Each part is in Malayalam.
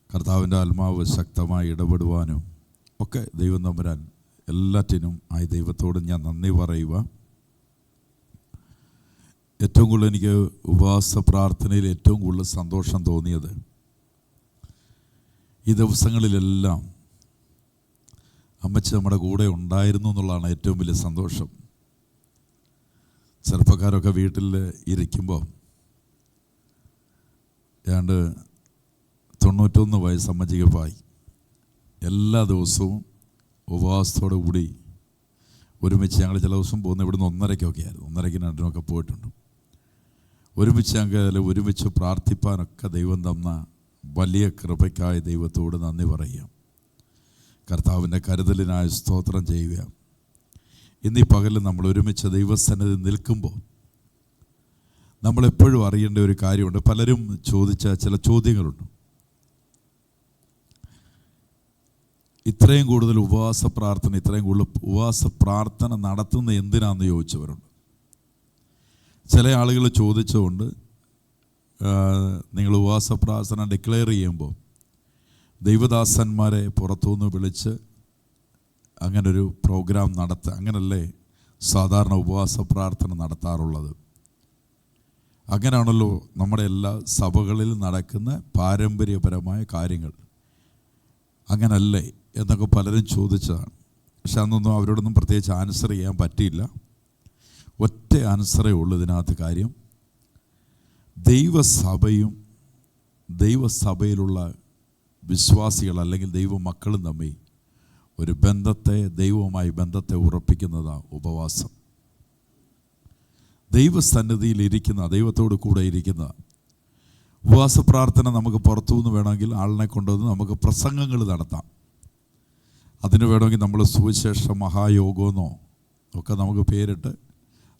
കർത്താവിൻ്റെ ആത്മാവ് ശക്തമായി ഇടപെടുവാനും ഒക്കെ ദൈവം തമ്പുരാൻ എല്ലാറ്റിനും ആയി ദൈവത്തോട് ഞാൻ നന്ദി പറയുക. ഏറ്റവും കൂടുതൽ എനിക്ക് ഉപവാസ പ്രാർത്ഥനയിൽ ഏറ്റവും കൂടുതൽ സന്തോഷം തോന്നിയത് ഈ ദിവസങ്ങളിലെല്ലാം അമ്മച്ചി നമ്മുടെ കൂടെ ഉണ്ടായിരുന്നു എന്നുള്ളതാണ് ഏറ്റവും വലിയ സന്തോഷം. ചെറുപ്പക്കാരൊക്കെ വീട്ടിൽ ഇരിക്കുമ്പോൾ ഏതാണ്ട് 91 വയസ്സ് അമ്മച്ചിക്ക് പായി. എല്ലാ ദിവസവും ഉപവാസത്തോടു കൂടി ഒരുമിച്ച് ഞങ്ങൾ ചില ദിവസം പോകുന്ന ഇവിടുന്ന് 1:30 ആയിരുന്നു, 1:30 2 പോയിട്ടുണ്ട്. ഒരുമിച്ച് ഞങ്ങൾ ഒരുമിച്ച് പ്രാർത്ഥിപ്പാനൊക്കെ ദൈവം തന്ന വലിയ കൃപയ്ക്കായി ദൈവത്തോട് നന്ദി പറയുക. കർത്താവിൻ്റെ കരുതലിനായി സ്തോത്രം ചെയ്യുക. ഇന്നീ പകലിൽ നമ്മൾ ഒരുമിച്ച് ദൈവസന്നിധി നിൽക്കുമ്പോൾ നമ്മളെപ്പോഴും അറിയേണ്ട ഒരു കാര്യമുണ്ട്. പലരും ചോദിച്ച ചില ചോദ്യങ്ങളുണ്ട്. ഇത്രയും കൂടുതൽ ഉപവാസ പ്രാർത്ഥന നടത്തുന്ന എന്തിനാണെന്ന് ചോദിച്ചവരുണ്ട്. ചില ആളുകൾ ചോദിച്ചുകൊണ്ട് നിങ്ങൾ ഉപവാസ പ്രാർത്ഥന ഡിക്ലെയർ ചെയ്യുമ്പോൾ ദൈവദാസന്മാരെ പുറത്തുനിന്ന് വിളിച്ച് അങ്ങനൊരു പ്രോഗ്രാം നടത്തുക, അങ്ങനല്ലേ സാധാരണ ഉപവാസ പ്രാർത്ഥന നടത്താറുള്ളത്? അങ്ങനെയാണല്ലോ നമ്മുടെ എല്ലാ സഭകളിൽ നടക്കുന്ന പാരമ്പര്യപരമായ കാര്യങ്ങൾ, അങ്ങനല്ലേ എന്നൊക്കെ പലരും ചോദിച്ചതാണ്. പക്ഷെ അന്നൊന്നും അവരോടൊന്നും പ്രത്യേകിച്ച് ആൻസർ ചെയ്യാൻ പറ്റിയില്ല. ഒറ്റ ആൻസറേ ഉള്ളൂ ഇതിനകത്ത് കാര്യം. ദൈവസഭയും ദൈവസഭയിലുള്ള വിശ്വാസികൾ അല്ലെങ്കിൽ ദൈവമക്കളും തമ്മിൽ ഒരു ദൈവവുമായി ബന്ധത്തെ ഉറപ്പിക്കുന്നതാണ് ഉപവാസം. ദൈവസന്നിധിയിൽ ഇരിക്കുന്ന, ദൈവത്തോട് കൂടെ ഇരിക്കുന്ന ഉപവാസ പ്രാർത്ഥന നമുക്ക് പുറത്തുനിന്ന് വേണമെങ്കിൽ ആളിനെ കൊണ്ടുവന്ന് നമുക്ക് പ്രസംഗങ്ങൾ നടത്താം. അതിന് വേണമെങ്കിൽ നമ്മൾ സുവിശേഷ മഹായോഗമെന്നോ ഒക്കെ നമുക്ക് പേരിട്ട്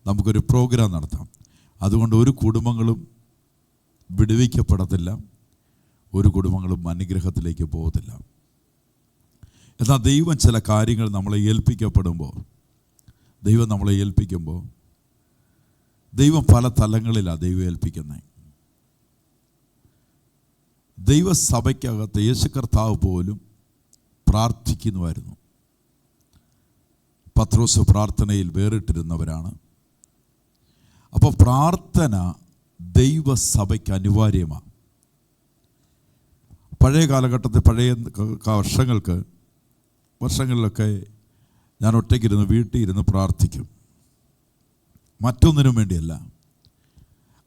നമുക്കൊരു പ്രോഗ്രാം നടത്താം. അതുകൊണ്ട് ഒരു കുടുംബങ്ങളും വിടുവിക്കപ്പെടത്തില്ല, ഒരു കുടുംബങ്ങളും അനുഗ്രഹത്തിലേക്ക് പോകത്തില്ല. എന്നാൽ ദൈവം ചില കാര്യങ്ങൾ നമ്മളെ ഏൽപ്പിക്കപ്പെടുമ്പോൾ, ദൈവം നമ്മളെ ഏൽപ്പിക്കുമ്പോൾ ദൈവം പല തലങ്ങളിലാണ് ദൈവം ഏൽപ്പിക്കുന്നത്. ദൈവസഭയ്ക്കകത്ത് യേശു കർത്താവ് പോലും പ്രാർത്ഥിക്കുന്നുമായിരുന്നു. പത്രോസ് പ്രാർത്ഥനയിൽ വേറിട്ടിരുന്നവരാണ്. അപ്പോൾ പ്രാർത്ഥന ദൈവസഭയ്ക്ക് അനിവാര്യമാണ്. പഴയ കാലഘട്ടത്തിൽ, പഴയ വർഷങ്ങളിലൊക്കെ ഞാൻ ഒറ്റയ്ക്കിരുന്ന് വീട്ടിൽ ഇരുന്ന് പ്രാർത്ഥിക്കും. മറ്റൊന്നിനും വേണ്ടിയല്ല.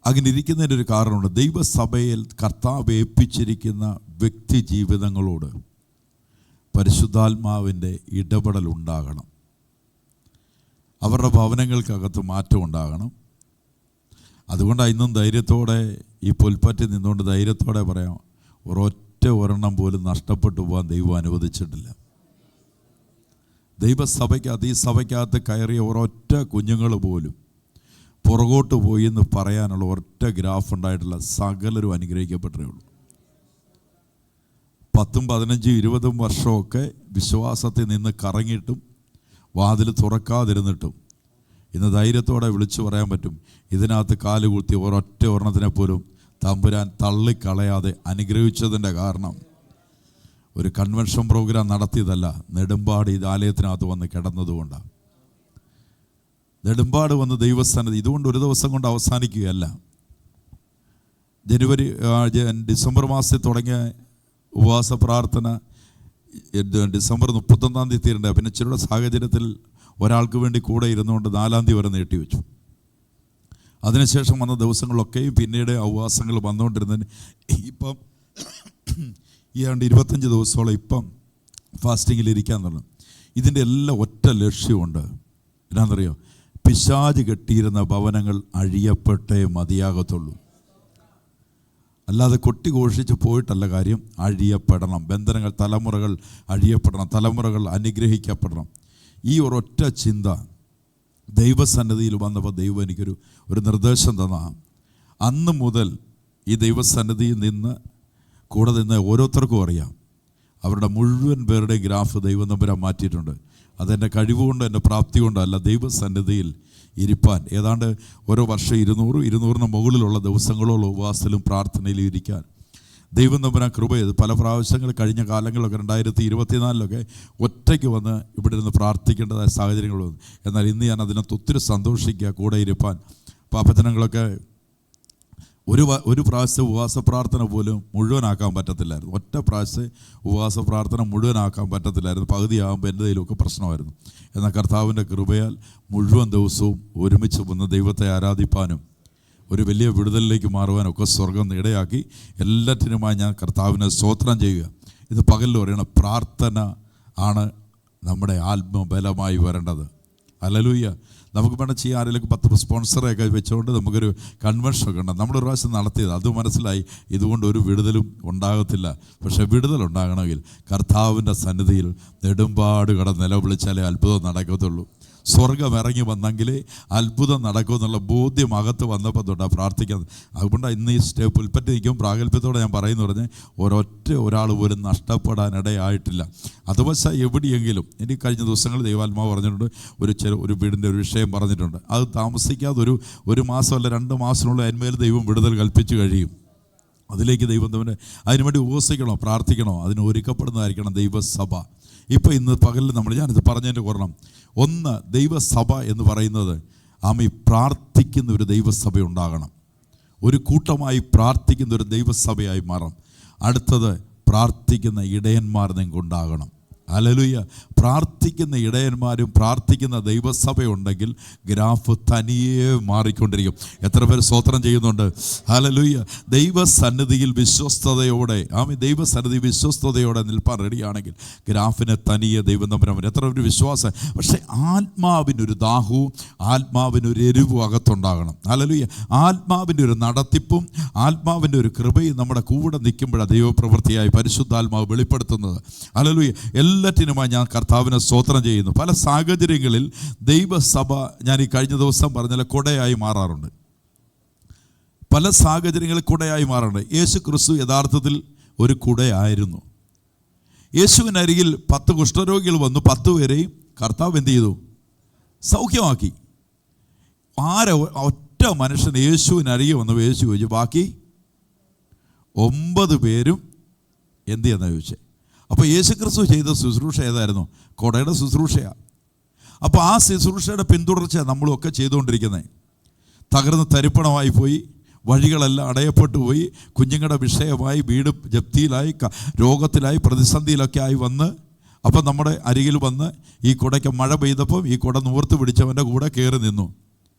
അങ്ങനെ ഇരിക്കുന്നതിൻ്റെ ഒരു കാരണമുണ്ട്. ദൈവസഭയിൽ കർത്താവ് ഏൽപ്പിച്ചിരിക്കുന്ന വ്യക്തി ജീവിതങ്ങളോട് പരിശുദ്ധാത്മാവിൻ്റെ ഇടപെടൽ ഉണ്ടാകണം. അവരുടെ ഭവനങ്ങൾക്കകത്ത് മാറ്റം ഉണ്ടാകണം. അതുകൊണ്ടാണ് ഇന്നും ധൈര്യത്തോടെ ഈ പുൽപ്പറ്റി നിന്നുകൊണ്ട് ധൈര്യത്തോടെ പറയാം, ഒരെണ്ണം പോലും നഷ്ടപ്പെട്ടു പോകാൻ ദൈവം അനുവദിച്ചിട്ടില്ല. ദൈവസഭയ്ക്കകത്ത്, ഈ സഭയ്ക്കകത്ത് കയറിയ ഒരൊറ്റ കുഞ്ഞുങ്ങൾ പോലും പുറകോട്ട് പോയി എന്ന് പറയാനുള്ള ഒറ്റ ഗ്രാഫ് ഉണ്ടായിട്ടില്ല. സകലരും അനുഗ്രഹിക്കപ്പെട്ടേ ഉള്ളൂ. 10, 15, 20 വർഷമൊക്കെ വിശ്വാസത്തിൽ നിന്ന് കറങ്ങിയിട്ടും വാതിൽ തുറക്കാതിരുന്നിട്ടും ഇന്ന് ധൈര്യത്തോടെ വിളിച്ചു പറയാൻ പറ്റും, ഇതിനകത്ത് കാലുകുത്തി ഒരെണ്ണത്തിനെ പോലും തമ്പുരാൻ തള്ളിക്കളയാതെ അനുഗ്രഹിച്ചതിൻ്റെ കാരണം ഒരു കൺവെൻഷൻ പ്രോഗ്രാം നടത്തിയതല്ല, നെടുമ്പാട് ഈ ആലയത്തിനകത്ത് വന്ന് കിടന്നതുകൊണ്ടാണ്. നെടുമ്പാട് വന്ന് ദൈവസ്ഥാനത്ത് ഇതുകൊണ്ട് ഒരു ദിവസം കൊണ്ട് അവസാനിക്കുകയല്ല. ഡിസംബർ മാസത്തിൽ തുടങ്ങിയ ഉപവാസ പ്രാർത്ഥന ഡിസംബർ 31 തീരണ്ട. പിന്നെ ചിലരുടെ സാഹചര്യത്തിൽ ഒരാൾക്ക് വേണ്ടി കൂടെ ഇരുന്നുകൊണ്ട് 4 വരെ നീട്ടിവെച്ചു. അതിനുശേഷം വന്ന ദിവസങ്ങളിലൊക്കെയും പിന്നീട് ഉപവാസങ്ങൾ വന്നുകൊണ്ടിരുന്നതിന് ഇപ്പം ഈ 25 ദിവസത്തോളം ഇപ്പം ഫാസ്റ്റിങ്ങിൽ ഇരിക്കാൻ തുടങ്ങും. ഇതിൻ്റെ എല്ലാം ഒറ്റ ലക്ഷ്യമുണ്ട്. എന്നാണെന്നറിയോ? പിശാച് കെട്ടിയിരുന്ന ഭവനങ്ങൾ അഴിയപ്പെട്ടേ മതിയാകത്തുള്ളൂ. അല്ലാതെ കൊട്ടിഘോഷിച്ച് പോയിട്ടല്ല കാര്യം. അഴിയപ്പെടണം. ബന്ധനങ്ങൾ, തലമുറകൾ അഴിയപ്പെടണം, തലമുറകൾ അനുഗ്രഹിക്കപ്പെടണം. ഈ ഒരൊറ്റ ചിന്ത ദൈവസന്നിധിയിൽ വന്നപ്പോൾ ദൈവം എനിക്കൊരു നിർദ്ദേശം തന്ന അന്ന് മുതൽ ഈ ദൈവസന്നിധിയിൽ നിന്ന് കൂടെ നിന്ന് ഓരോരുത്തർക്കും അറിയാം, അവരുടെ മുഴുവൻ പേരുടെ ഗ്രാഫ് ദൈവം തമ്പുരാൻ മാറ്റിയിട്ടുണ്ട്. അതെൻ്റെ കഴിവുകൊണ്ടോ എൻ്റെ പ്രാപ്തി കൊണ്ടോ അല്ല. ദൈവസന്നിധിയിൽ ഇരിപ്പാൻ ഏതാണ്ട് ഓരോ വർഷം 200-200 മുകളിലുള്ള ദിവസങ്ങളോളം ഉപവാസത്തിലും പ്രാർത്ഥനയിലും ഇരിക്കാൻ ദൈവം തമ്പുരാൻ കൃപ ചെയ്ത് പല പ്രാവശ്യങ്ങൾ കഴിഞ്ഞ കാലങ്ങളിലൊക്കെ 2024 ഒറ്റയ്ക്ക് വന്ന് ഇവിടെ ഇരുന്ന് പ്രാർത്ഥിക്കേണ്ടതായ സാഹചര്യങ്ങൾ വന്നു. എന്നാൽ ഇന്ന് ഞാൻ അതിനകത്ത് ഒത്തിരി സന്തോഷിക്കുക, കൂടെ ഇരുപ്പാൻ. പാപജനങ്ങളൊക്കെ ഒരു പ്രാവശ്യം ഉപവാസ പ്രാർത്ഥന പോലും മുഴുവനാക്കാൻ പറ്റത്തില്ലായിരുന്നു. ഒറ്റ പ്രാവശ്യം ഉപവാസ പ്രാർത്ഥന മുഴുവനാക്കാൻ പറ്റത്തില്ലായിരുന്നു. പകുതിയാകുമ്പോൾ എൻ്റെ കയ്യിലൊക്കെ പ്രശ്നമായിരുന്നു. എന്നാൽ കർത്താവിൻ്റെ കൃപയാൽ മുഴുവൻ ദിവസവും ഒരുമിച്ച് വന്ന് ദൈവത്തെ ആരാധിപ്പാനും ഒരു വലിയ വിടുതലിലേക്ക് മാറുവാനൊക്കെ സ്വർഗം ഇടയാക്കി. എല്ലാറ്റിനുമായി ഞാൻ കർത്താവിനെ സ്തോത്രം ചെയ്യുക. ഇത് പകലിൽ പറയണ പ്രാർത്ഥന ആണ് നമ്മുടെ ആത്മബലമായി വരേണ്ടത്. ഹല്ലേലൂയ. നമുക്ക് വേണം ചെയ്യാൻ. ആരെങ്കിലും 10 സ്പോൺസറൊക്കെ വെച്ചുകൊണ്ട് നമുക്കൊരു കൺവെൻഷനൊക്കെ ഉണ്ട്. നമ്മളൊരു പ്രാവശ്യം നടത്തിയത് അത് മനസ്സിലായി, ഇതുകൊണ്ട് ഒരു വിടുതലും ഉണ്ടാകത്തില്ല. പക്ഷേ വിടുതലുണ്ടാകണമെങ്കിൽ കർത്താവിൻ്റെ സന്നിധിയിൽ നെടുമ്പാട് കടന്ന് നിലവിളിച്ചാലേ അത്ഭുതം നടക്കത്തുള്ളൂ. സ്വർഗം ഇറങ്ങി വന്നെങ്കിലേ അത്ഭുതം നടക്കുമെന്നുള്ള ബോധ്യം അകത്ത് വന്നപ്പോൾ തൊട്ടാണ് പ്രാർത്ഥിക്കുന്നത്. അതുകൊണ്ടാണ് ഇന്ന് ഈ പുൽപ്പറ്റി നിൽക്കും പ്രാഗൽഭ്യത്തോടെ ഞാൻ പറയുന്നു പറഞ്ഞ് ഒരാൾ പോലും നഷ്ടപ്പെടാനിടയായിട്ടില്ല. അതുവശാൽ എവിടെയെങ്കിലും എനിക്ക് കഴിഞ്ഞ ദിവസങ്ങൾ ദൈവാത്മാവ് പറഞ്ഞിട്ടുണ്ട്, ഒരു വീടിൻ്റെ ഒരു വിഷയം പറഞ്ഞിട്ടുണ്ട്. അത് താമസിക്കാതെ ഒരു മാസം അല്ല 2 മാസത്തിനുള്ള അതിന്മേൽ ദൈവം വിടുതൽ കൽപ്പിച്ച് കഴിയും. അതിലേക്ക് ദൈവം തന്നെ അതിനുവേണ്ടി ഉപവസിക്കണോ, പ്രാർത്ഥിക്കണോ, അതിന് ഒരുക്കപ്പെടുന്നതായിരിക്കണം ദൈവസഭ. ഇപ്പോൾ ഇന്ന് പകലിൽ ഞാനിത് പറഞ്ഞതിൻ്റെ കാരണം, ഒന്ന്, ദൈവസഭ എന്ന് പറയുന്നത് പ്രാർത്ഥിക്കുന്ന ഒരു ദൈവസഭ ഉണ്ടാകണം. ഒരു കൂട്ടമായി പ്രാർത്ഥിക്കുന്ന ഒരു ദൈവസഭയായി മാറണം. അടുത്തത്, പ്രാർത്ഥിക്കുന്ന ഇടയന്മാർ നിങ്ങൾക്കുണ്ടാകണം. ഹല്ലേലൂയ. പ്രാർത്ഥിക്കുന്ന ഇടയന്മാരും പ്രാർത്ഥിക്കുന്ന ദൈവസഭയുണ്ടെങ്കിൽ ഗ്രാഫ് തനിയെ മാറിക്കൊണ്ടിരിക്കും. എത്ര പേര് സ്തോത്രം ചെയ്യുന്നുണ്ട്? ഹല്ലേലൂയ. ദൈവസന്നിധിയിൽ വിശ്വസ്തയോടെ ദൈവസന്നിധി വിശ്വസ്തയോടെ നിൽപ്പാൻ റെഡിയാണെങ്കിൽ ഗ്രാഫിനെ തനിയെ ദൈവം തമ്പുരാൻ. എത്ര ഒരു വിശ്വാസം. പക്ഷേ ആത്മാവിനൊരു ദാഹവും ആത്മാവിനൊരു എരിവും അകത്തുണ്ടാകണം. ഹല്ലേലൂയ. ആത്മാവിൻ്റെ ഒരു നടത്തിപ്പും ആത്മാവിൻ്റെ ഒരു കൃപയും നമ്മുടെ കൂടെ നിൽക്കുമ്പോഴാണ് ദൈവപ്രവൃത്തിയായി പരിശുദ്ധാത്മാവ് വെളിപ്പെടുത്തുന്നത്. ഹല്ലേലൂയ. എല്ലാറ്റിനുമായി ഞാൻ കർത്താവിനെ സ്തോത്രം ചെയ്യുന്നു. പല സാഹചര്യങ്ങളിൽ ദൈവസഭ, ഞാൻ ഈ കഴിഞ്ഞ ദിവസം പറഞ്ഞാൽ, കൊടയായി മാറാറുണ്ട്. പല സാഹചര്യങ്ങളിൽ കുടയായി മാറാറുണ്ട്. യേശു ക്രിസ്തു യഥാർത്ഥത്തിൽ ഒരു കുടയായിരുന്നു. യേശുവിനരികിൽ 10 കുഷ്ഠരോഗികൾ വന്നു. 10 പേരെയും കർത്താവ് എന്ത് ചെയ്തു? സൗഖ്യമാക്കി. ഒറ്റ മനുഷ്യൻ യേശുവിനരികെ വന്നു. യേശു ചോദിച്ചു, ബാക്കി 9 പേരും എന്ത് ചെയ്യുന്ന ചോദിച്ചേ. അപ്പോൾ യേശു ക്രിസ്തു ചെയ്ത ശുശ്രൂഷ ഏതായിരുന്നു? കൊടയുടെ ശുശ്രൂഷയാണ്. അപ്പോൾ ആ ശുശ്രൂഷയുടെ പിന്തുടർച്ച നമ്മളൊക്കെ ചെയ്തുകൊണ്ടിരിക്കുന്നത്. തകർന്ന് തരിപ്പണമായി പോയി, വഴികളെല്ലാം അടയപ്പെട്ടു പോയി, കുഞ്ഞുങ്ങളുടെ വിഷയമായി, വീട് ജപ്തിയിലായി, രോഗത്തിലായി, പ്രതിസന്ധിയിലൊക്കെ ആയി വന്ന്, അപ്പം നമ്മുടെ അരികിൽ വന്ന് ഈ കുടയ്ക്ക് മഴ പെയ്തപ്പം ഈ കുട നൂർത്ത് പിടിച്ചവൻ്റെ കൂടെ കയറി നിന്നു.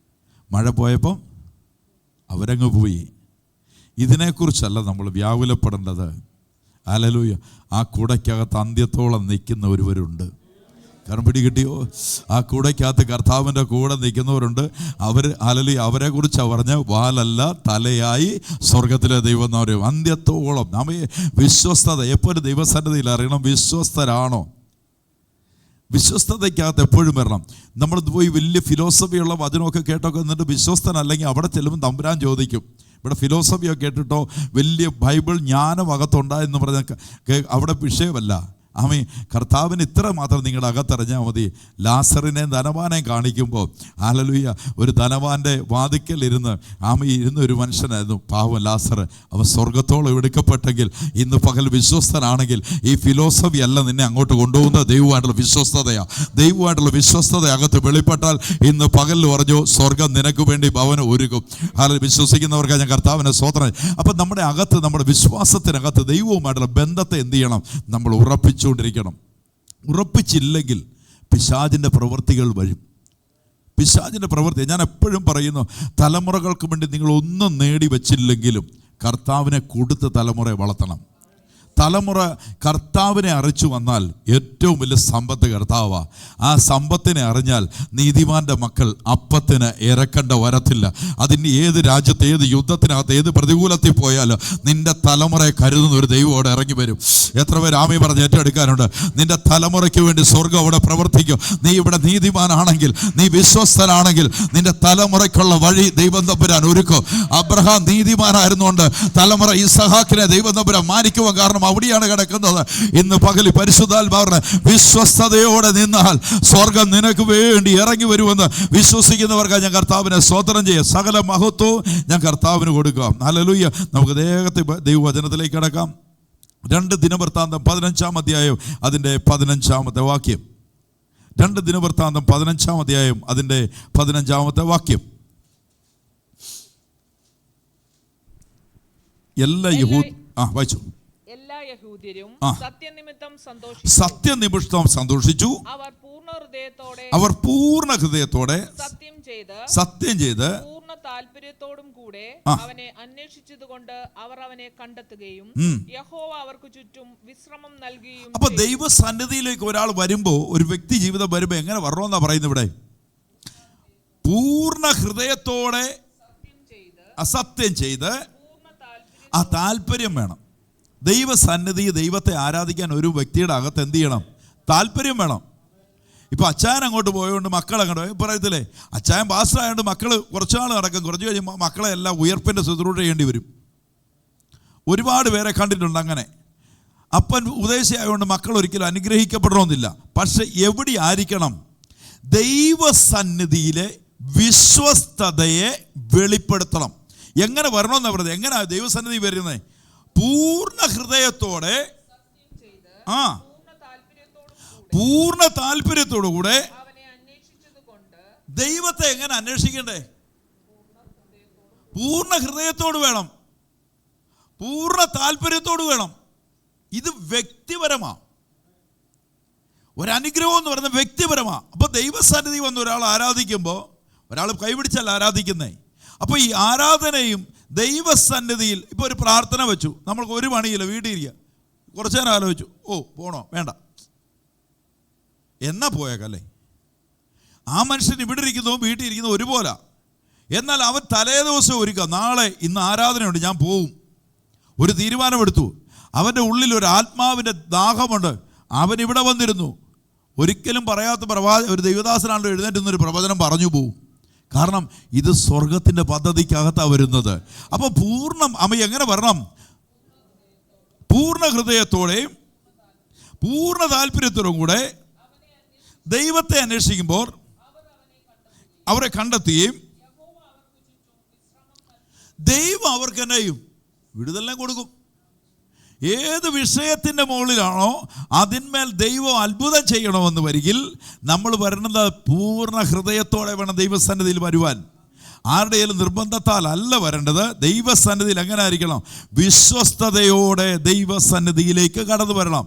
മഴ പോയപ്പം അവരങ്ങ് പോയി. ഇതിനെക്കുറിച്ചല്ല നമ്മൾ വ്യാകുലപ്പെടേണ്ടത്. ഹല്ലേലൂയ. ആ കുടയ്ക്കകത്ത് അന്ത്യത്തോളം നിൽക്കുന്ന ഒരുവരുണ്ട്. കാരണം പിടികിട്ടിയോ? ആ കൂടയ്ക്കകത്ത് കർത്താവിൻ്റെ കൂടെ നിൽക്കുന്നവരുണ്ട്. ഹല്ലേലൂയ. അവരെക്കുറിച്ചാണ് പറഞ്ഞ്, വാലല്ല തലയായി സ്വർഗത്തിലെ ദൈവം എന്ന് പറയും. അന്ത്യത്തോളം വിശ്വസ്തത എപ്പോഴും ദൈവസന്നിധിയിൽ അറിയണം. വിശ്വസ്തരാണോ? വിശ്വസ്തതയ്ക്കകത്ത് എപ്പോഴും വരണം. നമ്മൾ പോയി വലിയ ഫിലോസഫിയുള്ള വചനമൊക്കെ കേട്ടൊക്കെ എന്നിട്ട് വിശ്വസ്തനല്ലെങ്കിൽ അവിടെ ചെല്ലുമ്പോൾ തമ്പുരാൻ ചോദിക്കും, ഇവിടെ ഫിലോസഫിയൊക്കെ കേട്ടിട്ടോ വലിയ ബൈബിൾ ജ്ഞാനം അകത്തുണ്ടായെന്ന് പറഞ്ഞാൽ അവിടെ വിഷയമല്ല. കർത്താവിന് ഇത്ര മാത്രം നിങ്ങളുടെ അകത്തറിഞ്ഞാൽ മതി. ലാസറിനെ ധനവാനെയും കാണിക്കുമ്പോൾ ഹല്ലേലൂയ, ഒരു ധനവാന്റെ വാതിക്കൽ ഇരുന്ന ഒരു മനുഷ്യനായിരുന്നു പാവം ലാസർ. അവൻ സ്വർഗത്തോളം എടുക്കപ്പെട്ടെങ്കിൽ ഇന്ന് പകൽ വിശ്വസ്തനാണെങ്കിൽ ഈ ഫിലോസഫി അല്ല നിന്നെ അങ്ങോട്ട് കൊണ്ടുപോകുന്ന ദൈവമായിട്ടുള്ള വിശ്വസ്തതയാണ്. ദൈവമായിട്ടുള്ള വിശ്വസ്തത അകത്ത് വെളിപ്പെട്ടാൽ ഇന്ന് പകലിൽ പറഞ്ഞു, സ്വർഗം നിനക്ക് വേണ്ടി ഭവനം ഒരുക്കും. വിശ്വസിക്കുന്നവർക്ക് ഞാൻ കർത്താവിനെ സ്തോത്രം. അപ്പം നമ്മുടെ അകത്ത്, നമ്മുടെ വിശ്വാസത്തിനകത്ത് ദൈവവുമായിട്ടുള്ള ബന്ധത്തെ എന്ത് ചെയ്യണം? നമ്മൾ ഉറപ്പിച്ചുകൊണ്ടിരിക്കണം. ഉറപ്പിച്ചില്ലെങ്കിൽ പിശാചിൻ്റെ പ്രവൃത്തികൾ വരും. പിശാചിൻ്റെ പ്രവൃത്തി ഞാൻ എപ്പോഴും പറയുന്നു, തലമുറകൾക്ക് വേണ്ടി നിങ്ങൾ ഒന്നും നേടി വച്ചില്ലെങ്കിലും കർത്താവിനെ കൊടുത്ത് തലമുറയെ വളർത്തണം. തലമുറ കർത്താവിനെ അറിച്ചു വന്നാൽ ഏറ്റവും വലിയ സമ്പത്ത് കർത്താവാണ്. ആ സമ്പത്തിനെ അറിഞ്ഞാൽ നീതിമാന്റെ മക്കൾ അപ്പത്തിന് ഇറക്കേണ്ട വരത്തില്ല. അതിന് ഏത് രാജ്യത്ത്, ഏത് യുദ്ധത്തിനകത്ത്, ഏത് പ്രതികൂലത്തിൽ പോയാലും നിന്റെ തലമുറയെ കരുതുന്ന ഒരു ദൈവം അവിടെ ഇറങ്ങി വരും. എത്ര പേര് ആമീൻ പറഞ്ഞ് ഏറ്റെടുക്കാനുണ്ട്? നിന്റെ തലമുറയ്ക്ക് വേണ്ടി സ്വർഗം അവിടെ പ്രവർത്തിക്കും. നീ ഇവിടെ നീതിമാനാണെങ്കിൽ, നീ വിശ്വസ്തനാണെങ്കിൽ നിന്റെ തലമുറയ്ക്കുള്ള വഴി ദൈവം തമ്പുരാൻ ഒരുക്കും. അബ്രഹാം നീതിമാനായിരുന്നുകൊണ്ട് തലമുറ ഇസഹാക്കിനെ ദൈവം തമ്പുരാൻ മാനിക്കുവാൻ കാരണം പ്രശ്നം അവിടെയാണ് കിടക്കുന്നത്. ഇന്ന് പകൽ പരിശുദ്ധാത്മാവിനെ വിശ്വസ്തയോടെ നിന്നാൽ സ്വർഗം നിനക്ക് വേണ്ടി ഇറങ്ങി വരുമെന്ന് വിശ്വസിക്കുന്നവർക്ക് ഞാൻ കർത്താവിനെ സ്തോത്രം ചെയ്യാം. സകല മഹത്വവും ഞാൻ കർത്താവിന് കൊടുക്കാം. ഹല്ലേലൂയ. നമുക്ക് വേഗത്തിൽ ദൈവവചനത്തിലേക്ക് കിടക്കാം. 2 ദിനവൃത്താന്തം 15-ാം അധ്യായം അതിൻ്റെ 15-ാമത്തെ വാക്യം. 2 ദിനവൃത്താന്തം 15-ാം അധ്യായം അതിൻ്റെ 15-ാമത്തെ വാക്യം. വായിച്ചു. എല്ലാ യഹൂദ്യരും സത്യനിമിത്തം സന്തോഷിച്ചു. അവർ പൂർണ്ണ ഹൃദയത്തോടെ സത്യം ചെയ്ത് പൂർണ്ണ താല്പര്യത്തോടും കൂടെ അവനെ അന്വേഷിച്ചതുകൊണ്ട് അവർ അവനെ കണ്ടെത്തുകയും യഹോവ അവർക്ക് ചുറ്റും വിശ്രമം നൽകുകയും. അപ്പൊ ദൈവസന്നിധിയിലേക്ക് ഒരാൾ വരുമ്പോ, ഒരു വ്യക്തി ജീവിതം വരുമ്പോ എങ്ങനെ വരണമെന്നാ പറയുന്നത് ഇവിടെ? പൂർണ്ണ ഹൃദയത്തോടെ അസത്യം ചെയ്ത് ആ താല്പര്യം വേണം. ദൈവസന്നിധി, ദൈവത്തെ ആരാധിക്കാൻ ഒരു വ്യക്തിയുടെ അകത്ത് എന്ത് ചെയ്യണം? താല്പര്യം വേണം. ഇപ്പൊ അച്ചായൻ അങ്ങോട്ട് പോയതുകൊണ്ട് മക്കൾ അങ്ങോട്ട് പറയത്തില്ലേ, അച്ചായൻ പാസ്റ്റർ ആയതുകൊണ്ട് മക്കൾ കുറച്ചാൾ നടക്കും, കുറച്ച് കഴിയുമ്പോൾ മക്കളെ എല്ലാം ഉയർപ്പിന്റെ ശുശ്രൂഷ ചെയ്യേണ്ടി വരും. ഒരുപാട് പേരെ കണ്ടിട്ടുണ്ട് അങ്ങനെ. അപ്പൻ ഉപദേശിയായതുകൊണ്ട് മക്കൾ ഒരിക്കലും അനുഗ്രഹിക്കപ്പെടണമെന്നില്ല. പക്ഷെ എവിടെ ആയിരിക്കണം? ദൈവസന്നിധിയിലെ വിശ്വസ്തതയെ വെളിപ്പെടുത്തണം. എങ്ങനെ വരണമെന്നാ പറയുന്നത്? എങ്ങനെയാ ദൈവസന്നിധി വരുന്നത്? പൂർണ്ണ ഹൃദയത്തോടെ പൂർണ്ണ താല്പര്യത്തോടുകൂടെ. ദൈവത്തെ എങ്ങനെ അന്വേഷിക്കണ്ടേ? പൂർണ്ണ ഹൃദയത്തോട് വേണം, പൂർണ്ണ താല്പര്യത്തോട് വേണം. ഇത് വ്യക്തിപരമാ. ഒരനുഗ്രഹം എന്ന് പറയുന്നത് വ്യക്തിപരമാ. അപ്പൊ ദൈവസന്നിധി വന്ന് ഒരാൾ ആരാധിക്കുമ്പോൾ, ഒരാൾ കൈപിടിച്ചല്ല ആരാധിക്കുന്നേ. അപ്പോൾ ഈ ആരാധനയും ദൈവസന്നിധിയിൽ, ഇപ്പോൾ ഒരു പ്രാർത്ഥന വെച്ചു, നമ്മൾക്ക് ഒരു പണിയില്ല, വീട്ടിലിരിക്കുക, കുറച്ചു നേരം ആലോചിച്ചു, പോണോ വേണ്ട എന്നാ പോയേക്കല്ലേ. ആ മനുഷ്യൻ ഇവിടെ ഇരിക്കുന്നതും വീട്ടിൽ ഇരിക്കുന്നതും ഒരുപോലെ. എന്നാൽ അവൻ തലേ ദിവസം ഒരുക്കുക, നാളെ ഇന്ന് ആരാധനയുണ്ട്, ഞാൻ പോവും. ഒരു തീരുമാനമെടുത്തു. അവൻ്റെ ഉള്ളിൽ ഒരു ആത്മാവിൻ്റെ ദാഹമുണ്ട്. അവൻ ഇവിടെ വന്നിരുന്നു. ഒരിക്കലും പറയാത്ത ഒരു ദൈവദാസനാണല്ലോ എഴുന്നേറ്റുന്നൊരു പ്രവചനം പറഞ്ഞു പോവും. കാരണം ഇത് സ്വർഗത്തിൻ്റെ പദ്ധതിക്കകത്താണ് വരുന്നത്. അപ്പോൾ എങ്ങനെ വരണം? പൂർണ്ണ ഹൃദയത്തോടെയും പൂർണ്ണ താല്പര്യത്തോടും കൂടെ ദൈവത്തെ അന്വേഷിക്കുമ്പോൾ അവരെ കണ്ടെത്തുകയും ദൈവം അവർക്ക് എന്നെയും വിടുതലും കൊടുക്കും. ഏത് വിഷയത്തിൻ്റെ മുകളിലാണോ അതിന്മേൽ ദൈവം അത്ഭുതം ചെയ്യണമെന്ന് വരികിൽ നമ്മൾ വരുന്നത് പൂർണ്ണ ഹൃദയത്തോടെ വേണം ദൈവസന്നിധിയിൽ വരുവാൻ. ആരുടെയും നിർബന്ധത്താൽ അല്ല വരേണ്ടത്. ദൈവസന്നിധിയിൽ എങ്ങനെ ആയിരിക്കണം? വിശ്വസ്തയോടെ ദൈവസന്നിധിയിലേക്ക് കടന്നു വരണം.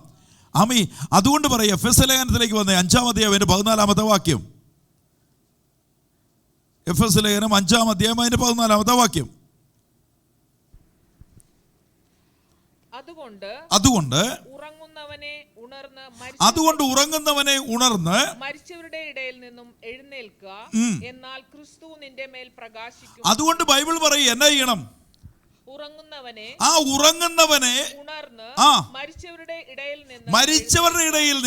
ആമീൻ. അതുകൊണ്ട് പറയും, എഫെസ്യ ലേഖനത്തിലേക്ക് വന്നേ 5-ാം അധ്യായം 14-ാമത്തെ വാക്യം. എഫെസ്യ ലേഖനം 5-ാം അധ്യായം 14-ാമത്തെ വാക്യം. അതുകൊണ്ട് ഉറങ്ങുന്നവനെ ഉണർന്ന് മരിച്ചവരുടെ ഇടയിൽ നിന്നും എഴുന്നേൽക്കുക, എന്നാൽ ക്രിസ്തു നിന്റെ മേൽ പ്രകാശിക്കും. അതുകൊണ്ട് ബൈബിൾ പറയും എന്നാ ചെയ്യണം? ഉറങ്ങുന്നവനെ ഉണർന്ന് മരിച്ചവരുടെ ഇടയിൽ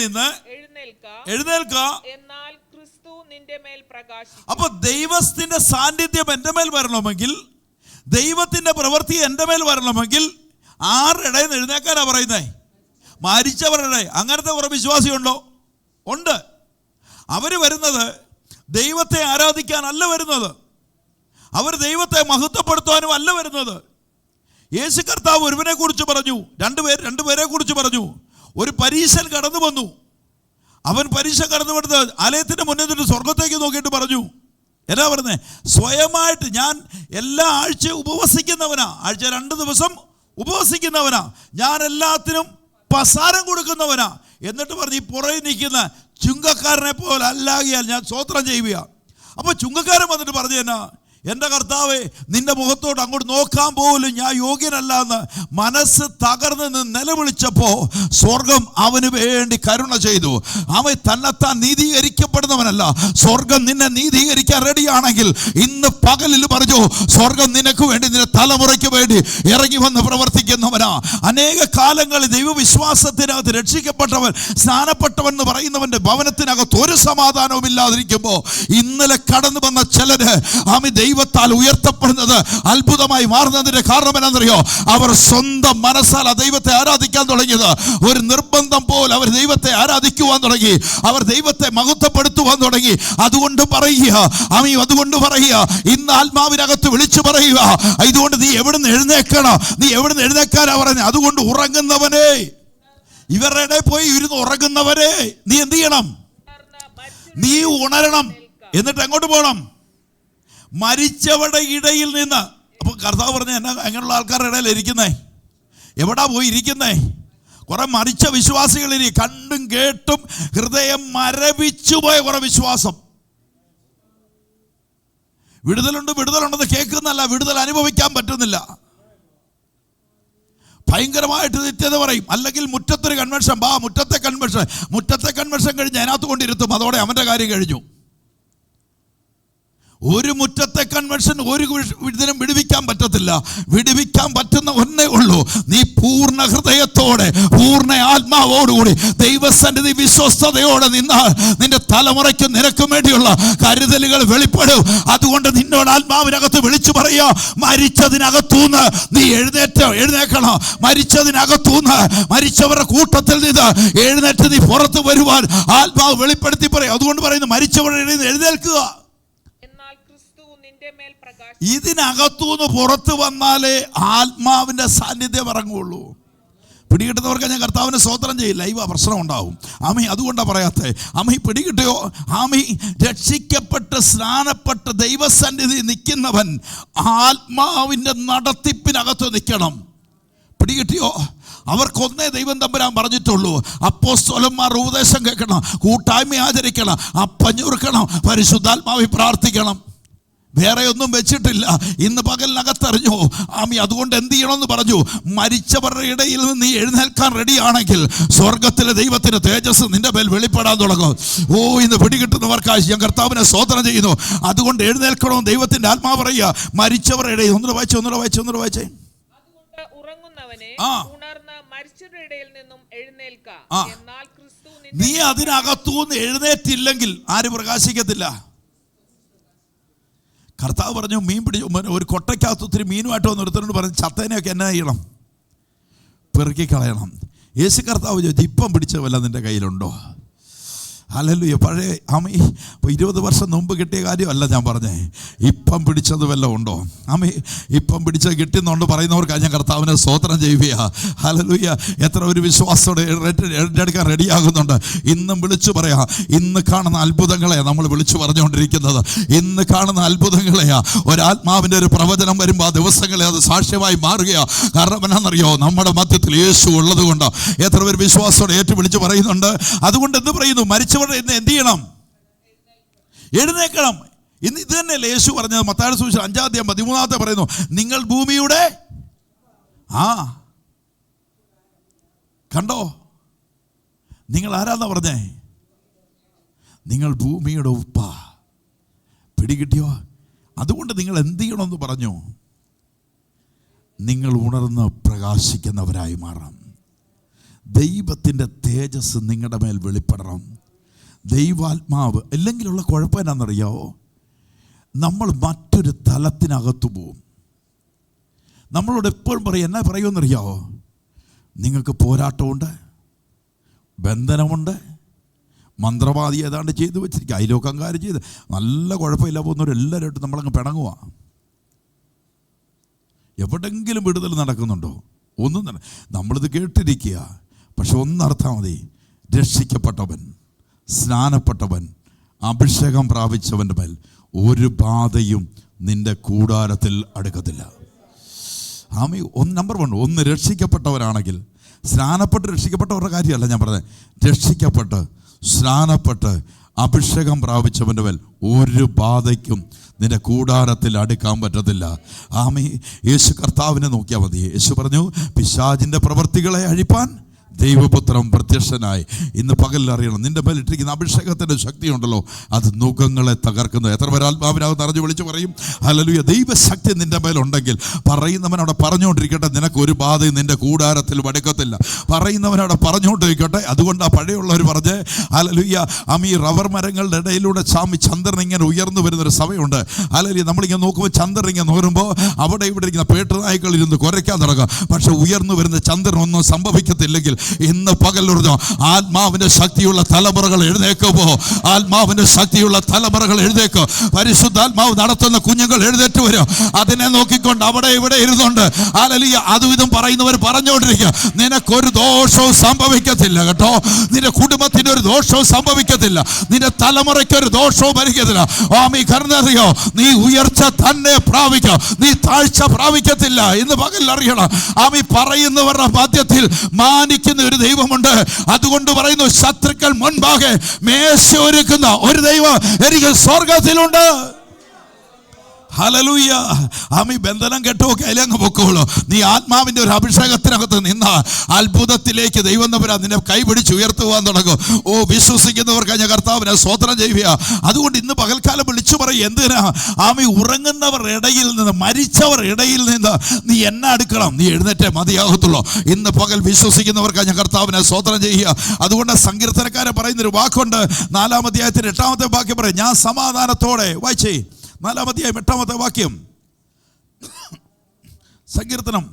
നിന്ന് എഴുന്നേൽക്കുക, എന്നാൽ ക്രിസ്തു നിന്റെ മേൽ പ്രകാശിക്കും. അപ്പൊ ദൈവത്തിന്റെ സാന്നിധ്യം എന്റെ മേൽ വരണമെങ്കിൽ, ദൈവത്തിന്റെ പ്രവൃത്തി എന്റെ മേൽ വരണമെങ്കിൽ ആരുടെ ഇടയിൽ നിന്ന് എഴുന്നേക്കാനാ പറയുന്നേ? മരിച്ചവരുടെ. അങ്ങനത്തെ കുറെ വിശ്വാസിയുണ്ടോ? ഉണ്ട്. അവർ വരുന്നത് ദൈവത്തെ ആരാധിക്കാനല്ല വരുന്നത്, അവർ ദൈവത്തെ മഹത്വപ്പെടുത്താനും അല്ല വരുന്നത്. യേശു കർത്താവ് ഒരുവനെ കുറിച്ച് പറഞ്ഞു, രണ്ടുപേരെ കുറിച്ച് പറഞ്ഞു. ഒരു പരീശൻ കടന്നു വന്നു. അവൻ പരീക്ഷ കടന്നു വന്നത് ആലയത്തിന്റെ മുന്നിൽ സ്വർഗത്തേക്ക് നോക്കിയിട്ട് പറഞ്ഞു, എന്നാ പറഞ്ഞേ? സ്വയമായിട്ട് ഞാൻ എല്ലാ ആഴ്ചയും ഉപവസിക്കുന്നവനാ, ആഴ്ച 2 ദിവസം ഉപവസിക്കുന്നവനാ, ഞാൻ എല്ലാത്തിനും പസാരം കൊടുക്കുന്നവനാ. എന്നിട്ട് പറഞ്ഞ് ഈ പുറകെ നിൽക്കുന്ന ചുങ്കക്കാരനെ പോലെ അല്ലാകിയാൽ ഞാൻ സ്തോത്രം ചെയ്യുക. അപ്പോൾ ചുങ്കക്കാരൻ വന്നിട്ട് പറഞ്ഞു, എന്നാ എൻ്റെ കർത്താവേ, നിന്റെ മുഖത്തോട്ട് അങ്ങോട്ട് നോക്കാൻ പോലും ഞാൻ യോഗ്യനല്ല എന്ന് മനസ്സ് തകർന്ന് നിലവിളിച്ചപ്പോൾ സ്വർഗം അവന് വേണ്ടി കരുണ ചെയ്തു. അവൻ തന്നെത്താൻ നീതീകരിക്കപ്പെടുന്നവനല്ല. സ്വർഗം നിന്നെ നീതീകരിക്കാൻ റെഡിയാണെങ്കിൽ ഇന്ന് പകലിൽ പറഞ്ഞു, സ്വർഗം നിനക്ക് വേണ്ടി, നിന്റെ തലമുറയ്ക്ക് വേണ്ടി ഇറങ്ങി വന്ന് പ്രവർത്തിക്കുന്നവനാ. അനേക കാലങ്ങളിൽ ദൈവവിശ്വാസത്തിനകത്ത് രക്ഷിക്കപ്പെട്ടവൻ, സ്നാനപ്പെട്ടവൻ എന്ന് പറയുന്നവന്റെ ഭവനത്തിനകത്ത് ഒരു സമാധാനവും ഇല്ലാതിരിക്കുമ്പോൾ ഇന്നലെ കടന്നു വന്ന ചിലര് ദൈവത്താൽ ഉയർത്തപ്പെടുന്നത് അത്ഭുതമായി മാറുന്നതിന്റെ കാരണം എന്നാണെന്നറിയോ? അവർ സ്വന്തം മനസ്സാൽ ആ ദൈവത്തെ ആരാധിക്കാൻ തുടങ്ങിയത്. ഒരു നിർബന്ധം പോലെ അവർ ദൈവത്തെ ആരാധിക്കുവാൻ തുടങ്ങി. അവർ ദൈവത്തെ മഹത്വപ്പെടുത്തുവാൻ തുടങ്ങി. അതുകൊണ്ട് പറയുക, ഇന്ന് ആത്മാവിനകത്ത് വിളിച്ചു പറയുക, ഇതുകൊണ്ട് നീ എവിടുന്ന് എഴുന്നേക്കണം, നീ എവിടുന്ന് എഴുന്നേക്കാനാ പറഞ്ഞത്? അതുകൊണ്ട് ഉറങ്ങുന്നവനെ, ഇവരുടെ പോയി ഇരുന്ന് ഉറങ്ങുന്നവരെ നീ എന്ത് ചെയ്യണം? നീ ഉണരണം. എന്നിട്ട് എങ്ങോട്ട് പോകണം? മരിച്ചവരുടെ ഇടയിൽ നിന്ന്. അപ്പൊ കർത്താവ് പറഞ്ഞ എന്നാ അങ്ങനെയുള്ള ആൾക്കാരുടെ ഇടയിൽ ഇരിക്കുന്നേ? എവിടാ പോയി ഇരിക്കുന്നേ? കുറെ മരിച്ച വിശ്വാസികളിൽ കണ്ടും കേട്ടും ഹൃദയം മരവിച്ചു പോയ കുറെ വിശ്വാസം. വിടുതലുണ്ടെന്ന് കേൾക്കുന്നല്ല, വിടുതൽ അനുഭവിക്കാൻ പറ്റുന്നില്ല. ഭയങ്കരമായിട്ട് നിത്യത പറയും. അല്ലെങ്കിൽ മുറ്റത്തൊരു കൺവെൻഷൻ, മുറ്റത്തെ കൺവെൻഷൻ കഴിഞ്ഞ് അതിനകത്ത് കൊണ്ടിരുത്തും. അതോടെ അവൻ്റെ കാര്യം കഴിഞ്ഞു. ഒരു മുറ്റത്തെ കൺവെൻഷൻ ഒരു ഇതിനും വിടുവിക്കാൻ പറ്റത്തില്ല. വിടുവിക്കാൻ പറ്റുന്ന ഒന്നേ ഉള്ളൂ. നീ പൂർണ്ണ ഹൃദയത്തോടെ, പൂർണ്ണ ആത്മാവോടുകൂടി ദൈവസന്നിധി വിശ്വസ്തയോടെ നിന്നാൽ നിന്റെ തലമുറയ്ക്കും നിനക്കും വേണ്ടിയുള്ള കരുതലുകൾ വെളിപ്പെടും. അതുകൊണ്ട് നിന്നോട് ആത്മാവിനകത്ത് വിളിച്ചു പറയുക, മരിച്ചതിനകത്തൂന്ന് നീ എഴുന്നേക്കണം. മരിച്ചതിനകത്തൂന്ന്, മരിച്ചവരുടെ കൂട്ടത്തിൽ നിന്ന് എഴുന്നേറ്റ് നീ പുറത്തു വരുവാൻ ആത്മാവ് വെളിപ്പെടുത്തി പറയും. അതുകൊണ്ട് പറയുന്നു, മരിച്ചവരുടെ ഇടയിൽ നിന്ന് എഴുന്നേൽക്കുക. ഇതിനകത്തുനിന്ന് പുറത്തു വന്നാലേ ആത്മാവിന്റെ സാന്നിധ്യം ഇറങ്ങുള്ളൂ. പിടികിട്ടുന്നവർക്ക് ഞാൻ കർത്താവിനെ സ്തോത്രം ചെയ്യില്ല, ലൈവ പ്രശ്നം ഉണ്ടാവും. അതുകൊണ്ടാണ് പറയാത്തേ. പിടികിട്ടിയോ? രക്ഷിക്കപ്പെട്ട് സ്നാനപ്പെട്ട് ദൈവസന്നിധി നിൽക്കുന്നവൻ ആത്മാവിന്റെ നടത്തിപ്പിനകത്ത് നിൽക്കണം. പിടികിട്ടിയോ? അവർക്കൊന്നേ ദൈവം തമ്പുരാൻ പറഞ്ഞിട്ടുള്ളൂ. അപ്പോസ്തലന്മാർ ഉപദേശം കേൾക്കണം, കൂട്ടായ്മ ആചരിക്കണം, അപ്പഞ്ഞുറുക്കണം, പരിശുദ്ധാത്മാവിൽ പ്രാർത്ഥിക്കണം. വേറെ ഒന്നും വെച്ചിട്ടില്ല. ഇന്ന് പകലിനകത്തറിഞ്ഞു. അതുകൊണ്ട് എന്ത് ചെയ്യണമെന്ന് പറഞ്ഞു? മരിച്ചവരുടെ ഇടയിൽ നിന്ന് നീ എഴുന്നേൽക്കാൻ റെഡിയാണെങ്കിൽ സ്വർഗത്തിലെ ദൈവത്തിന്റെ തേജസ് നിന്റെ മേൽ വെളിപ്പെടാൻ തുടങ്ങും. ഇന്ന് പിടികിട്ടുന്നവർക്കായി ഞാൻ കർത്താവിനെ സ്തോത്രം ചെയ്യുന്നു. അതുകൊണ്ട് എഴുന്നേൽക്കണമെന്ന് ദൈവത്തിന്റെ ആത്മാവ് പറയുക. മരിച്ചവരുടെ ഇടയിൽ ഒന്നുകൂടെ വായിച്ചേ. നീ അതിനകത്തുനിന്ന് എഴുന്നേറ്റില്ലെങ്കിൽ ആര് പ്രകാശിക്കത്തില്ല? കർത്താവ് പറഞ്ഞു, മീൻ പിടിച്ചു, ഒരു കൊട്ടയ്ക്കകത്ത് ഒത്തിരി മീനുമായിട്ട് വന്ന് ഒരുത്തനോട് പറഞ്ഞു, ചത്തേനെയൊക്കെ എന്നാ ചെയ്യണം? പെറുക്കി കളയണം. യേശു കർത്താവ് ചോദിച്ചു, ഇപ്പം പിടിച്ച വല്ല നിൻ്റെ കയ്യിലുണ്ടോ? ഹല്ലേലൂയ. പഴയ 20 വർഷം മുമ്പ് കിട്ടിയ കാര്യമല്ല ഞാൻ പറഞ്ഞേ. ഇപ്പം പിടിച്ചത് വല്ലതും ഉണ്ടോ? ഇപ്പം പിടിച്ചത് കിട്ടുന്നുണ്ട് പറയുന്നവർക്കാണ് ഞാൻ കർത്താവിനെ സ്തോത്രം ചെയ്യുക. ഹല്ലേലൂയ. എത്ര ഒരു വിശ്വാസത്തോടെ ഏറ്റെടുക്കാൻ റെഡിയാകുന്നുണ്ട്. ഇന്നും വിളിച്ചു പറയാം. ഇന്ന് കാണുന്ന അത്ഭുതങ്ങളെയാണ് നമ്മൾ വിളിച്ചു പറഞ്ഞുകൊണ്ടിരിക്കുന്നത്. ഇന്ന് കാണുന്ന ഒരാത്മാവിൻ്റെ ഒരു പ്രവചനം വരുമ്പോൾ ആ ദിവസങ്ങളെ അത് സാക്ഷ്യമായി മാറുകയാണ്. കാരണം എന്നാണെന്നറിയോ? നമ്മുടെ മധ്യത്തിൽ യേശു ഉള്ളത് കൊണ്ട് എത്ര പേര് വിശ്വാസത്തോടെ വിളിച്ചു പറയുന്നുണ്ട്. അതുകൊണ്ട് എന്ത് പറയുന്നു? മരിച്ചവരുടെ ഇന്ന് എന്ത് ചെയ്യണം? എഴുന്നേക്കണം. ഇന്ന് ഇത് തന്നെയല്ലേ യേശു പറഞ്ഞത്? മത്തായിയുടെ സുവിശേഷം 5:13 പറയുന്നു, നിങ്ങൾ ഭൂമിയുടെ കണ്ടോ? നിങ്ങൾ ആരാന്നാ പറഞ്ഞേ? നിങ്ങൾ ഭൂമിയുടെ ഉപ്പ. പിടികിട്ടിയോ? അതുകൊണ്ട് നിങ്ങൾ എന്ത് ചെയ്യണമെന്ന് പറഞ്ഞു? നിങ്ങൾ ഉണർന്ന് പ്രകാശിക്കുന്നവരായി മാറാം. ദൈവത്തിൻ്റെ തേജസ് നിങ്ങളുടെ മേൽ വെളിപ്പെടണം. ദൈവാത്മാവ് ഇല്ലെങ്കിലുള്ള കുഴപ്പം എന്നാണെന്നറിയാവോ? നമ്മൾ മറ്റൊരു തലത്തിനകത്തു പോവും. നമ്മളോട് എപ്പോഴും പറയും, എന്നാ പറയുമെന്നറിയാവോ? നിങ്ങൾക്ക് പോരാട്ടമുണ്ട്, ബന്ധനമുണ്ട്, മന്ത്രവാദി ഏതാണ്ട് ചെയ്തു വെച്ചിരിക്കുക, അയലോക്കംകാർ ചെയ്ത് നല്ല കുഴപ്പമില്ല പോകുന്നവരെല്ലാവരുമായിട്ട് നമ്മളങ്ങ് പിണങ്ങുക. എവിടെങ്കിലും വിടുതൽ നടക്കുന്നുണ്ടോ? ഒന്നും തന്നെ. നമ്മളിത് കേട്ടിരിക്കുക. പക്ഷെ ഒന്നർത്ഥം മതി, രക്ഷിക്കപ്പെട്ടവൻ, സ്നാനപ്പെട്ടവൻ, അഭിഷേകം പ്രാപിച്ചവൻ്റെ മേൽ ഒരു ബാധയും നിന്റെ കൂടാരത്തിൽ അടുക്കത്തില്ല. നമ്പർ 1, ഒന്ന് രക്ഷിക്കപ്പെട്ടവരാണെങ്കിൽ, രക്ഷിക്കപ്പെട്ടവരുടെ കാര്യമല്ല ഞാൻ പറഞ്ഞത്, രക്ഷിക്കപ്പെട്ട് സ്നാനപ്പെട്ട് അഭിഷേകം പ്രാപിച്ചവൻ്റെ മേൽ ഒരു ബാധയ്ക്കും നിന്റെ കൂടാരത്തിൽ അടുക്കാൻ പറ്റത്തില്ല. യേശു കർത്താവിനെ നോക്കിയാൽ മതി. യേശു പറഞ്ഞു, പിശാചിൻ്റെ പ്രവൃത്തികളെ അഴിപ്പാൻ ദൈവപുത്രൻ പ്രത്യക്ഷനായി. ഇന്ന് പകലിൽ അറിയണം, നിന്റെ മേൽ ഇട്ടിരിക്കുന്ന അഭിഷേകത്തിൻ്റെ ശക്തി ഉണ്ടല്ലോ, അത് നുഖങ്ങളെ തകർക്കുന്നത്. എത്ര പേർ ആത്മാവിനകത്ത് അറിഞ്ഞു വിളിച്ച് പറയും ഹല്ലേലൂയ. ദൈവശക്തി നിന്റെ മേലുണ്ടെങ്കിൽ പറയുന്നവനവിടെ പറഞ്ഞുകൊണ്ടിരിക്കട്ടെ, നിനക്ക് ഒരു ബാധയും നിന്റെ കൂടാരത്തിൽ വടുക്കത്തില്ല. പറയുന്നവനവിടെ പറഞ്ഞുകൊണ്ടിരിക്കട്ടെ. അതുകൊണ്ട് ആ പഴയുള്ളവർ പറഞ്ഞ് ഹല്ലേലൂയ, ഈ റബ്ബർ മരങ്ങളുടെ ഇടയിലൂടെ ചന്ദ്രൻ ഇങ്ങനെ ഉയർന്നു വരുന്നൊരു സമയമുണ്ട്. ഹല്ലേലൂയ. നമ്മളിങ്ങനെ നോക്കുമ്പോൾ ചന്ദ്രൻ ഇങ്ങനെ നോക്കുമ്പോൾ അവിടെ ഇവിടെ ഇരിക്കുന്ന പേട്ടുനായ്ക്കൾ ഇരുന്ന് കുരയ്ക്കാൻ തുടങ്ങും. പക്ഷെ ഉയർന്നു വരുന്ന ചന്ദ്രൻ ഒന്നും സംഭവിക്കത്തില്ലെങ്കിൽ ഇന്ന് പകൽ ആത്മാവിന്റെ ശക്തിയുള്ള തലമുറകൾ എഴുന്നേക്കുമ്പോ, ആത്മാവിന്റെ ശക്തിയുള്ള തലമുറകൾ എഴുന്നേക്കും. പരിശുദ്ധാത്മാവ് നടത്തുന്ന കുഞ്ഞുങ്ങൾ എഴുന്നേറ്റ് വരും. അതിനെ നോക്കിക്കൊണ്ട് അവിടെ ഇവിടെ ഇരുന്നുണ്ട് ഹല്ലേലൂയ അതും ഇതും പറയുന്നവർ പറഞ്ഞുകൊണ്ടിരിക്കുക. നിനക്കൊരു ദോഷവും സംഭവിക്കത്തില്ല കേട്ടോ. നിന്റെ കുടുംബത്തിന് ഒരു ദോഷവും സംഭവിക്കത്തില്ല. നിന്റെ തലമുറയ്ക്ക് ഒരു ദോഷവും ഭരിക്കത്തില്ല. അറിയോ, നീ ഉയർച്ച തന്നെ പ്രാപിക്കാം, നീ താഴ്ച പ്രാപിക്കത്തില്ല. ഇന്ന് പകൽ അറിയണം, പറയുന്നവരുടെ മധ്യത്തിൽ മാനിക്കുന്ന ഒരു ദൈവമുണ്ട്. അതുകൊണ്ട് പറയുന്നു, ശത്രുക്കൾ മുൻപാകെ മേശ ഒരുക്കുന്ന ഒരു ദൈവം എനിക്ക് സ്വർഗത്തിലുണ്ട്. ഹല്ലേലൂയ. ബന്ധനം കെട്ടുമൊക്കെ അതിലങ്ങ് പൊക്കോളൂ. നീ ആത്മാവിന്റെ ഒരു അഭിഷേകത്തിനകത്ത് നിന്ന അത്ഭുതത്തിലേക്ക് ദൈവം തമ്പുരാൻ നിന്നെ കൈപിടിച്ച് ഉയർത്തുവാൻ തുടങ്ങും. വിശ്വസിക്കുന്നവർക്ക് ഞാൻ കർത്താവിനെ സ്തോത്രം ചെയ്യുക. അതുകൊണ്ട് ഇന്ന് പകൽക്കാലം വിളിച്ചു പറയും, എന്തിനാ ഉറങ്ങുന്നവർ ഇടയിൽ നിന്ന്, മരിച്ചവർ ഇടയിൽ നിന്ന് നീ എന്നെ അടുക്കണം, നീ എഴുന്നേറ്റേ മതിയാകത്തുള്ളൂ. ഇന്ന് പകൽ വിശ്വസിക്കുന്നവർക്ക് ഞാൻ കർത്താവിനെ സ്തോത്രം ചെയ്യുക. അതുകൊണ്ട് സങ്കീർത്തനക്കാരൻ പറയുന്നൊരു വാക്കുണ്ട്, 4-ാം അധ്യായത്തിന്റെ 8-ാമത്തെ വാക്യം പറയും, ഞാൻ സമാധാനത്തോടെ, വായിച്ചേ 4-ാം അധ്യായം 8-ാമത്തെ വാക്യം, സങ്കീർത്തനം,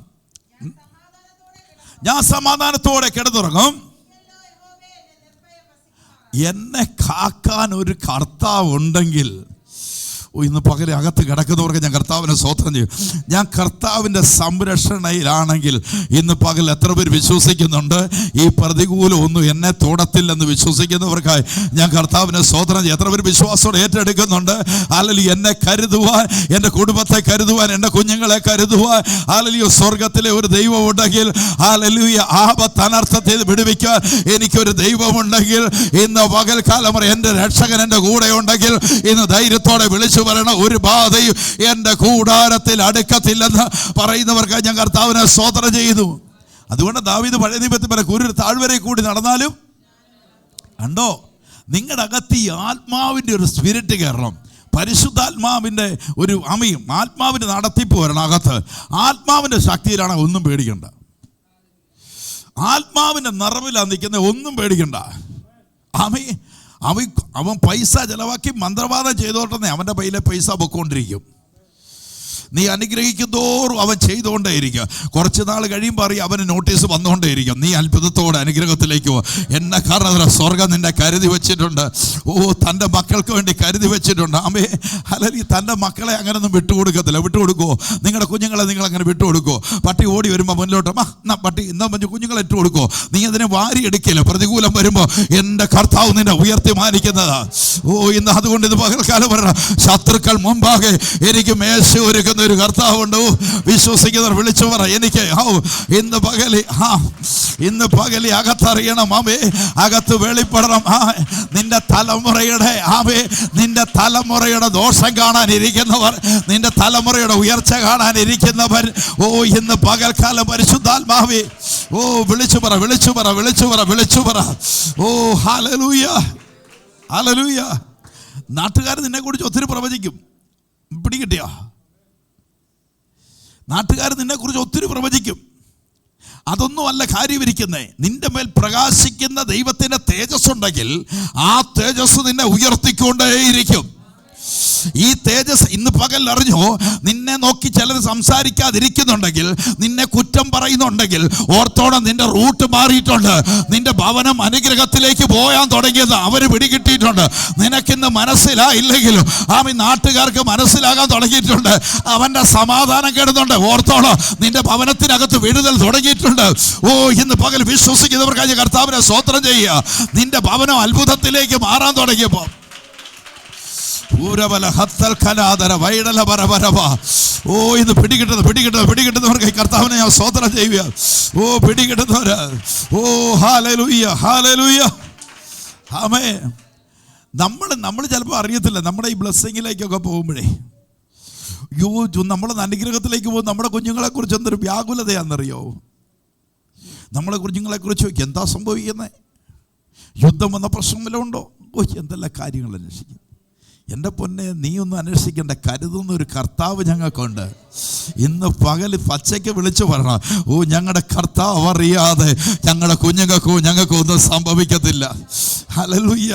ഞാൻ സമാധാനത്തോടെ കിടന്നുറങ്ങും, എന്നെ കാക്കാൻ ഒരു കർത്താവ് ഉണ്ടെങ്കിൽ. ഇന്ന് പകൽ അകത്ത് കിടക്കുന്നവർക്ക് ഞാൻ കർത്താവിനെ സ്തോത്രം ചെയ്യും. ഞാൻ കർത്താവിൻ്റെ സംരക്ഷണയിലാണെങ്കിൽ ഇന്ന് പകൽ എത്ര പേര് വിശ്വസിക്കുന്നുണ്ട് ഈ പ്രതികൂലം ഒന്നും എന്നെ തൊടത്തില്ലെന്ന് വിശ്വസിക്കുന്നവർക്കായി ഞാൻ കർത്താവിനെ സ്തോത്രം ചെയ്യും. എത്ര പേര് വിശ്വാസത്തോടെ ഏറ്റെടുക്കുന്നുണ്ട് ഹല്ലേലൂയ. എന്നെ കരുതുവാൻ, എൻ്റെ കുടുംബത്തെ കരുതുവാൻ, എൻ്റെ കുഞ്ഞുങ്ങളെ കരുതുവാൻ ഹല്ലേലൂയ സ്വർഗത്തിലെ ഒരു ദൈവം ഉണ്ടെങ്കിൽ, ഹല്ലേലൂയ ആപത്ത് അനർത്ഥത്തിൽ വിടുവിക്കാൻ എനിക്കൊരു ദൈവമുണ്ടെങ്കിൽ, ഇന്ന് പകൽക്കാലം എൻ്റെ രക്ഷകൻ എൻ്റെ കൂടെ ഉണ്ടെങ്കിൽ ഇന്ന് ധൈര്യത്തോടെ വിളിച്ചു പറയണം, ഒരു ബാധയും എൻ്റെ കൂടാരത്തിൽ അടുക്കത്തില്ലെന്ന് പറയുന്നവർക്ക് ഞാൻ കർത്താവിനെ സ്തോത്രം ചെയ്യുന്നു. അതുകൊണ്ട് ദാവീദ് പഴയ നിയമത്തിൽ പറയും, ഒരു താഴ്വരയിൽ കൂടി നടന്നാലും കണ്ടോ, നിങ്ങളുടെ അകത്ത് ഈ ആത്മാവിൻ്റെ ഒരു സ്പിരിറ്റ് കയറണം. പരിശുദ്ധാത്മാവിൻ്റെ ഒരു ആത്മാവിൻ്റെ നടത്തിപ്പ് വരണം അകത്ത്. ആത്മാവിൻ്റെ ശക്തിയിലാണ് ഒന്നും പേടിക്കണ്ട. ആത്മാവിൻ്റെ നിറവിലാണ് നിൽക്കുന്നത്, ഒന്നും പേടിക്കണ്ട. അവൻ പൈസ ചെലവാക്കി മന്ത്രവാദം ചെയ്തോട്ടെന്നേ, അവൻ്റെ കയ്യിലെ പൈസ പൊക്കോണ്ടിരിക്കും. നീ അനുഗ്രഹിക്കുന്തോറും അവൻ ചെയ്തുകൊണ്ടേയിരിക്കുക. കുറച്ച് നാൾ കഴിയുമ്പോൾ അറിയാം അവന് നോട്ടീസ് വന്നുകൊണ്ടേയിരിക്കും. നീ അത്ഭുതത്തോടെ അനുഗ്രഹത്തിലേക്ക് പോ. എന്നെ കാരണം സ്വർഗം നിന്നെ കരുതി വെച്ചിട്ടുണ്ട്. തൻ്റെ മക്കൾക്ക് വേണ്ടി കരുതി വെച്ചിട്ടുണ്ട്. അല്ലെങ്കിൽ തൻ്റെ മക്കളെ അങ്ങനെയൊന്നും വിട്ടുകൊടുക്കത്തില്ല. വിട്ടുകൊടുക്കുമോ? നിങ്ങളുടെ കുഞ്ഞുങ്ങളെ നിങ്ങൾ അങ്ങനെ വിട്ടുകൊടുക്കുമോ? പട്ടി ഓടി വരുമ്പോൾ മുന്നിലോട്ട് പട്ടി ഇന്നാ കുഞ്ഞുങ്ങളെ ഇട്ട് കൊടുക്കുമോ? നീ അതിനെ വാരി എടുക്കില്ല. പ്രതികൂലം വരുമ്പോൾ എൻ്റെ കർത്താവ് നിന്നെ ഉയർത്തി മാനിക്കുന്നതാ. ഇന്ന് അതുകൊണ്ട് ഇത് പകൽക്കാലം പറയണം, ശത്രുക്കൾ മുമ്പാകെ എനിക്ക് മേശ ഒരുക്കുന്ന ഒരു കർത്താവുണ്ട്. വിശ്വസിക്കുന്നവർ വിളിച്ചു പറ, എനിക്ക് ഇന്ന് പകലി അകത്തറിയണം. അകത്ത് വെളിപ്പെടണം. നിന്റെ തലമുറയുടെ ദോഷം കാണാനിരിക്കുന്നവർ, നിന്റെ തലമുറയുടെ ഉയർച്ച കാണാനിരിക്കുന്നവർ, ഇന്ന് പകൽക്കാലം പരിശുദ്ധാത്മാവേ വിളിച്ചു പറ, വിളിച്ചു പറ, വിളിച്ചു പറ, വിളിച്ചു പറ. Hallelujah, hallelujah. നാട്ടുകാർ നിന്നെ കുറിച്ച് ഒത്തിരി പ്രവചിക്കും. പിടികിട്ടിയോ? നാട്ടുകാർ നിന്നെക്കുറിച്ച് ഒത്തിരി പ്രവചിക്കും. അതൊന്നുമല്ല കാര്യമിരിക്കുന്നേ. നിന്റെ മേൽ പ്രകാശിക്കുന്ന ദൈവത്തിൻ്റെ തേജസ് ഉണ്ടെങ്കിൽ ആ തേജസ് നിന്നെ ഉയർത്തിക്കൊണ്ടേയിരിക്കും. ഈ തേജസ് ഇന്ന് പകൽ അറിഞ്ഞോ, നിന്നെ നോക്കി ചിലർ സംസാരിക്കാതിരിക്കുന്നുണ്ടെങ്കിൽ, നിന്നെ കുറ്റം പറയുന്നുണ്ടെങ്കിൽ ഓർത്തോണം, നിന്റെ റൂട്ട് മാറിയിട്ടുണ്ട്. നിന്റെ ഭവനം അനുഗ്രഹത്തിലേക്ക് പോയാൻ തുടങ്ങിയത് അവര് പിടികിട്ടിയിട്ടുണ്ട്. നിനക്കിന്ന് മനസ്സിലായില്ലെങ്കിലും നാട്ടുകാർക്ക് മനസ്സിലാകാൻ തുടങ്ങിയിട്ടുണ്ട്. അവന്റെ സമാധാനം കെടുന്നുണ്ട്. ഓർത്തോണം, നിന്റെ ഭവനത്തിനകത്ത് വിടുതൽ തുടങ്ങിയിട്ടുണ്ട്. ഇന്ന് പകൽ വിശ്വസിക്കുന്നവർക്കായി കർത്താവിനെ സ്തോത്രം ചെയ്യുക. നിന്റെ ഭവനം അത്ഭുതത്തിലേക്ക് മാറാൻ തുടങ്ങിയപ്പോൾ ഇത് പിടികിട്ടുന്നവർക്ക് കർത്താവിനെ ഞാൻ സ്തോത്രം ചെയ്യുക. പിടികിട്ടുന്നവര് ഹല്ലേലൂയ, ഹല്ലേലൂയ. ആമേൻ. നമ്മൾ ചിലപ്പോൾ അറിയത്തില്ല. നമ്മുടെ ഈ ബ്ലെസ്സിങ്ങിലേക്കൊക്കെ പോകുമ്പോഴേ നമ്മളെ അനുഗ്രഹത്തിലേക്ക് പോകും. നമ്മുടെ കുഞ്ഞുങ്ങളെ കുറിച്ച് എന്തൊരു വ്യാകുലതയാണെന്നറിയോ? കുഞ്ഞുങ്ങളെക്കുറിച്ച് ചോദിക്കും, എന്താ സംഭവിക്കുന്നത്? യുദ്ധം വന്ന പ്രശ്നം വല്ലതും ഉണ്ടോ? എന്തെല്ലാം കാര്യങ്ങൾ അന്വേഷിക്കും. എൻ്റെ പൊന്നെ, നീ ഒന്നും അന്വേഷിക്കേണ്ട, കരുതുന്ന ഒരു കർത്താവ് ഞങ്ങൾക്കുണ്ട്. ഇന്ന് പകല് പച്ചയ്ക്ക് വിളിച്ചു പറയണം, ഞങ്ങളുടെ കർത്താവ് അറിയാതെ ഞങ്ങളുടെ ഞങ്ങൾക്കോ ഒന്നും സംഭവിക്കത്തില്ല. ഹല്ലേലൂയ,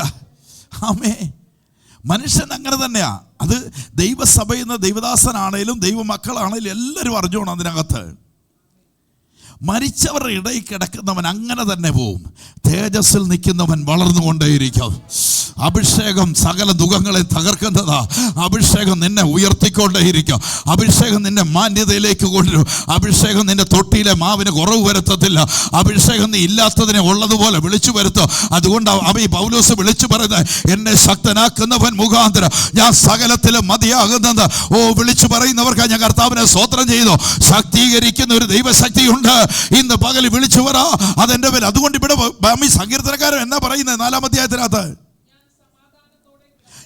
ആമേൻ. മനുഷ്യൻ അങ്ങനെ തന്നെയാ. അത് ദൈവസഭയിൽ നിന്ന് ദൈവദാസനാണേലും ദൈവമക്കളാണേലും എല്ലാവരും അറിഞ്ഞോണം. അതിനകത്ത് മരിച്ചവരുടെ ഇടയിൽ കിടക്കുന്നവൻ അങ്ങനെ തന്നെ പോവും. തേജസ്സിൽ നിൽക്കുന്നവൻ വളർന്നുകൊണ്ടേയിരിക്കും. അഭിഷേകം സകല ദുഃഖങ്ങളെ തകർക്കുന്നതാ. അഭിഷേകം നിന്നെ ഉയർത്തിക്കൊണ്ടേയിരിക്കും. അഭിഷേകം നിന്നെ മാന്യതയിലേക്ക് കൊണ്ടുവരും. അഭിഷേകം നിന്റെ തൊട്ടിയിലെ മാവിന് കുറവ് വരുത്തത്തില്ല. അഭിഷേകം നീ ഇല്ലാത്തതിനെ ഉള്ളതുപോലെ വിളിച്ചു വരുത്തും. അതുകൊണ്ട് പൗലോസ് വിളിച്ചു പറയുന്നത്, എന്നെ ശക്തനാക്കുന്നവൻ മുഖാന്തരം ഞാൻ സകലത്തിലും മതിയാകുന്നത്. വിളിച്ചു പറയുന്നവർക്ക് ഞാൻ കർത്താവിനെ സ്തോത്രം ചെയ്തു. ശക്തീകരിക്കുന്ന ഒരു ദൈവശക്തിയുണ്ട്. ഇന്ന് പകൽ വിളിച്ചു പറ, അതെന്റെ പേര്. അതുകൊണ്ട് ഇവിടെ സങ്കീർത്തനക്കാരൻ എന്നാ പറയുന്നത് 4-ാം അധ്യായത്തിനകത്ത്,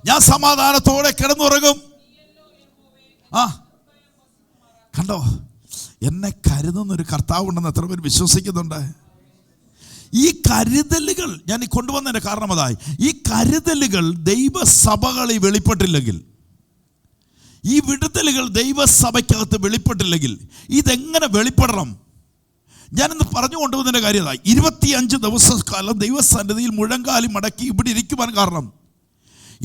ഞാൻ സമാധാനത്തോടെ കിടന്നുറങ്ങും. കണ്ടോ, എന്നെ കരുതുന്നൊരു കർത്താവുണ്ടെന്ന് എത്ര പേര് വിശ്വസിക്കുന്നുണ്ട്? ഈ കരുതലുകൾ ഞാൻ കൊണ്ടുവന്നതിന്റെ കാരണം അതായി. ഈ കരുതലുകൾ ദൈവസഭകളിൽ വെളിപ്പെട്ടില്ലെങ്കിൽ, ഈ വിടുതലുകൾ ദൈവസഭയ്ക്കകത്ത് വെളിപ്പെട്ടില്ലെങ്കിൽ ഇതെങ്ങനെ വെളിപ്പെടണം? ഞാനിന്ന് പറഞ്ഞു കൊണ്ടുവന്നതിൻ്റെ കാര്യം അതായി. 25 ദിവസക്കാലം ദൈവസന്നിധിയിൽ മുഴങ്കാലി മടക്കി ഇവിടെ ഇരിക്കുവാൻ കാരണം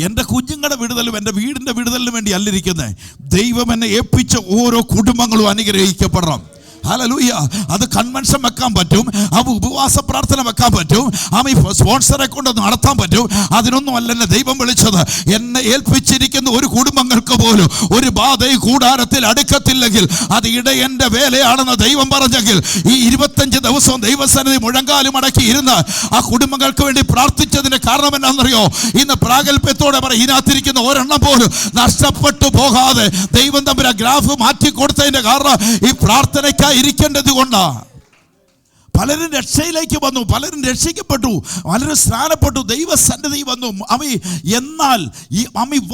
എൻ്റെ കുഞ്ഞുങ്ങളുടെ വിടുതലും എൻ്റെ വീടിൻ്റെ വിടുതലിന് വേണ്ടി അല്ലിരിക്കുന്നത്. ദൈവം എന്നെ ഏൽപ്പിച്ച ഓരോ കുടുംബങ്ങളും അനുഗ്രഹിക്കപ്പെടണം. ഹല്ലേലൂയ. അത് കൺവെൻഷൻ വെക്കാൻ പറ്റും, ഉപവാസ പ്രാർത്ഥന വെക്കാൻ പറ്റും, സ്പോൺസറെ കൊണ്ട് നടത്താൻ പറ്റും. അതിനൊന്നും അല്ല എന്നെ ദൈവം വിളിച്ചത്. എന്നെ ഏൽപ്പിച്ചിരിക്കുന്ന ഒരു കുടുംബങ്ങൾക്ക് പോലും ഒരു ബാധയും കൂടാരത്തിൽ അടുക്കത്തില്ലെങ്കിൽ അത് ഇടയൻ്റെ വേലയാണെന്ന് ദൈവം പറഞ്ഞെങ്കിൽ ഈ 25 ദിവസവും ദൈവസന്നിധി മുഴങ്കാലും അടക്കി ഇരുന്ന് ആ കുടുംബങ്ങൾക്ക് വേണ്ടി പ്രാർത്ഥിച്ചതിന്റെ കാരണം എന്നാണെന്നറിയോ? ഇന്ന് പ്രാഗൽഭ്യത്തോടെ പറയും, ഇതിനകത്തിരിക്കുന്ന ഒരെണ്ണം പോലും നഷ്ടപ്പെട്ടു പോകാതെ ദൈവം തമ്മിൽ ആ ഗ്രാഫ് മാറ്റി കൊടുത്തതിന്റെ കാരണം ഈ പ്രാർത്ഥനയ്ക്ക് ഇരിക്കേണ്ടത് കൊണ്ടാ. പലരും രക്ഷയിലേക്ക് വന്നു, പലരും രക്ഷിക്കപ്പെട്ടു, പലരും സ്നാനപ്പെട്ടു, ദൈവസന്നിധി വന്നു. എന്നാൽ ഈ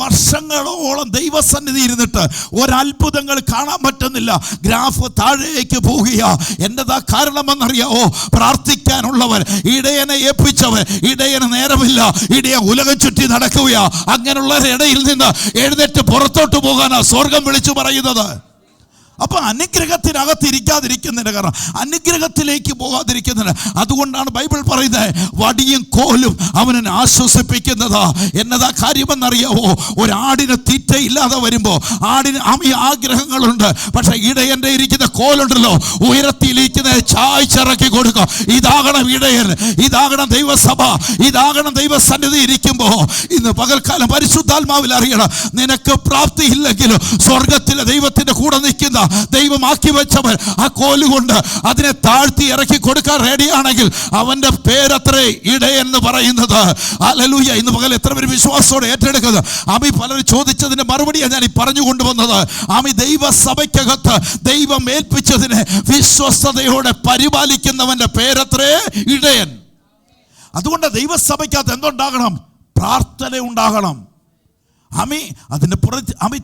വർഷങ്ങളോളം ദൈവസന്നിധി ഇരുന്നിട്ട് ഒരത്ഭുതങ്ങൾ കാണാൻ പറ്റുന്നില്ല. ഗ്രാഫ് താഴേക്ക് പോവുകയാ. എന്നതാ കാരണമെന്നറിയാവോ? പ്രാർത്ഥിക്കാനുള്ളവർ, ഇടയനെ ഏൽപ്പിച്ചവർ, ഇടയന് നേരമില്ല, ഇടയ ഉലകം ചുറ്റി നടക്കുകയാ. അങ്ങനെയുള്ളവരുടെ ഇടയിൽ നിന്ന് എഴുന്നേറ്റ് പുറത്തോട്ട് പോകാനാ സ്വർഗം വിളിച്ചു പറയുന്നത്. അപ്പൊ അനുഗ്രഹത്തിനകത്ത് ഇരിക്കാതിരിക്കുന്നതിന് കാരണം, അനുഗ്രഹത്തിലേക്ക് പോകാതിരിക്കുന്നതിന്. അതുകൊണ്ടാണ് ബൈബിൾ പറയുന്നത്, വടിയും കോലും അവനെ ആശ്വസിപ്പിക്കുന്നതാ. എന്നതാ കാര്യമെന്നറിയാവോ? ഒരാടിന് തീറ്റയില്ലാതെ വരുമ്പോ ആടിന് ആഗ്രഹങ്ങളുണ്ട്. പക്ഷെ ഇടയന്റെ ഇരിക്കുന്ന കോലുണ്ടല്ലോ, ഉയരത്തിലിരിക്കുന്ന ചായ്ച്ചിറക്കി കൊടുക്കുക. ഇതാകണം ഇടയൻ, ഇതാകണം ദൈവസഭ, ഇതാകണം ദൈവസന്നിധി ഇരിക്കുമ്പോ. ഇന്ന് പകൽക്കാലം പരിശുദ്ധാത്മാവിൽ അറിയണം, നിനക്ക് പ്രാപ്തിയില്ലെങ്കിലും സ്വർഗത്തിലെ ദൈവത്തിന്റെ കൂടെ നിൽക്കുന്ന ദൈവമാക്കി വെച്ചവൻ ആ കോലുകൊണ്ട് അതിനെ താഴ്ത്തി ഇറക്കി കൊടുക്കാൻ റെഡിയാണെങ്കിൽ അവന്റെ പേരത്രേ ഇടയൻ എന്ന് പറയുന്നത്. ഹല്ലേലൂയ. ഇന്ന് പകൽ എത്ര പേര് വിശ്വാസത്തോടെ ഏറ്റെടുക്കുന്നത്? പലരും ചോദിച്ചതിന്റെ മറുപടിയാണ് ഞാൻ ഈ പറഞ്ഞു കൊണ്ടുവന്നത്. ദൈവസഭയ്ക്കകത്ത് ദൈവം ഏൽപ്പിച്ചതിനെ വിശ്വസ്തയോടെ പരിപാലിക്കുന്നവന്റെ പേരത്രേ ഇടയൻ. അതുകൊണ്ട് ദൈവസഭയ്ക്കകത്ത് എന്തുണ്ടാകണം? പ്രാർത്ഥന ഉണ്ടാകണം. അതിൻ്റെ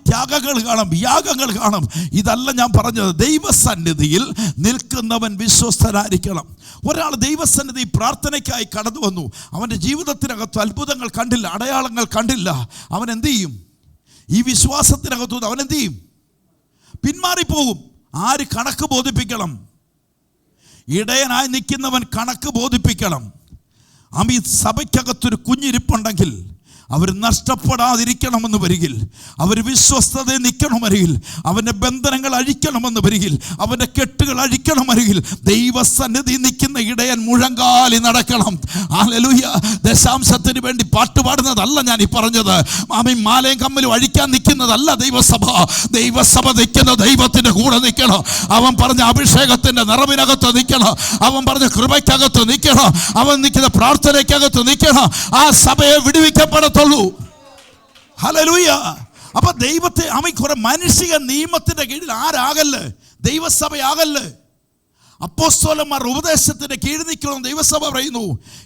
ത്യാഗങ്ങൾ കാണും, യാഗങ്ങൾ കാണും. ഇതല്ല ഞാൻ പറഞ്ഞത്. ദൈവസന്നിധിയിൽ നിൽക്കുന്നവൻ വിശ്വസ്തനായിരിക്കണം. ഒരാൾ ദൈവസന്നിധി പ്രാർത്ഥനയ്ക്കായി കടന്നു വന്നു, അവൻ്റെ ജീവിതത്തിനകത്ത് അത്ഭുതങ്ങൾ കണ്ടില്ല, അടയാളങ്ങൾ കണ്ടില്ല. അവൻ എന്ത് ചെയ്യും? ഈ വിശ്വാസത്തിനകത്തു അവൻ എന്ത് ചെയ്യും? പിന്മാറിപ്പോകും. ആര് കണക്ക് ബോധിപ്പിക്കണം? ഇടയനായി നിൽക്കുന്നവൻ കണക്ക് ബോധിപ്പിക്കണം. സഭയ്ക്കകത്തൊരു കുഞ്ഞിരിപ്പുണ്ടെങ്കിൽ അവർ നഷ്ടപ്പെടാതിരിക്കണമെന്ന് വരികിൽ, അവർ വിശ്വസ്തത നിൽക്കണമെങ്കിൽ, അവൻ്റെ ബന്ധനങ്ങൾ അഴിക്കണമെന്ന് വരികിൽ, അവൻ്റെ കെട്ടുകൾ അഴിക്കണമെങ്കിൽ ദൈവസന്നിധി നിൽക്കുന്ന ഇടയൻ മുഴങ്കാലി നടക്കണം. ഹല്ലേലൂയ. ദശാംശത്തിന് വേണ്ടി പാട്ടുപാടുന്നതല്ല ഞാൻ ഈ പറഞ്ഞത്. മാലയും കമ്മലും അഴിക്കാൻ നിൽക്കുന്നതല്ല ദൈവസഭ. ദൈവസഭ നിൽക്കുന്ന ദൈവത്തിൻ്റെ കൂടെ നിൽക്കണം. അവൻ പറഞ്ഞ അഭിഷേകത്തിൻ്റെ നിറവിനകത്ത് നിൽക്കണം. അവൻ പറഞ്ഞ കൃപയ്ക്കകത്ത് നിൽക്കണം. അവൻ നിൽക്കുന്ന പ്രാർത്ഥനയ്ക്കകത്ത് നിൽക്കണം. ആ സഭയെ വിടുവിക്കപ്പെടത്തുള്ളൂ. ഹല്ലേലൂയ. അപ്പൊ ദൈവത്തെ കുറെ മാനുഷിക നിയമത്തിന്റെ കീഴിൽ ആരാകല്ല്? ദൈവസഭയാകല്ല്. അപ്പോസ്തലന്മാർ ഉപദേശത്തിന്റെ കീഴിൽ നിൽക്കണം ദൈവസഭ പറയുന്നു.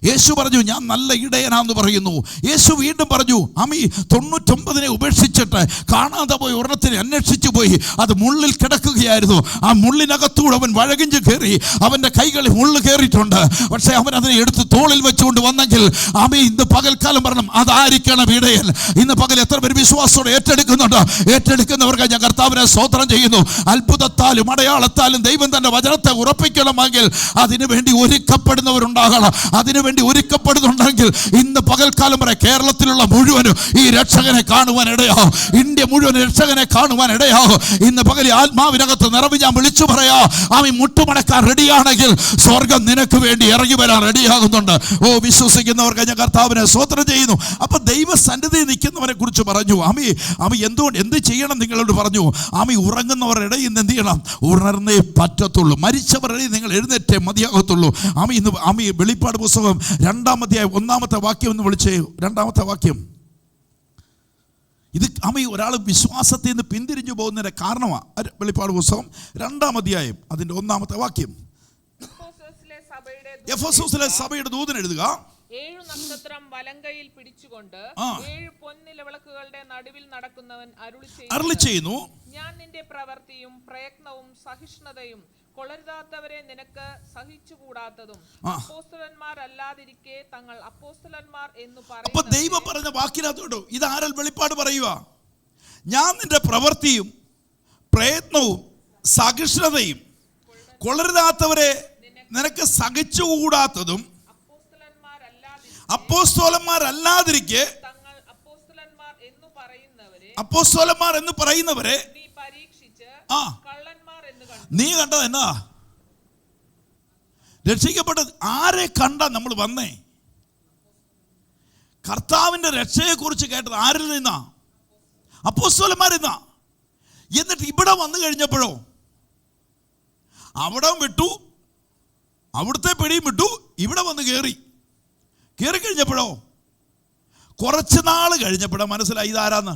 യേശു പറഞ്ഞു ഞാൻ നല്ല ഇടയനാന്ന് പറയുന്നു. യേശു വീണ്ടും പറഞ്ഞു 99 ഉപേക്ഷിച്ചിട്ട് കാണാതെ പോയി ഒരെണ്ണത്തിനെ അന്വേഷിച്ചു പോയി. അത് മുള്ളിൽ കിടക്കുകയായിരുന്നു. ആ മുള്ളിനകത്തൂടെ അവൻ വഴകിഞ്ച് കയറി. അവൻ്റെ കൈകളിൽ മുള്ളു കയറിയിട്ടുണ്ട്. പക്ഷേ അവൻ അതിനെ എടുത്ത് തോളിൽ വെച്ചുകൊണ്ട് വന്നെങ്കിൽ ഇന്ന് പകൽക്കാലം പറഞ്ഞു അതായിരിക്കണം ഇടയൻ. ഇന്ന് പകൽ എത്ര പേര് വിശ്വാസത്തോടെ ഏറ്റെടുക്കുന്നുണ്ട്? ഏറ്റെടുക്കുന്നവർക്ക് ഞാൻ കർത്താവിനെ സ്തോത്രം ചെയ്യുന്നു. അത്ഭുതത്താലും അടയാളത്താലും ദൈവം തന്റെ വചനത്തെ ഉറപ്പിക്കണമെങ്കിൽ അതിനുവേണ്ടി ഒരുക്കപ്പെടുന്നവരുണ്ടാകണം. അതിനുവേണ്ടി ഒരുക്കപ്പെടുന്നുണ്ടെങ്കിൽ ഇന്ന് പകൽക്കാലം വരെ കേരളത്തിലുള്ള മുഴുവനും ഈ രക്ഷകനെ കാണുവാൻ ഇടയാവും. ഇന്ത്യ മുഴുവൻ രക്ഷകനെ കാണുവാൻ ഇടയാവും. ഇന്ന് പകൽ ആത്മാവിനകത്ത് നിറവ് ഞാൻ വിളിച്ചു പറയാ, മുട്ടുമടക്കാൻ റെഡിയാണെങ്കിൽ സ്വർഗം നിനക്ക് വേണ്ടി ഇറങ്ങി വരാൻ റെഡിയാകുന്നുണ്ട്. വിശ്വസിക്കുന്നവർക്ക് ഞാൻ കർത്താവിനെ സ്തോത്രം ചെയ്യുന്നു. അപ്പൊ ദൈവസന്നിധി നിൽക്കുന്നവരെ കുറിച്ച് പറഞ്ഞു. എന്തുകൊണ്ട് എന്ത് ചെയ്യണം നിങ്ങളോട് പറഞ്ഞു. ഉറങ്ങുന്നവരുടെ ഇടയിൽ നിന്ന് എന്ത് ചെയ്യണം? ഉണർന്നേ പറ്റത്തുള്ളൂ. മരിച്ചവരുടെ നിങ്ങൾ എഴുന്നേറ്റേ മതിയാകത്തുള്ളൂ. ഇന്ന് വെളിപ്പാട് പുസ്തകം 2-ാം അധ്യായം 1-ാമത്തെ വാക്യം എന്ന് വിളിച്ചേ. 2-ാമത്തെ വാക്യം ഇത് ഒരാൾ വിശ്വാസത്തിൽ നിന്ന് പിന്തിരിഞ്ഞു പോകുന്നതിന്റെ കാരണമാണ്. വെളിപ്പാട് പുസ്തകം 2-ാം അധ്യായം അതിന്റെ 1-ാമത്തെ വാക്യം. എഫെസോസിലെ സഭയുടെ ദൂതൻ എഴുതുക. 7 നക്ഷത്രം വലങ്കയിൽ പിടിച്ചുകൊണ്ട് 7 പൊൻനിലവിളക്കുകളുടെ നടുവിൽ നടക്കുന്നവൻ അരുളി ചെയ്യുന്നു, ഞാൻ നിന്റെ പ്രവൃത്തിയും പ്രയത്നവും സഹിഷ്ണുതയും കൊളരുതാത്തവരെ നിനക്ക് സഹിച്ചുകൂടാത്തതും അപ്പോസ്തലന്മാരല്ലാതിരിക്കെ തങ്ങൾ അപ്പോസ്തലന്മാർ എന്ന് പറയുന്നു. അപ്പൊ ദൈവം പറഞ്ഞ വാക്കിനകത്തോട്ട് ഇത് ആരൽ വെളിപ്പാട് പറയുക? ഞാൻ നിന്റെ പ്രവൃത്തിയും പ്രയത്നവും സഹിഷ്ണുതയും കൊളരുതാത്തവരെ നിനക്ക് സഹിച്ചുകൂടാത്തതും അപ്പോസ്തലന്മാരല്ലാതിരിക്കെ അപ്പോസ്തലന്മാർ എന്ന് പറയുന്നവരെ നീ കണ്ടത് എന്നാ? രക്ഷിക്കപ്പെട്ടത് ആരെ കണ്ട നമ്മൾ വന്നേ? കർത്താവിന്റെ രക്ഷയെ കുറിച്ച് കേട്ടത് ആരിൽ നിന്നാ? അപ്പോസ്തലന്മാരിൽ നിന്നാ. എന്നിട്ട് ഇവിടെ വന്നു കഴിഞ്ഞപ്പോഴോ അവിടെ വിട്ടു, അവിടുത്തെ പിടിയും വിട്ടു, ഇവിടെ വന്ന് കയറി കഴിഞ്ഞപ്പോഴോ കുറച്ച് നാൾ കഴിഞ്ഞപ്പോഴോ മനസ്സിലായി ഇതാരാന്ന്.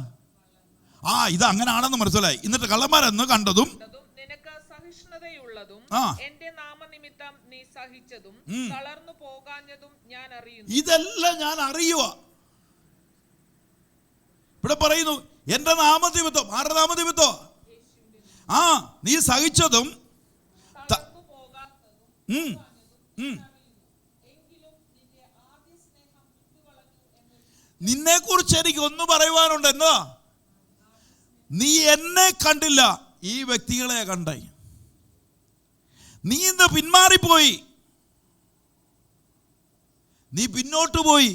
ഇത് അങ്ങനാണെന്ന് മനസ്സിലായി. എന്നിട്ട് കള്ളന്മാരെന്ന് കണ്ടതും നിനക്ക് സഹിഷ്ണുതയുള്ളതും എന്റെ നാമനിമിത്തം നീ സഹിച്ചതും തളർന്നു പോകാഞ്ഞതും ഞാൻ അറിയുന്നു. ഇതെല്ലാം ഞാൻ അറിയുക. ഇവിടെ പറയുന്നു എന്റെ നാമനിമിത്തം. ആരുടെ നാമനിമിത്തം? നീ സഹിച്ചതും നിന്നെ കുറിച്ച് എനിക്ക് ഒന്ന് പറയുവാനുണ്ട്. എന്താ? നീ എന്നെ കണ്ടില്ല, ഈ വ്യക്തികളെ കണ്ടേ. നീ ഇന്ന് പിന്മാറിപ്പോയി, നീ പിന്നോട്ട് പോയി,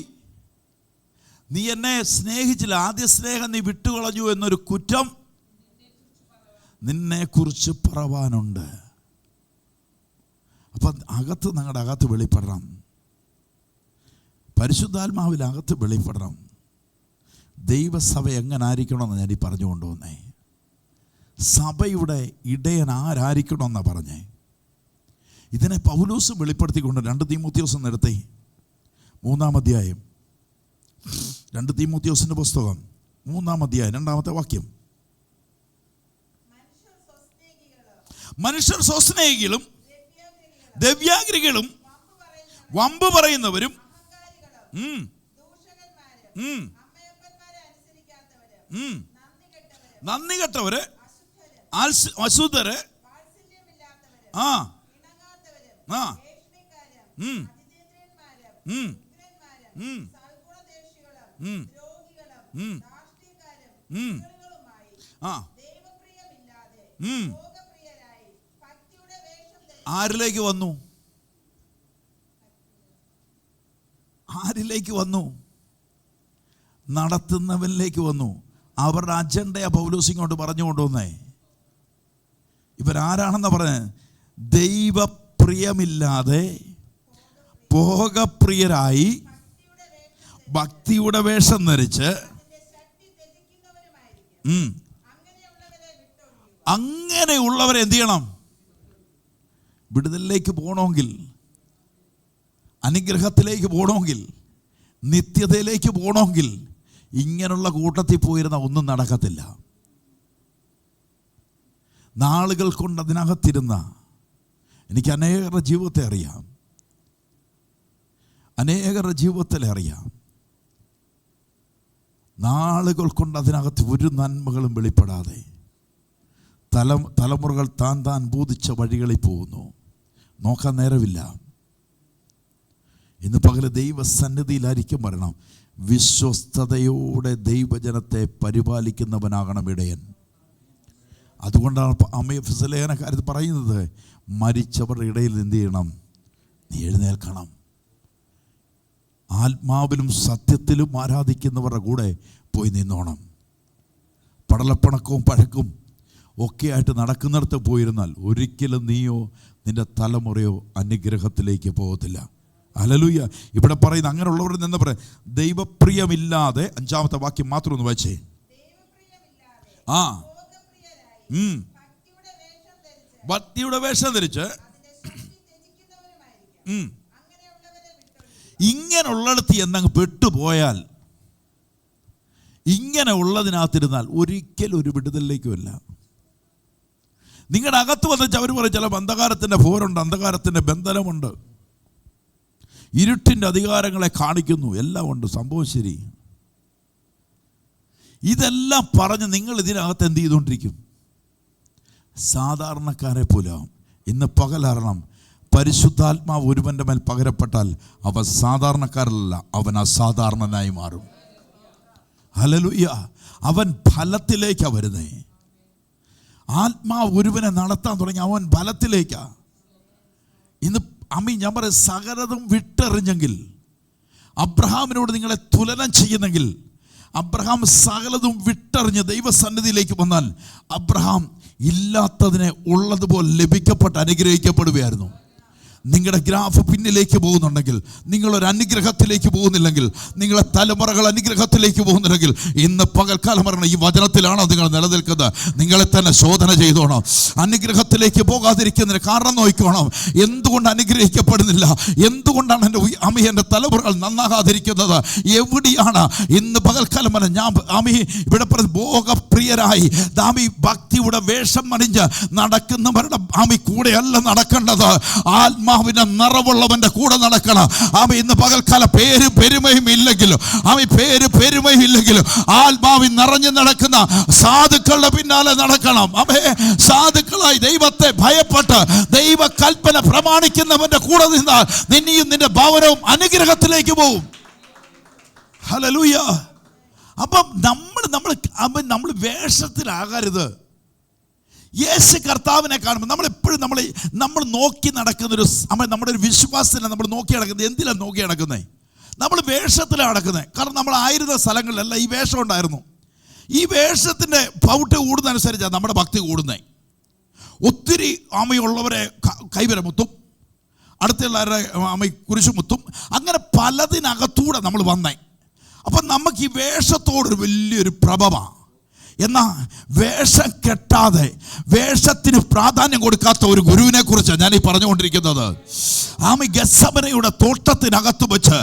നീ എന്നെ സ്നേഹിച്ചില്ല, ആദ്യ സ്നേഹം നീ വിട്ടുകളഞ്ഞു എന്നൊരു കുറ്റം നിന്നെ കുറിച്ച് പറവാനുണ്ട്. അപ്പം നിങ്ങളുടെ അകത്ത് വെളിപ്പെടണം. പരിശുദ്ധാത്മാവിൽ അകത്ത് വെളിപ്പെടണം. ദൈവസഭ എങ്ങനെ ആയിരിക്കണമെന്ന് ഞാൻ ഈ പറഞ്ഞു കൊണ്ടുവന്നേ. സഭയുടെ ഇടയൻ ആരായിരിക്കണമെന്നാണ് പറഞ്ഞേ. ഇതിനെ പൗലോസ് വെളിപ്പെടുത്തിക്കൊണ്ട് 2 തീമോഥെയോസ് എടുത്തേ 3-ാം അധ്യായം. 2 തീമോഥെയോസിന്റെ പുസ്തകം 3-ാം അധ്യായം 2-ാമത്തെ വാക്യം. മനുഷ്യർ സ്വസ്നേഹികളും ദിവ്യാഗ്രികളും വമ്പ് പറയുന്നവരും നന്ദി കെട്ടവര്, അശുദ്ധര്, ആരിലേക്ക് വന്നു? ആരിലേക്ക് വന്നു? നടത്തുന്നവനിലേക്ക് വന്നു. അവരുടെ അജണ്ടയാ പൗലോസ് ഇങ്ങോട്ട് പറഞ്ഞുകൊണ്ടുവന്നേ. ഇവരാരാണെന്ന് പറഞ്ഞ ദൈവപ്രിയമില്ലാതെ ഭോഗപ്രിയരായി ഭക്തിയുടെ വേഷം ധരിച്ച് അങ്ങനെയുള്ളവരെ എന്ത് ചെയ്യണം? വിടുതലിലേക്ക് പോകണമെങ്കിൽ, അനുഗ്രഹത്തിലേക്ക് പോകണമെങ്കിൽ, നിത്യതയിലേക്ക് പോകണമെങ്കിൽ ഇങ്ങനെയുള്ള കൂട്ടത്തിൽ പോയിരുന്ന ഒന്നും നടക്കത്തില്ല. നാളുകൾ കൊണ്ട് അതിനകത്തിരുന്ന എനിക്ക് അനേകരുടെ ജീവിതത്തെ അറിയാം, അനേകരുടെ ജീവിതത്തിലെ അറിയാം. നാളുകൾ കൊണ്ട് അതിനകത്ത് ഒരു നന്മകളും വെളിപ്പെടാതെ തലമുറകൾ താൻ ബോധിച്ച വഴികളിൽ പോകുന്നു. നോക്കാൻ നേരമില്ല. ഇന്ന് പകല് ദൈവസന്നിധിയിലായിരിക്കും പറയണം, വിശ്വസ്തയോടെ ദൈവജനത്തെ പരിപാലിക്കുന്നവനാകണം ഇടയൻ. അതുകൊണ്ടാണ് അമ്മ ഫിസലേഖനക്കാരത്ത് പറയുന്നത്, മരിച്ചവരുടെ ഇടയിൽ എന്ത് ചെയ്യണം? നീ എഴുന്നേൽക്കണം. ആത്മാവിലും സത്യത്തിലും ആരാധിക്കുന്നവരുടെ കൂടെ പോയി നിന്നോണം. പടലപ്പിണക്കവും പഴക്കും ഒക്കെ ആയിട്ട് നടക്കുന്നിടത്ത് പോയിരുന്നാൽ ഒരിക്കലും നീയോ നിന്റെ തലമുറയോ അനുഗ്രഹത്തിലേക്ക് പോകത്തില്ല. ഹല്ലേലൂയ. ഇവിടെ പറയുന്ന അങ്ങനെയുള്ളവരിൽ നിന്ന് പറയാം, ദൈവപ്രിയമില്ലാതെ, 5-ാമത്തെ വാക്യം മാത്രം ഒന്ന് വായിച്ചേ. ഭക്തിയുടെ വേഷം ധരിച്ച് ഇങ്ങനെയുള്ളിടത്ത് എന്നങ്ങ് പെട്ടുപോയാൽ, ഇങ്ങനെ ഉള്ളതിനകത്തിരുന്നാൽ ഒരിക്കലും ഒരു വിടുതലിലേക്കുമല്ല. നിങ്ങളുടെ അകത്ത് വന്നിച്ച് അവർ പറയും, ചില അന്ധകാരത്തിൻ്റെ പോരുണ്ട്, അന്ധകാരത്തിൻ്റെ ബന്ധനമുണ്ട്, ഇരുട്ടിൻ്റെ അധികാരങ്ങളെ കാണിക്കുന്നു, എല്ലാം ഉണ്ട്. സംഭവം ശരി. ഇതെല്ലാം പറഞ്ഞ് നിങ്ങൾ ഇതിനകത്ത് എന്ത് ചെയ്തുകൊണ്ടിരിക്കും? സാധാരണക്കാരെ പോലാവും. ഇന്ന് പകലറിയണം, പരിശുദ്ധാത്മാവ് ഒരുവൻ്റെ മേൽ പകരപ്പെട്ടാൽ അവൻ സാധാരണക്കാരല്ല, അവൻ അസാധാരണനായി മാറും. ഹല്ലേലൂയ. അവൻ ഫലത്തിലേക്കാണ് വരുന്നേ. ആത്മാവ് ഒരുവനെ നടത്താൻ തുടങ്ങി അവൻ ഫലത്തിലേക്കാ. ഇന്ന് ഞാൻ പറയും, സകലതും വിട്ടെറിഞ്ഞെങ്കിൽ, അബ്രഹാമിനോട് നിങ്ങളെ തുലനം ചെയ്യുന്നെങ്കിൽ, അബ്രഹാം സകലതും വിട്ടെറിഞ്ഞ് ദൈവസന്നിധിയിലേക്ക് വന്നാൽ അബ്രഹാം ഇല്ലാത്തതിനെ ഉള്ളതുപോലെ ലഭിക്കപ്പെട്ട് അനുഗ്രഹിക്കപ്പെടുകയായിരുന്നു. നിങ്ങളുടെ ഗ്രാഫ് പിന്നിലേക്ക് പോകുന്നുണ്ടെങ്കിൽ, നിങ്ങളൊരു അനുഗ്രഹത്തിലേക്ക് പോകുന്നില്ലെങ്കിൽ, നിങ്ങളെ തലമുറകൾ അനുഗ്രഹത്തിലേക്ക് പോകുന്നില്ലെങ്കിൽ, ഇന്ന് പകൽക്കാലം പറയണം, ഈ വചനത്തിലാണോ നിങ്ങൾ നിലനിൽക്കുന്നത്? നിങ്ങളെ തന്നെ ശോധന ചെയ്തോണം. അനുഗ്രഹത്തിലേക്ക് പോകാതിരിക്കുന്നതിന് കാരണം നോക്കണം. എന്തുകൊണ്ട് അനുഗ്രഹിക്കപ്പെടുന്നില്ല? എന്തുകൊണ്ടാണ് എൻ്റെ തലമുറകൾ നന്നാകാതിരിക്കുന്നത്? എവിടെയാണ്? ഇന്ന് പകൽക്കാലം പറഞ്ഞ ഞാൻ ഇവിടെ ഭോഗപ്രിയരായി ഭക്തിയുടെ വേഷം അണിഞ്ഞ് നടക്കുന്നവരുടെ കൂടെയല്ല നടക്കേണ്ടത്. ആത്മാവിന്റെ നിറവുള്ളവന്റെ കൂടെ നടക്കണം. ഇന്ന് പകൽക്കാല പെരുമയും ഇല്ലെങ്കിലും ആത്മാവിൽ നിറഞ്ഞു നടക്കുന്ന സാധുക്കളുടെ പിന്നാലെ നടക്കണം. സാധുക്കളായി ദൈവത്തെ ഭയപ്പെട്ട് ദൈവ കൽപ്പന പ്രമാണിക്കുന്നവന്റെ കൂടെ നിന്നാൽ നിന്നെയും നിന്റെ ഭവനവും അനുഗ്രഹത്തിലേക്ക് പോകും. ഹല്ലേലൂയ. അപ്പം നമ്മൾ വേഷത്തിലാകരുത്. യേശു കർത്താവിനെ കാണുമ്പോൾ നമ്മളെപ്പോഴും നമ്മൾ നോക്കി നടക്കുന്നൊരു നമ്മുടെ ഒരു വിശ്വാസത്തിനെ നമ്മൾ നോക്കി നടക്കുന്നത്. എന്തിനാണ് നോക്കി നടക്കുന്നത്? നമ്മൾ വേഷത്തിലാണ് നടക്കുന്നത്. കാരണം നമ്മൾ ആയിരുന്ന സ്ഥലങ്ങളിലല്ല ഈ വേഷം ഉണ്ടായിരുന്നു. ഈ വേഷത്തിൻ്റെ പൗട്ട് കൂടുന്നതനുസരിച്ചാണ് നമ്മുടെ ഭക്തി കൂടുന്നത്. ഒത്തിരി ആമയുള്ളവരെ കൈവരെ മുത്തും, അടുത്തുള്ളവരെ കുരിശു മുത്തും, അങ്ങനെ പലതിനകത്തൂടെ നമ്മൾ വന്നേ. അപ്പം നമുക്ക് ഈ വേഷത്തോടൊരു വലിയൊരു പ്രഭവമാണ്. എന്നാൽ വേഷം കെട്ടാതെ, വേഷത്തിന് പ്രാധാന്യം കൊടുക്കാത്ത ഒരു ഗുരുവിനെ കുറിച്ചാണ് ഞാൻ ഈ പറഞ്ഞുകൊണ്ടിരിക്കുന്നത്. ഗെത്സമനയുടെ തോട്ടത്തിനകത്ത് വെച്ച്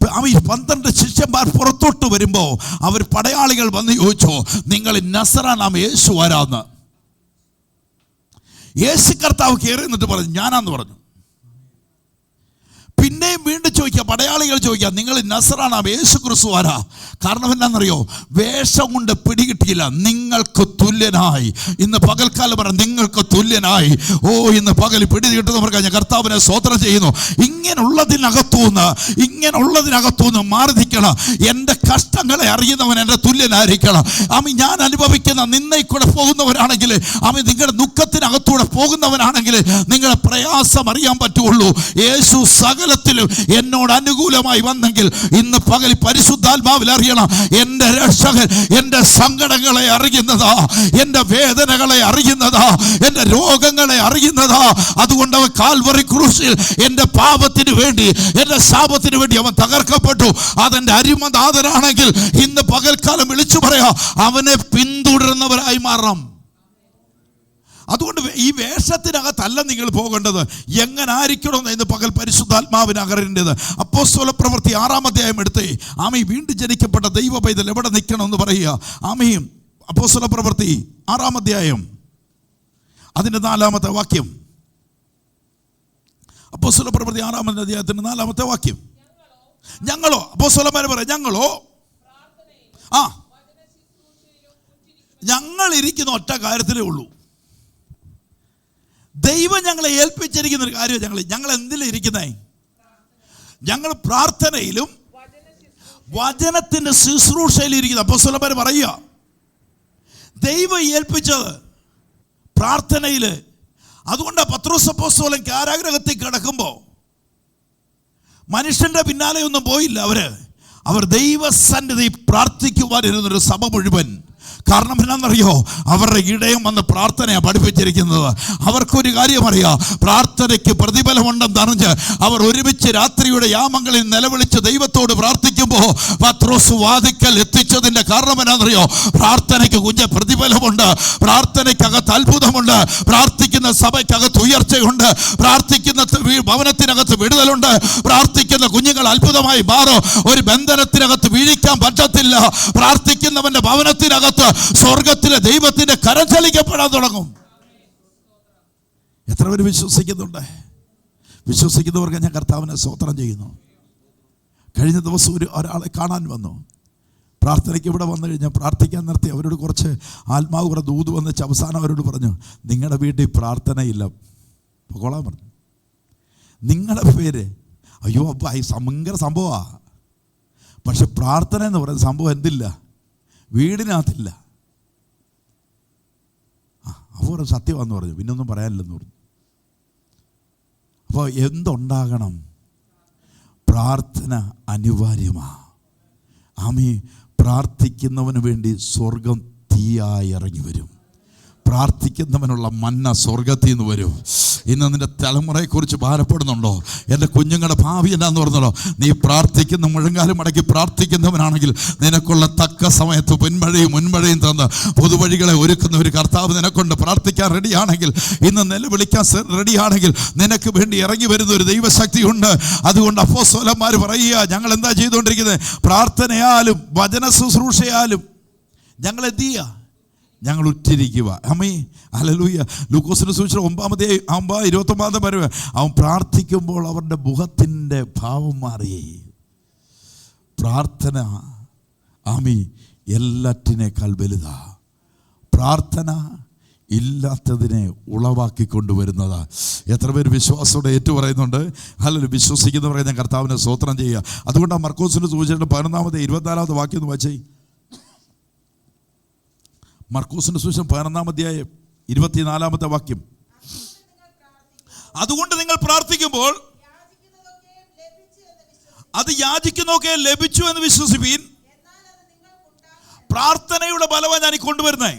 12 ശിഷ്യന്മാർ പുറത്തോട്ട് വരുമ്പോൾ അവർ പടയാളികൾ വന്ന് ചോദിച്ചോ, നിങ്ങൾ നസറാനാം യേശു ആരാന്ന്? യേശു കർത്താവ് കയറി എന്നിട്ട് പറഞ്ഞു, ഞാനാന്ന് പറഞ്ഞു. പിന്നെയും വീണ്ടും ചോദിക്കുക, പടയാളികൾ ചോദിക്കുക, നിങ്ങൾ നസറാനാം യേശു ക്രിസ്തു ആരാ? കാരണം എന്നാണെന്നറിയോ? വേഷം കൊണ്ട് പിടികിട്ടിയില്ല. നിങ്ങൾക്ക് തുല്യനായി, ഇന്ന് പകൽക്കാലം പറഞ്ഞ നിങ്ങൾക്ക് തുല്യനായി. ഇന്ന് പകൽ പിടികിട്ടുന്നവർക്ക് ഞാൻ കർത്താവിനെ സ്തോത്രം ചെയ്യുന്നു. ഇങ്ങനെയുള്ളതിനകത്തുനിന്ന് മാറി നിൽക്കണം. എൻ്റെ കഷ്ടങ്ങളെ അറിയുന്നവൻ എൻ്റെ തുല്യനായിരിക്കണം. ഞാൻ അനുഭവിക്കുന്ന നിന്നയിൽ കൂടെ പോകുന്നവരാണെങ്കിൽ, നിങ്ങളുടെ ദുഃഖത്തിനകത്തൂടെ പോകുന്നവനാണെങ്കിൽ നിങ്ങളുടെ പ്രയാസം അറിയാൻ പറ്റുള്ളൂ. യേശു സകലത്തിലും എന്നോട് അനുകൂലമായി വന്നെങ്കിൽ ഇന്ന് പകൽ പരിശുദ്ധാത്മാവിൽ അറിയണം, എൻ്റെ രക്ഷകൻ എൻ്റെ സങ്കടങ്ങളെ അറിയുന്നതാ, എൻ്റെ വേദനകളെ അറിയുന്നതാ, എൻ്റെ രോഗങ്ങളെ അറിയുന്നതാ. അതുകൊണ്ട് അവൻ കാൽവറി ക്രൂശിൽ എൻ്റെ പാപത്തിന് വേണ്ടി, എൻ്റെ ശാപത്തിന് വേണ്ടി അവൻ തകർക്കപ്പെട്ടു. അതെൻ്റെ അരിമനാഥനാണെങ്കിൽ ഇന്ന് പകൽക്കാലം വിളിച്ചു പറയാ, അവനെ പിന്തുടരുന്നവരായി മാറണം. അതുകൊണ്ട് ഈ വേഷത്തിനകത്തല്ല നിങ്ങൾ പോകേണ്ടത്. എങ്ങനെ ആയിരിക്കണം എന്ന് പകൽ പരിശുദ്ധാത്മാവിന് അറിയേണ്ടത്. അപ്പോസ്തല പ്രവൃത്തി 6-ാം അധ്യായം എടുത്തേ. വീണ്ടും ജനിക്കപ്പെട്ട ദൈവ പൈതൽ എവിടെ നിൽക്കണം എന്ന് പറയുക. അപ്പോസ്തല പ്രവൃത്തി 6-ാം അധ്യായം അതിൻ്റെ 4-ാമത്തെ വാക്യം. അപ്പോസ്തലപ്രവൃത്തി 6-ാം അധ്യായത്തിന്റെ 4-ാമത്തെ വാക്യം. ഞങ്ങളോ, അപ്പോസ്തലന്മാർ പറയാം, ഞങ്ങളോ ഞങ്ങൾ ഇരിക്കുന്ന ഒറ്റ കാര്യത്തിലേ ഉള്ളൂ. ദൈവം ഞങ്ങളെ ഏൽപ്പിച്ചിരിക്കുന്ന ഒരു കാര്യം. ഞങ്ങൾ എന്തിലും ഇരിക്കുന്നേ? ഞങ്ങൾ പ്രാർത്ഥനയിലും വചനത്തിന്റെ ശുശ്രൂഷയിൽ ഇരിക്കുന്നു. അപ്പോസ്തലന്മാർ പറയുക, ദൈവം ഏൽപ്പിച്ചത് പ്രാർത്ഥനയില്. അതുകൊണ്ട് പത്രോസ് അപ്പോസ്തലൻ കാരാഗൃഹത്തിൽ കിടക്കുമ്പോൾ മനുഷ്യന്റെ പിന്നാലെ ഒന്നും പോയില്ല. അവർ ദൈവസന്നിധി പ്രാർത്ഥിക്കുവാനിരുന്നൊരു സഭ മുഴുവൻ. കാരണം എന്നാണെന്നറിയോ? അവരുടെ ഇടയം വന്ന് പ്രാർത്ഥനയാണ് പഠിപ്പിച്ചിരിക്കുന്നത്. അവർക്കൊരു കാര്യം അറിയാം, പ്രാർത്ഥനയ്ക്ക് പ്രതിഫലമുണ്ടെന്നറിഞ്ഞ് അവർ ഒരുമിച്ച് രാത്രിയുടെ യാമങ്ങളിൽ നിലവിളിച്ച് ദൈവത്തോട് പ്രാർത്ഥിക്കുമ്പോൾ പത്രോസ് വാതിക്കൽ എത്തിച്ചതിൻ്റെ കാരണം എന്നാണെന്നറിയോ? പ്രാർത്ഥനയ്ക്ക് കുഞ്ഞ പ്രതിഫലമുണ്ട്, പ്രാർത്ഥനയ്ക്കകത്ത് അത്ഭുതമുണ്ട്, പ്രാർത്ഥിക്കുന്ന സഭയ്ക്കകത്ത് ഉയർച്ചയുണ്ട്, പ്രാർത്ഥിക്കുന്ന ഭവനത്തിനകത്ത് വിടുതലുണ്ട്, പ്രാർത്ഥിക്കുന്ന കുഞ്ഞുങ്ങൾ അത്ഭുതമായി മാറും. ഒരു ബന്ധനത്തിനകത്ത് വീഴിക്കാൻ പറ്റത്തില്ല. പ്രാർത്ഥിക്കുന്നവന്റെ ഭവനത്തിനകത്ത് സ്വർഗത്തിലെ ദൈവത്തിന്റെ കരം ചലിക്കപ്പെടാൻ തുടങ്ങും. എത്ര പേര് വിശ്വസിക്കുന്നുണ്ട്? വിശ്വസിക്കുന്നവർക്ക് ഞാൻ കർത്താവിനെ സ്തോത്രം ചെയ്യുന്നു. കഴിഞ്ഞ ദിവസം ഒരാളെ കാണാൻ വന്നു. പ്രാർത്ഥനയ്ക്ക് ഇവിടെ വന്നു കഴിഞ്ഞാൽ പ്രാർത്ഥിക്കാൻ നിർത്തി. അവരോട് കുറച്ച് ആത്മാവ് കൂടെ ദൂത് വന്നിച്ച് അവസാനം അവരോട് പറഞ്ഞു, നിങ്ങളുടെ വീട്ടിൽ പ്രാർത്ഥനയില്ല, പൊക്കോളാൻ പറഞ്ഞു. നിങ്ങളുടെ പേര് അയ്യോ ഭയങ്കര സംഭവമാണ്, പക്ഷെ പ്രാർത്ഥന എന്ന് പറയുന്ന സംഭവം എന്തില്ല, വീടിനകത്തില്ല. അവർ സത്യമാണെന്ന് പറഞ്ഞു, പിന്നൊന്നും പറയാനില്ലെന്ന് പറഞ്ഞു. അപ്പോൾ എന്തുണ്ടാകണം? പ്രാർത്ഥന അനിവാര്യമാണ്. ആമീൻ. പ്രാർത്ഥിക്കുന്നവന് വേണ്ടി സ്വർഗം തീയായി ഇറങ്ങി വരും. പ്രാർത്ഥിക്കുന്നവനുള്ള മന്ന സ്വർഗത്തിൽ നിന്ന് വരും. ഇന്ന് നിന്റെ തലമുറയെക്കുറിച്ച് ഭാരപ്പെടുന്നുണ്ടോ? എൻ്റെ കുഞ്ഞുങ്ങളുടെ ഭാവി എന്നാന്ന് പറഞ്ഞല്ലോ, നീ പ്രാർത്ഥിക്കുന്ന മുഴങ്കാലം മടക്കി പ്രാർത്ഥിക്കുന്നവനാണെങ്കിൽ നിനക്കുള്ള തക്ക സമയത്ത് മുൻമഴയും തന്ന് പൊതുവഴികളെ ഒരുക്കുന്ന ഒരു കർത്താവ് നിനക്കൊണ്ട് പ്രാർത്ഥിക്കാൻ റെഡിയാണെങ്കിൽ, ഇന്ന് നിലവിളിക്കാൻ റെഡിയാണെങ്കിൽ നിനക്ക് വേണ്ടി ഇറങ്ങി വരുന്ന ഒരു ദൈവശക്തിയുണ്ട്. അതുകൊണ്ട് അപ്പോസ്തലന്മാർ പറയുക, ഞങ്ങൾ എന്താ ചെയ്തുകൊണ്ടിരിക്കുന്നത്? പ്രാർത്ഥനയാലും വചന ശുശ്രൂഷയാലും ഞങ്ങൾ എന്ത് ചെയ്യുക? ഞങ്ങൾ ഉറ്റിരിക്കുക. അമ്മേ ഹല്ലേലൂയ. ലൂക്കോസിന്റെ സുവിശേഷം 9:29 പറയുക, അവൻ പ്രാർത്ഥിക്കുമ്പോൾ അവരുടെ മുഖത്തിൻ്റെ ഭാവം മാറി. പ്രാർത്ഥന ആമി എല്ലാറ്റിനേക്കാൾ വലുതാ. പ്രാർത്ഥന ഇല്ലാത്തതിനെ ഉളവാക്കിക്കൊണ്ടുവരുന്നതാ. എത്ര പേര് വിശ്വാസത്തോടെ ഏറ്റുപറയുന്നുണ്ട്? ഹല്ലേലൂയ. വിശ്വസിക്കുന്നവരെ ഞാൻ കർത്താവിനെ സ്തോത്രം ചെയ്യുക. അതുകൊണ്ട് ആ മർക്കോസിന്റെ സുവിശേഷം 11-24 വാക്യം ഒന്ന് വായിച്ചേ. മർക്കോസിന്റെ സുവിശേഷം 11 24 വാക്യം. അതുകൊണ്ട് നിങ്ങൾ പ്രാർത്ഥിക്കുമ്പോൾ അത് യാചിക്കുന്നതൊക്കെ ലഭിച്ചു എന്ന് വിശ്വസിപ്പീൻ. പ്രാർത്ഥനയുടെ ബലമാണ് ഞാൻ ഈ കൊണ്ടുവരുന്നേ.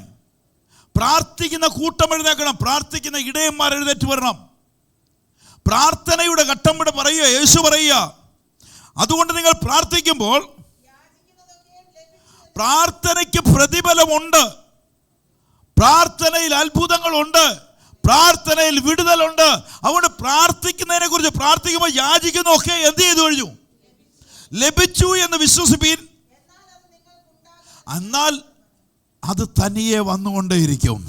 പ്രാർത്ഥിക്കുന്ന കൂട്ടം എഴുന്നേക്കണം, പ്രാർത്ഥിക്കുന്ന ഇടയന്മാർ എഴുന്നേറ്റ് വരണം. പ്രാർത്ഥനയുടെ ഘട്ടം ഇവിടെ പറയുക, യേശു പറയുക, അതുകൊണ്ട് നിങ്ങൾ പ്രാർത്ഥിക്കുമ്പോൾ പ്രാർത്ഥനയ്ക്ക് പ്രതിഫലമുണ്ട്, പ്രാർത്ഥനയിൽ അത്ഭുതങ്ങളുണ്ട്, പ്രാർത്ഥനയിൽ വിടുതലുണ്ട്. അതുകൊണ്ട് പ്രാർത്ഥിക്കുന്നതിനെ കുറിച്ച് പ്രാർത്ഥിക്കുമ്പോൾ യാചിക്കുന്നതൊക്കെ എന്ത് ചെയ്തു കഴിഞ്ഞു? ലഭിച്ചു എന്ന് വിശ്വസിപ്പീൻ. എന്നാൽ അത് തനിയെ വന്നുകൊണ്ടേയിരിക്കും.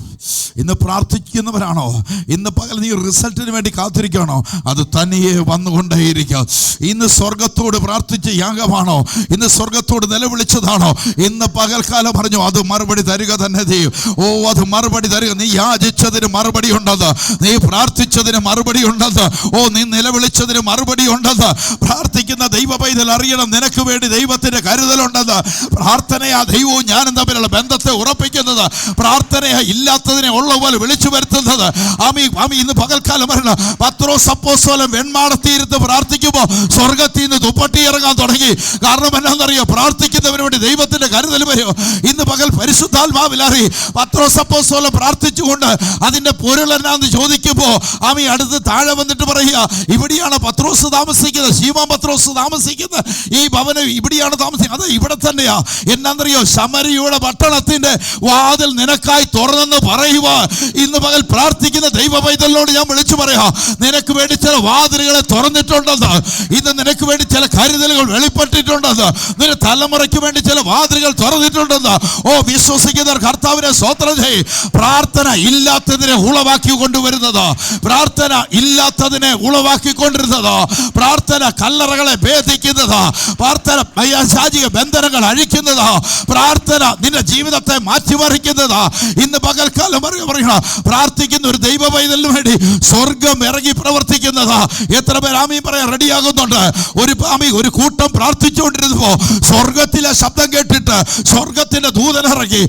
ഇന്ന് പ്രാർത്ഥിക്കുന്നവരാണോ? ഇന്ന് പകൽ നീ റിസൾട്ടിന് വേണ്ടി കാത്തിരിക്കുകയാണോ? അത് തനിയെ വന്നുകൊണ്ടേയിരിക്കും. ഇന്ന് സ്വർഗത്തോട് പ്രാർത്ഥിച്ച യാഗമാണോ? ഇന്ന് സ്വർഗത്തോട് നിലവിളിച്ചതാണോ? ഇന്ന് പകൽക്കാലം പറഞ്ഞു അത് മറുപടി തരിക തന്നെ ചെയ്യും. ഓ, അത് മറുപടി തരിക. നീ യാചിച്ചതിന് മറുപടി ഉണ്ടെന്ന്, നീ പ്രാർത്ഥിച്ചതിന് മറുപടി ഉണ്ടെന്ന്, ഓ നീ നിലവിളിച്ചതിന് മറുപടി ഉണ്ടെന്ന്. പ്രാർത്ഥിക്കുന്ന ദൈവ പൈതൽ അറിയണം, നിനക്ക് വേണ്ടി ദൈവത്തിന്റെ കരുതലുണ്ടെന്ന്. പ്രാർത്ഥനയാ ദൈവവും ഞാനും തമ്മിലുള്ള ബന്ധത്തെ ഉറപ്പിക്കുന്നത്. പ്രാർത്ഥനയാ ഇല്ലാത്തതിനെ ഉള്ള പോലെ വിളിച്ചു വരുത്തുന്നത്. ഇന്ന് പകൽക്കാലം വരണം. പത്രോസ് അപ്പോസ്തലൻ വെൺമാടത്തീരത്ത് പ്രാർത്ഥിക്കുമ്പോൾ സ്വർഗത്തിൽ നിന്ന് തുപ്പട്ടി ഇറങ്ങാൻ തുടങ്ങി. കാരണം എന്നാണെന്നറിയോ? പ്രാർത്ഥിക്കുന്നവന് വേണ്ടി ദൈവത്തിന്റെ കരുതൽ വരും. ഇന്ന് പകൽ പരിശുദ്ധാത്മാവിലറി പത്രോസ് അപ്പോസ്തലൻ പ്രാർത്ഥിച്ചുകൊണ്ട് അതിന്റെ പൊരുൾ എന്നാന്ന് ചോദിക്കുമ്പോൾ അടുത്ത് താഴെ വന്നിട്ട് പറയുക, ഇവിടെയാണ് പത്രോസ് താമസിക്കുന്നത്, ശീമോൻ പത്രോസ് താമസിക്കുന്നത്, ഈ ഭവനം ഇവിടെയാണ് താമസിക്കുന്നത്. അത് ഇവിടെ തന്നെയാ. എന്നാന്നറിയോ? ശമരിയുടെ പട്ടണത്തിന്റെ വാതിൽ നിനക്കായി തുറന്നെന്ന് പറയുക. ഇന്ന് പകൽ പ്രാർത്ഥിക്കുന്ന ദൈവ പൈതലിനോട് ഞാൻ വിളിച്ചു പറയാ, നിനക്ക് വേണ്ടി ചില വാതിലുകളെ തുറന്നിട്ടുണ്ടെന്ന്. ഇന്ന് നിനക്ക് വേണ്ടി ചില കരുതലുകൾ വെളിപ്പെട്ടിട്ടുണ്ടെന്ന്. നിന്റെ തലമുറയ്ക്ക് വേണ്ടി ചില വാതിലുകൾ തുറന്നിട്ടുണ്ടെന്ന്. ഓ, വിശ്വസിക്കുന്നവർ കർത്താവിനെ സ്തോത്രം ചെയ്യും. പ്രാർത്ഥന ഇല്ലാത്തതിനെ ഉളവാക്കി കൊണ്ടുവരുന്നത്, പ്രാർത്ഥന ഇല്ലാത്തതിനെ ഉളവാക്കിക്കൊണ്ടിരുന്നത്, പ്രാർത്ഥന കല്ലറകളെ ഭേദിക്കുന്നത്, പ്രാർത്ഥന പൈശാചിക ബന്ധനങ്ങൾ അഴിക്കുന്നത്, പ്രാർത്ഥന നിന്റെ ജീവിതത്തെ മാറ്റിമറിക്കുന്നത്. ഇന്ന് പകൽക്കാലം പറയണം, പ്രാർത്ഥിക്കുന്ന ഒരു ദൈവ പൈതലിന് വേണ്ടി സ്വർഗം ഇറങ്ങി പ്രവർത്തിക്കുന്നത്. എത്ര പേർ ആമീൻ പറയാൻ റെഡിയാകുന്നുണ്ട്? ഒരു കൂട്ടം പ്രാർത്ഥിച്ചുകൊണ്ടിരുന്നപ്പോ സ്വർഗത്തിലെ ശബ്ദം കേട്ടിട്ട് സ്വർഗത്തിന്റെ ദൂതനിറങ്ങി.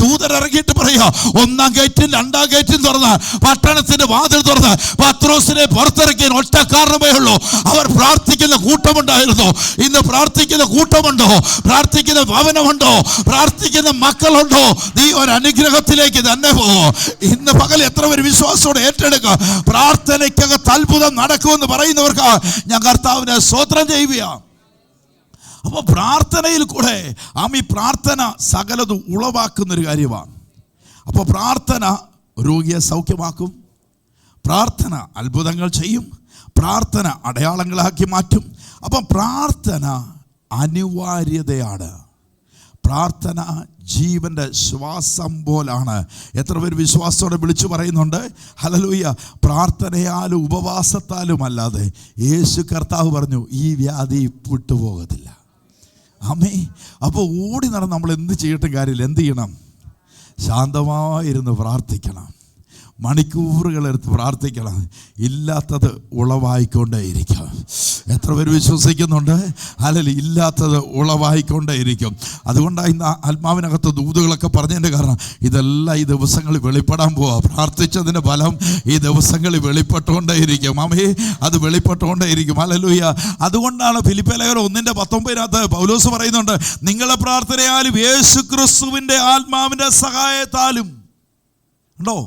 ദൂതനിറങ്ങിയിട്ട് പറയാ, 1-ാം ഗേറ്റും 2-ാം ഗേറ്റും തുറന്ന് പട്ടണത്തിന്റെ വാതിൽ തുറന്ന് പത്രോസിനെ പുറത്തിറക്കിയ ഒറ്റ കാരണമേ ഉള്ളൂ, അവർ പ്രാർത്ഥിക്കുന്ന കൂട്ടമുണ്ടായിരുന്നു. ഇന്ന് പ്രാർത്ഥിക്കുന്ന കൂട്ടമുണ്ടോ? പ്രാർത്ഥിക്കുന്ന ഭവനമുണ്ടോ? പ്രാർത്ഥിക്കുന്ന മക്കളുണ്ടോ? നീ ഒരു അനുഗ്രഹത്തിലേക്ക് തന്നെ പോകും. ഇന്ന് പകൽ എത്ര പേര് വിശ്വാസത്തോടെ ഏറ്റെടുക്കുക? പ്രാർത്ഥനയ്ക്കകത്ത് അത്ഭുതം നടക്കുമെന്ന് പറയുന്നവർക്ക് ഞാൻ കർത്താവിനെ സ്തോത്രം ചെയ്യുക. അപ്പോൾ പ്രാർത്ഥനയിൽ കൂടെ ഈ പ്രാർത്ഥന സകലതും ഉളവാക്കുന്നൊരു കാര്യമാണ്. അപ്പോൾ പ്രാർത്ഥന രോഗിയെ സൗഖ്യമാക്കും, പ്രാർത്ഥന അത്ഭുതങ്ങൾ ചെയ്യും, പ്രാർത്ഥന അടയാളങ്ങളാക്കി മാറ്റും. അപ്പം പ്രാർത്ഥന അനിവാര്യതയാണ്. പ്രാർത്ഥന ജീവൻ്റെ ശ്വാസം പോലാണ്. എത്ര പേര് വിശ്വാസത്തോടെ വിളിച്ചു പറയുന്നുണ്ട്? ഹല്ലേലൂയ. പ്രാർത്ഥനയാലും ഉപവാസത്താലും അല്ലാതെ യേശു കർത്താവ് പറഞ്ഞു, ഈ വ്യാധി വിട്ടുപോകത്തില്ല. ആമേൻ. അപ്പോൾ ഓടി നടന്ന് നമ്മൾ എന്ത് ചെയ്യട്ടും കാര്യമില്ല. എന്ത് ചെയ്യണം? ശാന്തമായിരുന്നു പ്രാർത്ഥിക്കണം, മണിക്കൂറുകളെടുത്ത് പ്രാർത്ഥിക്കണം. ഇല്ലാത്തത് ഉളവായിക്കൊണ്ടേയിരിക്കും. എത്ര പേര് വിശ്വസിക്കുന്നുണ്ട്? അല്ലെങ്കിൽ ഇല്ലാത്തത് ഉളവായിക്കൊണ്ടേയിരിക്കും. അതുകൊണ്ടാണ് ഇന്ന് ആത്മാവിനകത്ത് ദൂതുകളൊക്കെ പറഞ്ഞതിൻ്റെ കാരണം ഇതെല്ലാം ഈ ദിവസങ്ങളിൽ വെളിപ്പെടാൻ പോവാ. പ്രാർത്ഥിച്ചതിൻ്റെ ഫലം ഈ ദിവസങ്ങളിൽ വെളിപ്പെട്ടുകൊണ്ടേയിരിക്കും. ആമേ, അത് വെളിപ്പെട്ടുകൊണ്ടേയിരിക്കും. ഹല്ലേലൂയ. അതുകൊണ്ടാണ് ഫിലിപ്പിയ ലേഖനം 1:19 പൗലോസ് പറയുന്നുണ്ട്, നിങ്ങളുടെ പ്രാർത്ഥനയാലും യേശു ക്രിസ്തുവിൻ്റെ ആത്മാവിൻ്റെ സഹായത്താലും. ഉണ്ടോ?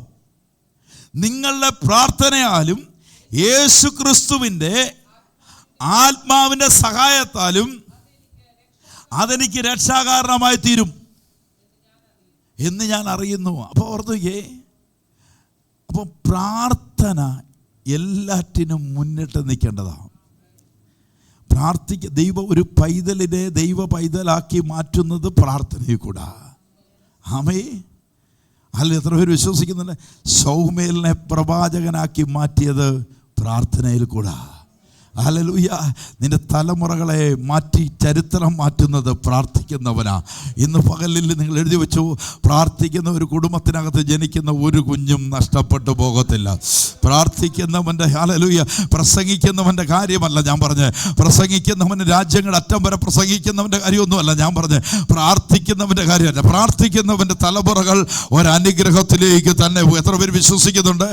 നിങ്ങളുടെ പ്രാർത്ഥനയാലും യേശു ക്രിസ്തുവിൻ്റെ ആത്മാവിൻ്റെ സഹായത്താലും അതെനിക്ക് രക്ഷാകാരണമായി തീരും എന്ന് ഞാൻ അറിയുന്നു. അപ്പോൾ ഓർത്തുകേ, അപ്പോൾ പ്രാർത്ഥന എല്ലാറ്റിനും മുന്നിട്ട് നിൽക്കേണ്ടതാണ്. ഒരു പൈതലിനെ ദൈവ പൈതലാക്കി മാറ്റുന്നത് പ്രാർത്ഥനയിൽ കൂടാ. ആമേ. അല്ല, എത്ര പേര് വിശ്വസിക്കുന്നുണ്ട്? ശൗമേലിനെ പ്രവാചകനാക്കി മാറ്റിയത് പ്രാർത്ഥനയിൽ കൂടാ. ഹല്ലേലൂയ. നിന്റെ തലമുറകളെ മാറ്റി ചരിത്രം മാറ്റുന്നത് പ്രാർത്ഥിക്കുന്നവനാ. ഇന്ന് പകലിൽ നിങ്ങൾ എഴുതി വെച്ചു, പ്രാർത്ഥിക്കുന്ന ഒരു കുടുംബത്തിനകത്ത് ജനിക്കുന്ന ഒരു കുഞ്ഞും നഷ്ടപ്പെട്ടു പോകത്തില്ല. പ്രാർത്ഥിക്കുന്നവൻ്റെ, ഹല്ലേലൂയ, പ്രസംഗിക്കുന്നവൻ്റെ കാര്യമല്ല ഞാൻ പറഞ്ഞത്. പ്രസംഗിക്കുന്നവന് രാജ്യങ്ങളുടെ അറ്റം വരെ പ്രസംഗിക്കുന്നവൻ്റെ കാര്യമൊന്നുമല്ല ഞാൻ പറഞ്ഞത്. പ്രാർത്ഥിക്കുന്നവൻ്റെ കാര്യമല്ല. പ്രാർത്ഥിക്കുന്നവൻ്റെ തലമുറകൾ ഒരനുഗ്രഹത്തിലേക്ക് തന്നെ. എത്ര പേര് വിശ്വസിക്കുന്നുണ്ട്?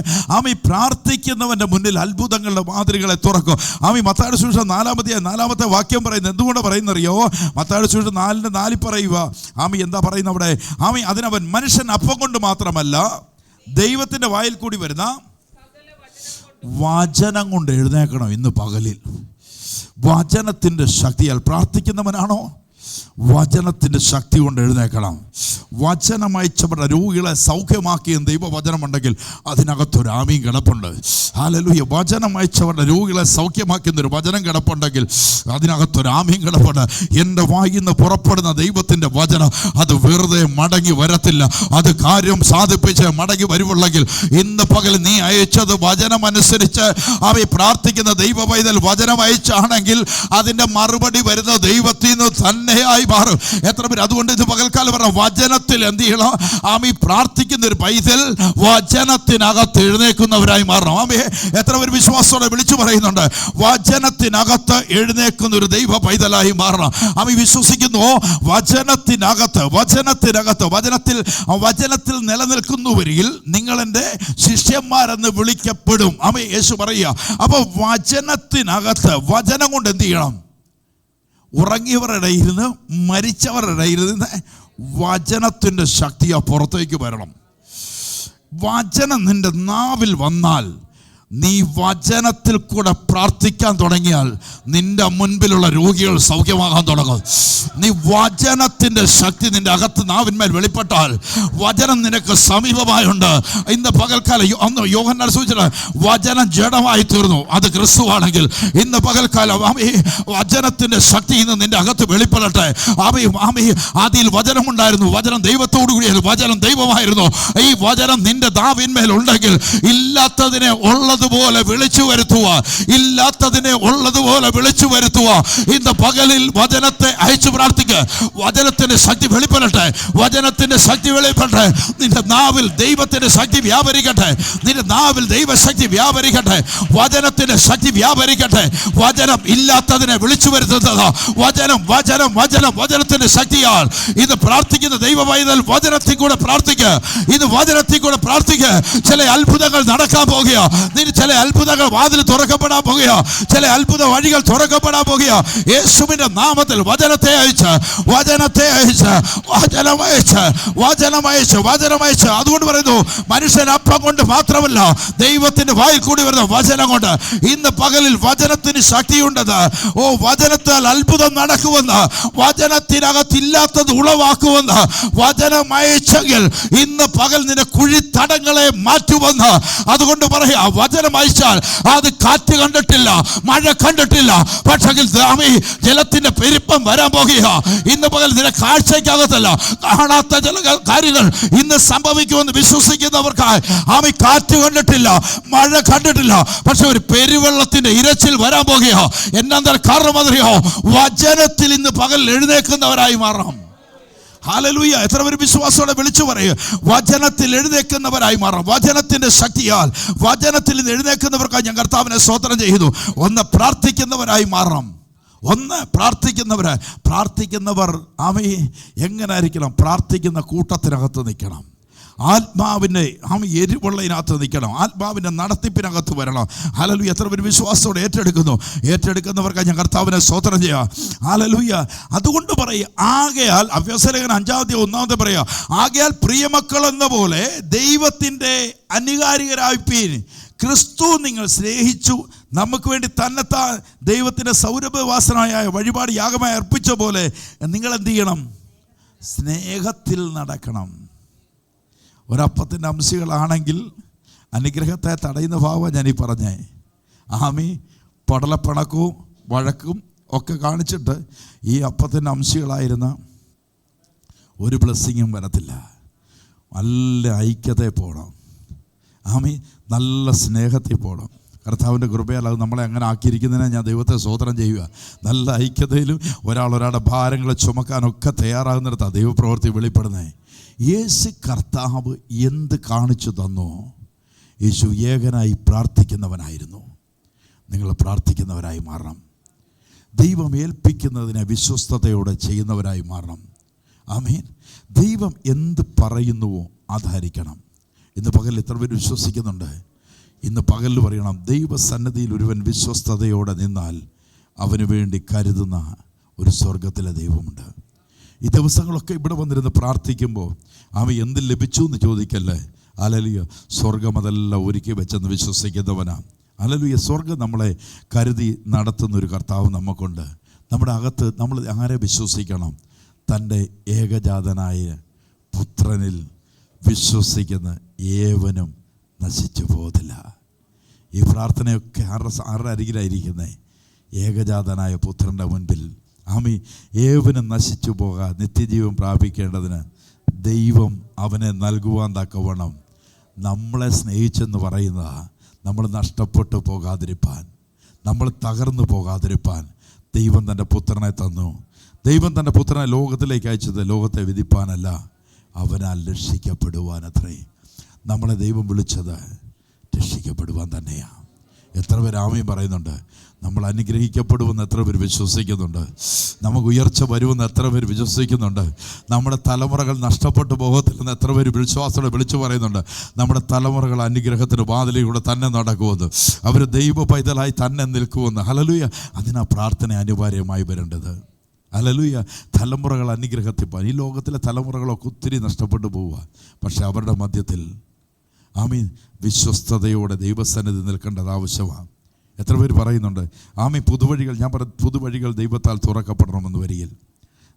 ഈ പ്രാർത്ഥിക്കുന്നവൻ്റെ മുന്നിൽ അത്ഭുതങ്ങളുടെ മാതൃകളെ തുറക്കും. മത്തായിയുടെ സുവിശേഷം 4-ാമത്തെ വാക്യം പറയുന്നത് എന്തുകൊണ്ട് പറയുന്നറിയോ? മത്തായിയുടെ സുവിശേഷം 4:4 പറയുക. എന്താ പറയുന്നത് അവിടെ? അതിനവൻ മനുഷ്യൻ അപ്പം കൊണ്ട് മാത്രമല്ല ദൈവത്തിൻ്റെ വായിൽ കൂടി വരുന്ന വചനം കൊണ്ട് എഴുന്നേക്കണം. ഇന്ന് പകലിൽ വചനത്തിൻ്റെ ശക്തിയാൽ പ്രാർത്ഥിക്കുന്നവനാണോ? വചനത്തിൻ്റെ ശക്തി കൊണ്ട് എഴുന്നേക്കണം. വചനമയച്ചവരുടെ രോഗികളെ സൗഖ്യമാക്കിയ ദൈവവചനമുണ്ടെങ്കിൽ അതിനകത്തൊരു ആമീൻ കിടപ്പുണ്ട്. ഹല്ലേലൂയ. വചനമയച്ചവരുടെ രോഗികളെ സൗഖ്യമാക്കുന്നൊരു വചനം കിടപ്പുണ്ടെങ്കിൽ അതിനകത്തൊരു ആമീൻ കിടപ്പുണ്ട്. എൻ്റെ വായിൽ നിന്ന് പുറപ്പെടുന്ന ദൈവത്തിൻ്റെ വചനം അത് വെറുതെ മടങ്ങി വരത്തില്ല. അത് കാര്യം സാധിപ്പിച്ച് മടങ്ങി വരുവുള്ളെങ്കിൽ ഇന്ന് പകൽ നീ അയച്ചത് വചനമനുസരിച്ച് പ്രാർത്ഥിക്കുന്ന ദൈവ പൈതൽ വചനം അയച്ചാണെങ്കിൽ അതിൻ്റെ മറുപടി വരുന്ന ദൈവത്തിൽ നിന്ന് തന്നെയായി മാറും. എത്ര പേര് അതുകൊണ്ട് ഇത് പകൽക്കാലം പറഞ്ഞ വചനത്തിൽ എന്ത് ചെയ്യണം? പ്രാർത്ഥിക്കുന്ന ഒരു പൈതൽ വചനത്തിനകത്ത് എഴുന്നേക്കുന്നവരായി മാറണം. എത്ര പേര് വിശ്വാസത്തോടെ വിളിച്ചു പറയുന്നുണ്ട്? വചനത്തിനകത്ത് എഴുന്നേക്കുന്ന ഒരു ദൈവ പൈതലായി മാറണം. വിശ്വസിക്കുന്നു. വചനത്തിൽ നിലനിൽക്കുന്നവരിൽ നിങ്ങൾ എൻ്റെ ശിഷ്യന്മാരെന്ന് വിളിക്കപ്പെടും. യേശു പറയുക. അപ്പൊ വചനത്തിനകത്ത് വചനം കൊണ്ട് എന്ത് ചെയ്യണം? ഉറങ്ങിയവരുടെ ഇരുന്ന് മരിച്ചവരുടെ ഇരുന്ന് വചനത്തിൻ്റെ ശക്തിയാ പുറത്തേക്ക് വരണം. വചനം നിന്റെ നാവിൽ വന്നാൽ നീ വചനത്തിൽ കൂടെ പ്രാർത്ഥിക്കാൻ തുടങ്ങിയാൽ നിന്റെ മുൻപിലുള്ള രോഗികൾ സൗഖ്യമാകാൻ തുടങ്ങും. നീ വചനത്തിൻ്റെ ശക്തി നിന്റെ അകത്ത് നാവിന്മേൽ വെളിപ്പെട്ടാൽ വചനം നിനക്ക് സമീപമായുണ്ട്. ഇന്ന് പകൽക്കാലം അന്ന് യോഹന്നാൻ സൂചിച്ചിട്ട് വചനം ജഡമായി തീർന്നു. അത് ക്രിസ്തുവാണെങ്കിൽ ഇന്ന് പകൽക്കാലം വചനത്തിൻ്റെ ശക്തി ഇന്ന് നിന്റെ അകത്ത് വെളിപ്പെടട്ടെ. ആദിയിൽ വചനമുണ്ടായിരുന്നു, വചനം ദൈവത്തോടു കൂടിയായിരുന്നു, വചനം ദൈവമായിരുന്നു. ഈ വചനം നിന്റെ നാവിന്മേൽ ഉണ്ടെങ്കിൽ ഇല്ലാത്തതിനെ ഉള്ളതുപോലെ വിളിച്ചു വരുത്തുക, ഇല്ലാത്തതിനെ ഉള്ളതുപോലെ വിളിച്ചു വരുത്തുക. ഇന്ന് പകലിൽ വചനത്തെ അയച്ചു പ്രാർത്ഥിക്കുക. വചനത്തിന്റെ ശക്തി വെളിപ്പെടട്ടെ, വചനത്തിന്റെ ശക്തി വെളിപ്പെടട്ടെ. നിന്റെ നാവിൽ ദൈവത്തിന്റെ ശക്തി വ്യാപരിക്കട്ടെ, നിന്റെ നാവിൽ ദൈവശക്തി വ്യാപരിക്കട്ടെ, വചനത്തിന്റെ ശക്തി വ്യാപരിക്കട്ടെ. വചനം ഇല്ലാത്തതിനെ വിളിച്ചു വരുത്തുന്നത് വചനം വചനം വചനം വചനത്തിന്റെ ശക്തിയാൽ. ഇത് പ്രാർത്ഥിക്കുന്ന ദൈവവൈതൽ വചനത്തിൽ കൂടെ പ്രാർത്ഥിക്കുക, ഇത് വചനത്തിൽ കൂടെ പ്രാർത്ഥിക്കുക. ചില അത്ഭുതങ്ങൾ നടക്കാൻ പോകുക, ചില അത്ഭുതങ്ങൾ വാതിൽ തുറക്കപ്പെടാൻ പോകുക, ചില അത്ഭുത വഴികൾ തുറക്കപ്പെടാൻ പോകുക. യേശുവിന്റെ നാമത്തിൽ വചനത്തെ അയച്ച് വചനത്തെ അയച്ച് വചനമയച്ച് വചനമയച്ച് വചനമയച്ച്. അതുകൊണ്ട് പറയുന്നു, മനുഷ്യൻ അപ്പം കൊണ്ട് മാത്രമല്ല ദൈവത്തിന്റെ വായിൽ കൂടി വരുന്ന വചനം കൊണ്ട്. ഇന്ന് പകലിൽ വചനത്തിന് ശക്തിയുണ്ടത്. വചനത്താൽ അത്ഭുതം നടക്കുമെന്ന്, വചനത്തിനകത്തില്ലാത്തത് ഉളവാക്കുമെന്ന് വചനം അയച്ചെങ്കിൽ ഇന്ന് പകൽ നിന്റെ കുഴിത്തടങ്ങളെ മാറ്റുമെന്ന്. അതുകൊണ്ട് പറയാ, വചനം അയച്ചാൽ അത് കാറ്റ് കണ്ടിട്ടില്ല, മഴ കണ്ടിട്ടില്ല, പക്ഷേ ജലത്തിന്റെ പെരുപ്പം വരാൻ പോകുക. ഇന്ന് പകൽ നിന്റെ കാഴ്ചയ്ക്കകത്തല്ല, കാണാത്ത ചില കാര്യങ്ങൾ ഇന്ന് സംഭവിക്കുമെന്ന് വിശ്വസിക്കുന്നവർക്കായി കാറ്റ് കണ്ടിട്ടില്ല, മഴ കണ്ടിട്ടില്ല, പക്ഷെ ഒരു പെരുവെള്ളത്തിന്റെ ഇരച്ചിൽ വരാൻ പോകുക. എന്നാ കാരണം അറിയോ? വചനത്തിൽ ഇന്ന് പകൽ എഴുന്നേൽക്കുന്നവരായി മാറണം. ഹല്ലേലൂയ! എത്ര പേര് വിശ്വാസത്തോടെ വിളിച്ചു പറയുക, വചനത്തിൽ എഴുന്നേൽക്കുന്നവരായി മാറാം. വചനത്തിന്റെ ശക്തിയാൽ വചനത്തിൽ നിന്ന് എഴുന്നേൽക്കുന്നവർക്കായി ഞാൻ കർത്താവിനെ സ്തോത്രം ചെയ്യുന്നു. ഒന്ന് പ്രാർത്ഥിക്കുന്നവരായി മാറണം. ഒന്ന് പ്രാർത്ഥിക്കുന്നവർ എങ്ങനായിരിക്കണം? പ്രാർത്ഥിക്കുന്ന കൂട്ടത്തിനകത്ത് നിൽക്കണം. ആത്മാവിൻ്റെ എരിവുള്ളതിനകത്ത് നിൽക്കണം. ആത്മാവിൻ്റെ നടത്തിപ്പിനകത്ത് വരണം. ഹല്ലേലൂയ! എത്ര പേര് വിശ്വാസത്തോടെ ഏറ്റെടുക്കുന്നവർക്കായി ഞാൻ കർത്താവിനെ സ്തോത്രം ചെയ്യാം. ഹല്ലേലൂയ! അതുകൊണ്ട് പറയുക, ആകയാൽ അഫ്യോസ്യലേഖനം 5:1 പറയുക, ആകയാൽ പ്രിയമക്കൾ എന്ന പോലെ ദൈവത്തിൻ്റെ അനുകാരികരായിപ്പീൻ. ക്രിസ്തു നിങ്ങൾ സ്നേഹിച്ചു നമുക്ക് വേണ്ടി തന്നെത്താൻ ദൈവത്തിൻ്റെ സൗരഭവാസനായ വഴിപാട് യാഗമായി അർപ്പിച്ച പോലെ നിങ്ങൾ എന്ത് ചെയ്യണം? സ്നേഹത്തിൽ നടക്കണം. ഒരപ്പത്തിൻ്റെ അംശികളാണെങ്കിൽ അനുഗ്രഹത്തെ തടയുന്ന ഭാവം ഞാനീ പറഞ്ഞേ. പടലപ്പിണക്കവും വഴക്കും ഒക്കെ കാണിച്ചിട്ട് ഈ അപ്പത്തിൻ്റെ അംശികളായിരുന്ന ഒരു ബ്ലെസ്സിങ്ങും വരത്തില്ല. നല്ല ഐക്യതയിൽ പോകണം. നല്ല സ്നേഹത്തിൽ പോകണം. കർത്താവിൻ്റെ കൃപയാൽ അത് നമ്മളെ അങ്ങനെ ആക്കിയിരിക്കുന്നതിനെ ഞാൻ ദൈവത്തെ സ്തോത്രം ചെയ്യുക. നല്ല ഐക്യതയിലും ഒരാളുടെ ഭാരങ്ങളെ ചുമക്കാനൊക്കെ തയ്യാറാകുന്നിടത്താണ് ദൈവപ്രവൃത്തി വെളിപ്പെടുന്നത്. യേശു കർത്താവ് എന്ത് കാണിച്ചു തന്നോ? യേശു ഏകനായി പ്രാർത്ഥിക്കുന്നവനായിരുന്നു. നിങ്ങൾ പ്രാർത്ഥിക്കുന്നവരായി മാറണം. ദൈവം ഏൽപ്പിക്കുന്നതിനെ വിശ്വസ്തയോടെ ചെയ്യുന്നവരായി മാറണം. ആമേൻ. ദൈവം എന്ത് പറയുന്നുവോ അതായിരിക്കണം. ഇന്ന് പകൽ എത്ര പേര് വിശ്വസിക്കുന്നുണ്ട്? ഇന്ന് പകലിൽ പറയണം, ദൈവസന്നിധിയിൽ ഒരുവൻ വിശ്വസ്തയോടെ നിന്നാൽ അവന് വേണ്ടി കരുതുന്ന ഒരു സ്വർഗത്തിലെ ദൈവമുണ്ട്. ഈ ദിവസങ്ങളൊക്കെ ഇവിടെ വന്നിരുന്ന് പ്രാർത്ഥിക്കുമ്പോൾ എന്ത് ലഭിച്ചു എന്ന് ചോദിക്കല്ലേ. ഹല്ലേലൂയ! സ്വർഗം അതെല്ലാം ഒരുക്കി വെച്ചെന്ന് വിശ്വസിക്കുന്നവനാ. ഹല്ലേലൂയ! സ്വർഗം നമ്മളെ കരുതി നടത്തുന്നൊരു കർത്താവ് നമുക്കുണ്ട്. നമ്മുടെ അകത്ത് നമ്മൾ ആരെ വിശ്വസിക്കണം? തൻ്റെ ഏകജാതനായ പുത്രനിൽ വിശ്വസിക്കുന്ന ഏവനും നശിച്ചു പോകത്തില്ല. ഈ പ്രാർത്ഥനയൊക്കെ ആരുടെ അരികിലായിരിക്കുന്നത്? ഏകജാതനായ പുത്രൻ്റെ മുൻപിൽ. ഏവനും നശിച്ചു പോകാൻ നിത്യജീവൻ പ്രാപിക്കേണ്ടതിന് ദൈവം അവനെ നൽകുവാൻ തക്കവണ്ണം നമ്മളെ സ്നേഹിച്ചെന്ന് പറയുന്നതാ. നമ്മൾ നഷ്ടപ്പെട്ടു പോകാതിരിപ്പാൻ, നമ്മൾ തകർന്നു പോകാതിരിപ്പാൻ ദൈവം തൻ്റെ പുത്രനെ തന്നു. ദൈവം തൻ്റെ പുത്രനെ ലോകത്തിലേക്ക് അയച്ചത് ലോകത്തെ വിധിപ്പാനല്ല, അവനാൽ രക്ഷിക്കപ്പെടുവാനത്രേ. നമ്മളെ ദൈവം വിളിച്ചത് രക്ഷിക്കപ്പെടുവാൻ തന്നെയാണ്. എത്ര പേര് ആമേൻ പറയുന്നുണ്ട്? നമ്മൾ അനുഗ്രഹിക്കപ്പെടുമെന്ന് എത്ര പേര് വിശ്വസിക്കുന്നുണ്ട്? നമുക്ക് ഉയർച്ച വരുമെന്ന് എത്ര പേര് വിശ്വസിക്കുന്നുണ്ട്? നമ്മുടെ തലമുറകൾ നഷ്ടപ്പെട്ടു പോകത്തില്ലെന്ന് എത്ര പേര് വിശ്വാസത്തോടെ വിളിച്ചു പറയുന്നുണ്ട്? നമ്മുടെ തലമുറകൾ അനുഗ്രഹത്തിന് വാതിലൂടെ തന്നെ നടക്കുമെന്ന്, അവർ ദൈവ പൈതലായി തന്നെ നിൽക്കുമെന്ന്. ഹല്ലേലൂയ! അതിനാ പ്രാർത്ഥന അനിവാര്യമായി വരേണ്ടത്. ഹല്ലേലൂയ! തലമുറകൾ അനുഗ്രഹത്തിൽ. ഈ ലോകത്തിലെ തലമുറകളൊക്കെ ഒത്തിരി നഷ്ടപ്പെട്ടു പോവുക. പക്ഷെ അവരുടെ മധ്യത്തിൽ ആമീൻ, വിശ്വസ്തയോടെ ദൈവസന്നിധി നിൽക്കേണ്ടത് ആവശ്യമാണ്. എത്ര പേര് പറയുന്നുണ്ട് ആമീൻ? പുതുവഴികൾ, ഞാൻ പുതുവഴികൾ ദൈവത്താൽ തുറക്കപ്പെടണമെന്ന് വരികിൽ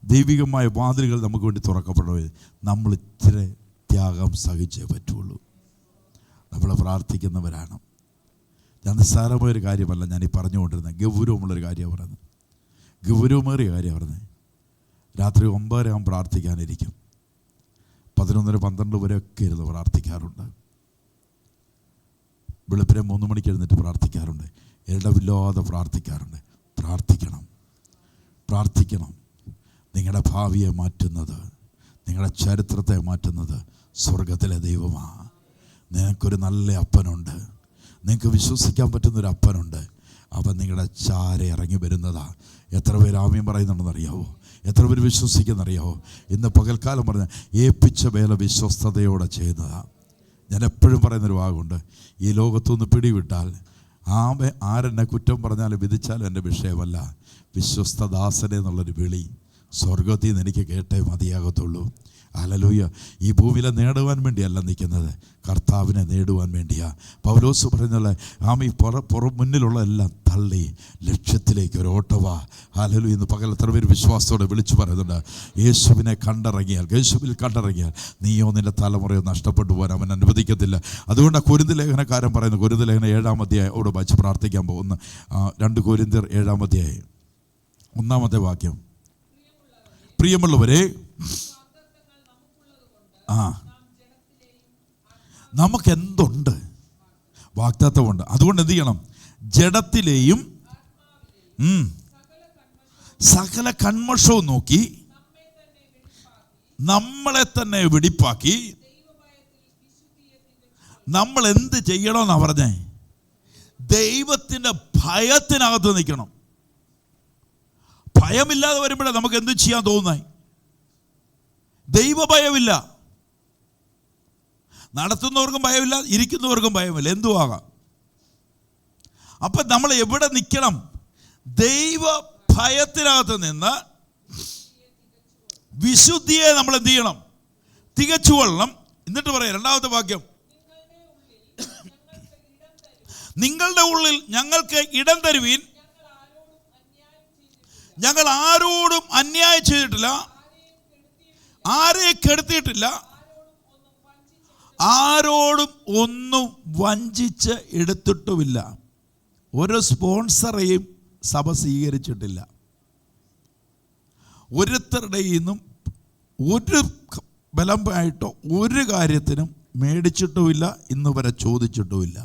ദൈവികമായ വാതിലുകൾ നമുക്ക് വേണ്ടി തുറക്കപ്പെടണമെങ്കിൽ നമ്മൾ ഇച്ചിരി ത്യാഗം സഹിച്ചേ പറ്റുള്ളൂ. നമ്മൾ പ്രാർത്ഥിക്കുന്നവരാണ്. ഞാൻ നിസ്സാരമായൊരു കാര്യമല്ല ഞാൻ ഈ പറഞ്ഞുകൊണ്ടിരുന്നത്, ഗൗരവമുള്ളൊരു കാര്യമാണ് പറയുന്നത്, ഗൗരവമേറിയ കാര്യമാണ് പറയുന്നത്. രാത്രി 9 ആകുമ്പോൾ പ്രാർത്ഥിക്കാനിരിക്കും, 11-12 വരെയൊക്കെ ഇരുന്ന് പ്രാർത്ഥിക്കാറുണ്ട്. വെളുപ്പിനെ 3 മണിക്ക് എഴുന്നേറ്റ് പ്രാർത്ഥിക്കാറുണ്ട്. ഇടവില്ലാതെ പ്രാർത്ഥിക്കാറുണ്ട്. പ്രാർത്ഥിക്കണം. നിങ്ങളുടെ ഭാവിയെ മാറ്റുന്നത്, നിങ്ങളുടെ ചരിത്രത്തെ മാറ്റുന്നത് സ്വർഗത്തിലെ ദൈവമാണ്. നിനക്കൊരു നല്ല അപ്പനുണ്ട്, നിങ്ങൾക്ക് വിശ്വസിക്കാൻ പറ്റുന്നൊരു അപ്പനുണ്ട്. അവൻ നിങ്ങളുടെ ചാര ഇറങ്ങി വരുന്നതാണ്. എത്ര പേര് ആമീൻ പറയുന്നുണ്ടെന്നറിയാവോ? എത്ര പേര് വിശ്വസിക്കുന്നറിയാവോ? ഇന്ന് പകൽക്കാലം പറഞ്ഞ ഏൽപ്പിച്ച വേല വിശ്വസ്തയോടെ ചെയ്യുന്നതാണ്. ഞാൻ എപ്പോഴും പറയുന്നൊരു വാക്കുണ്ട്, ഈ ലോകത്തുനിന്ന് പിടിവിട്ടാൽ ആരെന്നെ കുറ്റം പറഞ്ഞാലും വിധിച്ചാലും എൻ്റെ വിഷയമല്ല. വിശ്വസ്തദാസനെ എന്നുള്ളൊരു വിളി സ്വർഗത്തിൽ നിന്ന് എനിക്ക് കേട്ടേ മതിയാകത്തുള്ളൂ. ഹല്ലേലൂയ. ഈ ഭൂമിയിലെ നേടുവാൻ വേണ്ടിയല്ല നിൽക്കുന്നത്, കർത്താവിനെ നേടുവാൻ വേണ്ടിയാണ്. പൗലോസ് പറയുന്നത് ആമീ മുന്നിലുള്ള എല്ലാം തള്ളി ലക്ഷ്യത്തിലേക്ക് ഒരു ഓട്ടവാ. ഹല്ലേലൂയ. ഇന്ന് പകൽ എത്ര പേര് വിശ്വാസത്തോടെ വിളിച്ചു പറയുന്നുണ്ട്, യേശുവിൽ കണ്ടിറങ്ങിയാൽ നീയോ നിൻ്റെ തലമുറയോ നഷ്ടപ്പെട്ടു പോകാൻ അവൻ അനുവദിക്കത്തില്ല. അതുകൊണ്ട് കൊരിന്ത് ലേഖനക്കാരൻ പറയുന്നു, കൊരിന്ത് ലേഖനം 7-ാം അധ്യായം അവിടെ വച്ച് പ്രാർത്ഥിക്കാൻ പോകുന്ന 2 കൊരിന്ത്യർ 7-ാം അധ്യായം 1-ാമത്തെ വാക്യം. പ്രിയമുള്ളവരെ, നമുക്കെന്തുണ്ട്? വാഗ്ദത്തമുണ്ട്. അതുകൊണ്ട് എന്ത് ചെയ്യണം? ജഡത്തിലെയും സകല കന്മഷവും നോക്കി നമ്മളെ തന്നെ വെടിപ്പാക്കി നമ്മൾ എന്ത് ചെയ്യണമെന്നാണ് പറഞ്ഞേ? ദൈവത്തിൻ്റെ ഭയത്തിനകത്ത് നിൽക്കണം. ഭയമില്ലാതെ വരുമ്പോഴേ നമുക്ക് എന്ത് ചെയ്യാൻ തോന്നുന്നേ? ദൈവഭയമില്ല. നടത്തുന്നവർക്കും ഭയമില്ല, ഇരിക്കുന്നവർക്കും ഭയമില്ല, എന്തുവാകാം. അപ്പം നമ്മൾ എവിടെ നിൽക്കണം? ദൈവ ഭയത്തിനകത്ത് നിന്ന് വിശുദ്ധിയെ നമ്മൾ എന്ത് ചെയ്യണം? തികച്ചു കൊള്ളണം. എന്നിട്ട് പറയാം 2-ാമത്തെ വാക്യം, നിങ്ങളുടെ ഉള്ളിൽ ഞങ്ങൾക്ക് ഇടം തരുവീൻ. ഞങ്ങൾ ആരോടും അന്യായം ചെയ്തിട്ടില്ല, ആരെയും കെടുത്തിയിട്ടില്ല, ആരോടും ഒന്നും വഞ്ചിച്ച് എടുത്തിട്ടുമില്ല. ഒരു സ്പോൺസറേയും സഭ സ്വീകരിച്ചിട്ടില്ല. ഒരുത്തരുടെയിൽ നിന്നും ഒരു ബലമായിട്ടോ ഒരു കാര്യത്തിനും മേടിച്ചിട്ടുമില്ല, ഇന്ന് വരെ ചോദിച്ചിട്ടുമില്ല.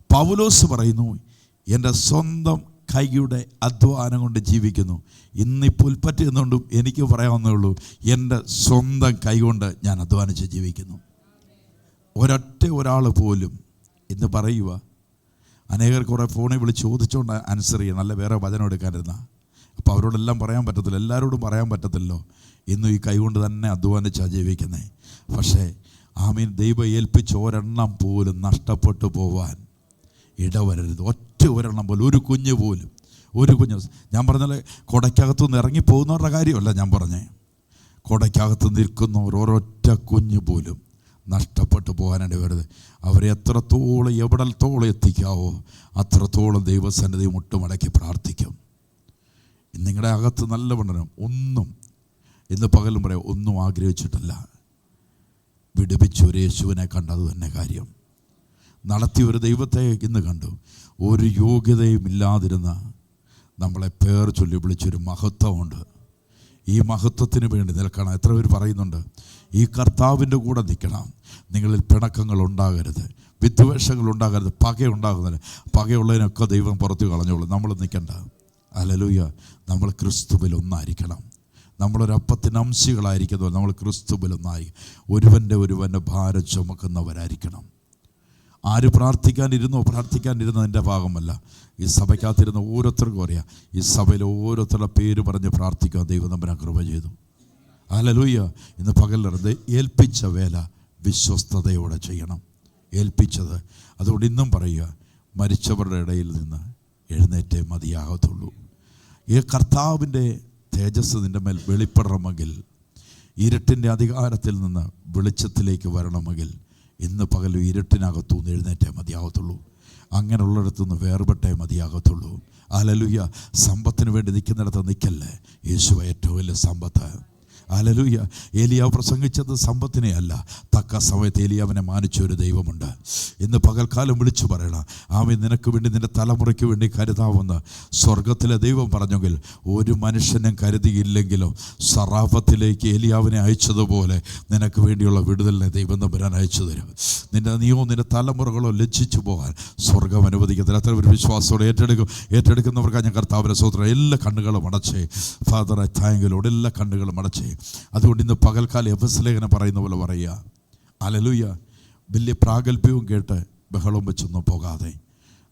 പൗലോസ് പറയുന്നു, എൻ്റെ സ്വന്തം കൈയുടെ അധ്വാനം കൊണ്ട് ജീവിക്കുന്നു. ഇന്നിപ്പോൾ ഉൽപ്പറ്റുന്നുകൊണ്ടും എനിക്ക് പറയാവുന്നേ ഉള്ളൂ, എൻ്റെ സ്വന്തം കൈ കൊണ്ട് ഞാൻ അധ്വാനിച്ച് ജീവിക്കുന്നു. ഒരാൾ പോലും ഇന്ന് പറയുക, അനേകർ കുറേ ഫോണിൽ വിളിച്ച് ചോദിച്ചുകൊണ്ട് ആൻസർ ചെയ്യണം, അല്ല വേറെ വചനം എടുക്കാനിരുന്ന. അപ്പോൾ അവരോടെല്ലാം പറയാൻ പറ്റത്തില്ല, എല്ലാവരോടും പറയാൻ പറ്റത്തില്ലോ. ഇന്നും ഈ കൈ കൊണ്ട് തന്നെ അധ്വാനിച്ചാണ് ജീവിക്കുന്നത്. പക്ഷേ ആമീൻ, ദൈവം ഏൽപ്പിച്ച ഒരെണ്ണം പോലും നഷ്ടപ്പെട്ടു പോവാൻ ഇടവരരുത്. ഒരെണ്ണം പോലും, ഒരു കുഞ്ഞ് പോലും, ഒരു കുഞ്ഞ്. ഞാൻ പറഞ്ഞാൽ കുടയ്ക്കകത്തുനിന്ന് ഇറങ്ങിപ്പോകുന്നവരുടെ കാര്യമല്ല ഞാൻ പറഞ്ഞേ. കുടയ്ക്കകത്ത് നിൽക്കുന്നവർ ഒരൊറ്റ കുഞ്ഞ് പോലും നഷ്ടപ്പെട്ടു പോകാനിട വരുത്. അവരെ എത്രത്തോളം എവിടത്തോളം എത്തിക്കാവോ അത്രത്തോളം ദൈവസന്നിധി മുട്ടുമടക്കി പ്രാർത്ഥിക്കും. നിങ്ങളുടെ അകത്ത് നല്ല പഠനം ഒന്നും ഇന്ന് പകലും പറയാം, ഒന്നും ആഗ്രഹിച്ചിട്ടില്ല. വിടുവിച്ചൊരു യേശുവിനെ കണ്ടത് തന്നെ കാര്യം. നടത്തിയൊരു ദൈവത്തെ ഇന്ന് കണ്ടു. ഒരു യോഗ്യതയും ഇല്ലാതിരുന്ന നമ്മളെ പേർ ചൊല്ലി വിളിച്ചൊരു മഹത്വമുണ്ട്. ഈ മഹത്വത്തിന് വേണ്ടി നിൽക്കണം. എത്ര പേര് പറയുന്നുണ്ട്, ഈ കർത്താവിൻ്റെ കൂടെ നിൽക്കണം. നിങ്ങളിൽ പിണക്കങ്ങൾ ഉണ്ടാകരുത്, വിദ്വേഷങ്ങൾ ഉണ്ടാകരുത്, പകയുണ്ടാകുന്നില്ല. പകയുള്ളതിനൊക്കെ ദൈവം പുറത്ത് കളഞ്ഞോളൂ. നമ്മൾ നിൽക്കണ്ട. ഹല്ലേലൂയ. നമ്മൾ ക്രിസ്തുവിൽ ഒന്നായിരിക്കണം. നമ്മളൊരപ്പത്തിൻ്റെ അംശികളായിരിക്കുന്നത് നമ്മൾ ക്രിസ്തുവിൽ ഒന്നായി ഒരുവൻ്റെ ഭാരം ചുമക്കുന്നവരായിരിക്കണം. ആര് പ്രാർത്ഥിക്കാനിരുന്നതിൻ്റെ ഭാഗമല്ല. ഈ സഭയ്ക്കകത്തിരുന്ന ഓരോരുത്തർക്കും അറിയാം, ഈ സഭയിൽ ഓരോരുത്തരുടെ പേര് പറഞ്ഞ് പ്രാർത്ഥിക്കാൻ ദൈവം തമ്പുരാൻ കൃപ ചെയ്തു. ഹല്ലേലൂയ. ഇന്ന് പകലിറത് ഏൽപ്പിച്ച വേല വിശ്വസ്തയോടെ ചെയ്യണം. ഏൽപ്പിച്ചത്. അതുകൊണ്ട് ഇന്നും പറയുക, മരിച്ചവരുടെ ഇടയിൽ നിന്ന് എഴുന്നേറ്റേ മതിയാകത്തുള്ളൂ. ഈ കർത്താവിൻ്റെ തേജസ് നിൻ്റെ മേൽ വെളിപ്പെടണമെങ്കിൽ, ഇരുട്ടിൻ്റെ അധികാരത്തിൽ നിന്ന് വെളിച്ചത്തിലേക്ക് വരണമെങ്കിൽ ഇന്ന് പകൽ ഇരുട്ടിനകത്തുനിന്ന് എഴുന്നേറ്റേ മതിയാകത്തുള്ളൂ. അങ്ങനെയുള്ളിടത്തുനിന്ന് വേർപെട്ടേ മതിയാകത്തുള്ളൂ. ഹല്ലേലൂയ. സമ്പത്തിന് വേണ്ടി നിൽക്കുന്നിടത്ത് നിൽക്കല്ലേ. യേശു ഏറ്റവും വലിയ സമ്പത്ത്. ഹല്ലേലൂയ. ഏലിയാവ് പ്രസംഗിച്ചത് സമ്പത്തിനെ അല്ല, തക്ക സമയത്ത് ഏലിയാവിനെ മാനിച്ച ഒരു ദൈവമുണ്ട്. ഇന്ന് പകൽക്കാലം വിളിച്ചു പറയണം, ആമേൻ, നിനക്ക് വേണ്ടി നിൻ്റെ തലമുറയ്ക്ക് വേണ്ടി കരുതാമെന്ന് സ്വർഗത്തിലെ ദൈവം പറഞ്ഞെങ്കിൽ ഒരു മനുഷ്യനും കരുതിയില്ലെങ്കിലും സറാഫത്തിലേക്ക് ഏലിയാവിനെ അയച്ചതുപോലെ നിനക്ക് വേണ്ടിയുള്ള വിടുതലിനെ ദൈവം തമ്പുരാൻ അയച്ചു തരും. നീയോ നിൻ്റെ തലമുറകളോ ലജ്ജിച്ചു പോകാൻ സ്വർഗം അനുവദിക്കത്തില്ല. അത്ര ഒരു വിശ്വാസത്തോടെ ഏറ്റെടുക്കുന്നവർക്കാണ് ഞാൻ കർത്താവിൻ്റെ സ്തോത്രം. എല്ലാ കണ്ണുകളും അടച്ചേ. Father, I thank you Lord. എല്ലാ കണ്ണുകളും അടച്ചേ. അതുകൊണ്ട് ഇന്ന് പകൽക്കാലം എഫെസ് ലേഖനം പറയുന്ന പോലെ പറയുക, ഹല്ലേലൂയ. വലിയ പ്രാഗൽഭ്യവും കേട്ട് ബഹളം വെച്ചൊന്നും പോകാതെ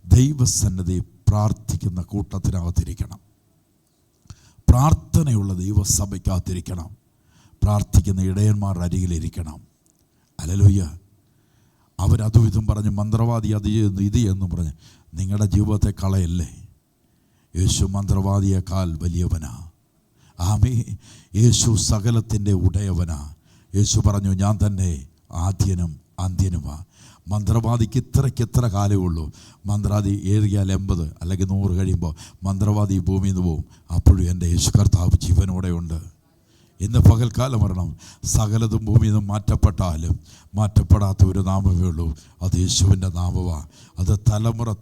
ദൈവസന്നിധി പ്രാർത്ഥിക്കുന്ന കൂട്ടത്തിനകത്തിരിക്കണം. പ്രാർത്ഥനയുള്ള ദൈവസഭയ്ക്കകത്തിരിക്കണം. പ്രാർത്ഥിക്കുന്ന ഇടയന്മാരുടെ അരികിലിരിക്കണം. ഹല്ലേലൂയ. അവരതും ഇതും പറഞ്ഞ് മന്ത്രവാദി അത് ചെയ്യുന്നു ഇത് എന്നും പറഞ്ഞ് നിങ്ങളുടെ ജീവിതത്തെ കളയല്ലേ. യേശു മന്ത്രവാദിയേക്കാൾ വലിയവനാ. ആമേ. യേശു സകലത്തിൻ്റെ ഉടയവനാ. യേശു പറഞ്ഞു, ഞാൻ തന്നെ ആദ്യനും അന്ത്യനുമാ. മന്ത്രവാദിക്ക് ഇത്രയ്ക്ക് കാലമേ ഉള്ളൂ. മന്ത്രവാദി ഏറിയാൽ 80 അല്ലെങ്കിൽ 100 കഴിയുമ്പോൾ മന്ത്രവാദി ഭൂമിയിൽ നിന്ന് പോവും. അപ്പോഴും എൻ്റെ യേശു കർത്താവ് ജീവനോടെ ഉണ്ട്. ഇന്ന് പകൽക്കാലം വരണം. സകലതും ഭൂമിയിൽ നിന്ന് മാറ്റപ്പെട്ടാലും മാറ്റപ്പെടാത്ത ഒരു നാമമേ ഉള്ളൂ. അത് യേശുവിൻ്റെ നാമമാണ്. അത്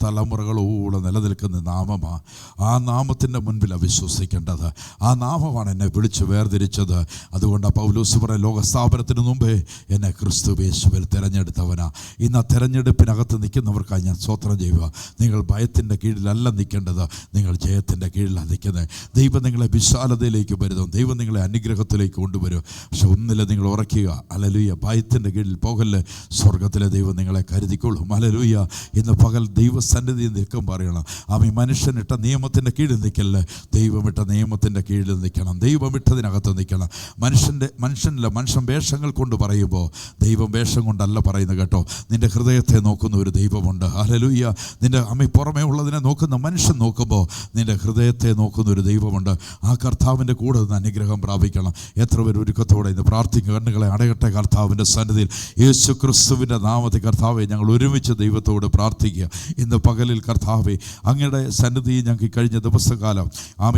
തലമുറകളോളം നിലനിൽക്കുന്ന നാമമാണ്. ആ നാമത്തിൻ്റെ മുൻപിലാണ് വിശ്വസിക്കേണ്ടത്. ആ നാമമാണ് എന്നെ വിളിച്ച് വേർതിരിച്ചത്. അതുകൊണ്ട് പൗലോസ് പറയുന്ന ലോകസ്ഥാപനത്തിന് മുമ്പേ എന്നെ ക്രിസ്തു യേശുവിൽ തിരഞ്ഞെടുത്തവനാ. ഇന്ന് ആ തിരഞ്ഞെടുപ്പിനകത്ത് നിൽക്കുന്നവർക്കായി ഞാൻ സ്തോത്രം ചെയ്യുക. നിങ്ങൾ ഭയത്തിൻ്റെ കീഴിലല്ല നിൽക്കേണ്ടത്, നിങ്ങൾ ജയത്തിൻ്റെ കീഴിലാണ് നിൽക്കുന്നത്. ദൈവം നിങ്ങളെ വിശാലതയിലേക്ക് വരുന്നു. ദൈവം നിങ്ങളെ അനുഗ്രഹത്തിലേക്ക് കൊണ്ടുവരും. പക്ഷെ ഒന്നില്ല, നിങ്ങൾ ഉറക്കുക. ഹല്ലേലൂയ. ഭയത്തിൻ്റെ കീഴിൽ പോകല്ലേ. സ്വർഗത്തിലെ ദൈവം നിങ്ങളെ കരുതിക്കൊള്ളും. ഹല്ലേലൂയ. ഇന്ന് പകൽ ദൈവസന്നിധിയിൽ നിൽക്കും പറയണം. ആമേൻ. മനുഷ്യനിട്ട നിയമത്തിൻ്റെ കീഴിൽ നിൽക്കല്ലേ, ദൈവമിട്ട നിയമത്തിൻ്റെ കീഴിൽ നിൽക്കണം. ദൈവമിട്ടതിനകത്ത് നിൽക്കണം. മനുഷ്യൻ വേഷങ്ങൾ കൊണ്ട് പറയുമ്പോൾ ദൈവം വേഷം കൊണ്ടല്ല പറയുന്നത് കേട്ടോ. നിൻ്റെ ഹൃദയത്തെ നോക്കുന്ന ഒരു ദൈവമുണ്ട്. ഹല്ലേലൂയ. നിൻ്റെ പുറമേ ഉള്ളതിനെ നോക്കുന്ന മനുഷ്യൻ നോക്കുമ്പോൾ നിൻ്റെ ഹൃദയത്തെ നോക്കുന്ന ഒരു ദൈവമുണ്ട്. ആ കർത്താവിൻ്റെ കൂടെ നിന്ന് അനുഗ്രഹം പ്രാപിക്കണം. എത്ര പേര് ഒരുക്കത്തോടെ ഇന്ന് പ്രാർത്ഥിക്കുക. കണ്ണുകളെ അടയട്ടെ കർത്താവിൻ്റെ സന്നിധിയിൽ. യേശു ക്രിസ്തുവിൻ്റെ നാമത്തിൽ കർത്താവെ ഞങ്ങൾ ഒരുമിച്ച് ദൈവത്തോട് പ്രാർത്ഥിക്കുക. ഇന്ന് പകലിൽ കർത്താവെ അങ്ങയുടെ സന്നിധിയിൽ ഞങ്ങൾക്ക് കഴിഞ്ഞ ദിവസകാലം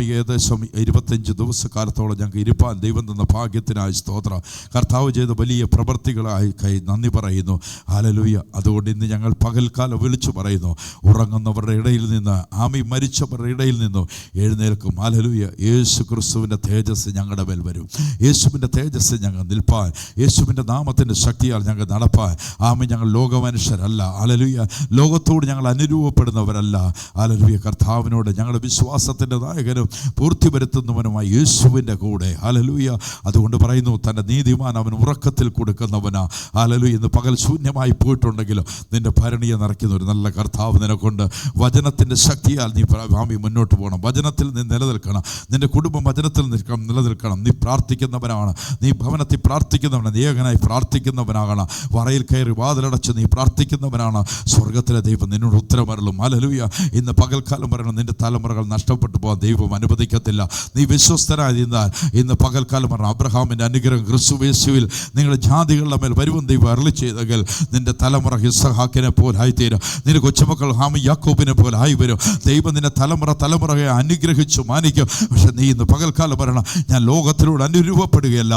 ഏകദേശം 25 ദിവസക്കാലത്തോളം ഞങ്ങൾക്ക് ഇരുപ്പാൻ ദൈവം തന്ന ഭാഗ്യത്തിനായി സ്തോത്രം. കർത്താവ് ചെയ്ത വലിയ പ്രവൃത്തികളായി നന്ദി പറയുന്നു. ഹല്ലേലൂയ. അതുകൊണ്ട് ഇന്ന് ഞങ്ങൾ പകൽക്കാലം വിളിച്ചു പറയുന്നു, ഉറങ്ങുന്നവരുടെ ഇടയിൽ നിന്ന് മരിച്ചവരുടെ ഇടയിൽ നിന്നും എഴുന്നേൽക്കും. ഹല്ലേലൂയ. യേശു ക്രിസ്തുവിൻ്റെ തേജസ് ഞങ്ങളുടെ മേൽ വരും. യേശുവിൻ്റെ തേജസ് ഞങ്ങൾ നിൽപ്പാൻ, യേശുവിൻ്റെ നാമത്തിൻ്റെ ശക്തിയാൽ ഞങ്ങൾ നടപ്പാൻ. ഞങ്ങൾ ലോകമനുഷ്യരല്ല. ഹല്ലേലൂയ. ലോകത്തോട് ഞങ്ങൾ അനുരൂപപ്പെടുന്നവരല്ല. ഹല്ലേലൂയ. കർത്താവിനോട് ഞങ്ങളുടെ വിശ്വാസത്തിൻ്റെ നായകനും പൂർത്തി വരുത്തുന്നവനുമായി യേശുവിൻ്റെ കൂടെ. ഹല്ലേലൂയ. അതുകൊണ്ട് പറയുന്നു, തൻ്റെ നീതിമാൻ അവൻ ഉറക്കത്തിൽ കൊടുക്കുന്നവനാ. ഹല്ലേലൂയ. ഇന്ന് പകൽ ശൂന്യമായി പോയിട്ടുണ്ടെങ്കിലും നിൻ്റെ ഭരണിയെ നിറയ്ക്കുന്ന ഒരു നല്ല കർത്താവ് നിനക്കുണ്ട്. വചനത്തിൻ്റെ ശക്തിയാൽ നീ മുന്നോട്ട് പോകണം. വചനത്തിൽ നീ നിലനിൽക്കണം. നിൻ്റെ കുടുംബം വചനത്തിൽ നിലനിൽക്കണം. നീ പ്രാർത്ഥിക്കുന്നവനാണ്. നീ ഭവനത്തിൽ പ്രാർത്ഥിക്കുന്നവനാണ്. ഏകനായി പ്രാർത്ഥിക്കുന്നവനാകണം. വറയിൽ കയറി വാതിലടച്ച് നീ പ്രാർത്ഥിക്കുന്നവനാണ്. സ്വർഗത്തിലെ ദൈവം നിന്നോട് ഉത്തരമരുളും. ഹല്ലേലൂയ. ഇന്ന് പകൽക്കാലം പറയണം, നിൻ്റെ തലമുറകൾ നഷ്ടപ്പെട്ടു പോകാൻ ദൈവം അനുവദിക്കത്തില്ല. നീ വിശ്വസ്തനായി നിന്നാൽ ഇന്ന് പകൽക്കാലം പറയണം, അബ്രഹാമിൻ്റെ അനുഗ്രഹം ക്രിസ്തു യേശുവിൽ നിങ്ങളുടെ ജാതികളുടെ മേൽ വരുമെന്ന് ദൈവം അരുളി ചെയ്തെങ്കിൽ നിൻ്റെ തലമുറ ഇസ്ഹാക്കിനെ പോലായിത്തീരും. നിന്റെ കൊച്ചുമക്കൾ യാക്കോബിനെ പോലെ ആയി വരും. ദൈവം നിന്റെ തലമുറയെ അനുഗ്രഹിച്ചു മാനിക്കും. പക്ഷെ നീ ഇന്ന് പകൽക്കാലം പറയണം, ഞാൻ ലോകത്തിലൂടെ അനുരൂപപ്പെടുകയല്ല.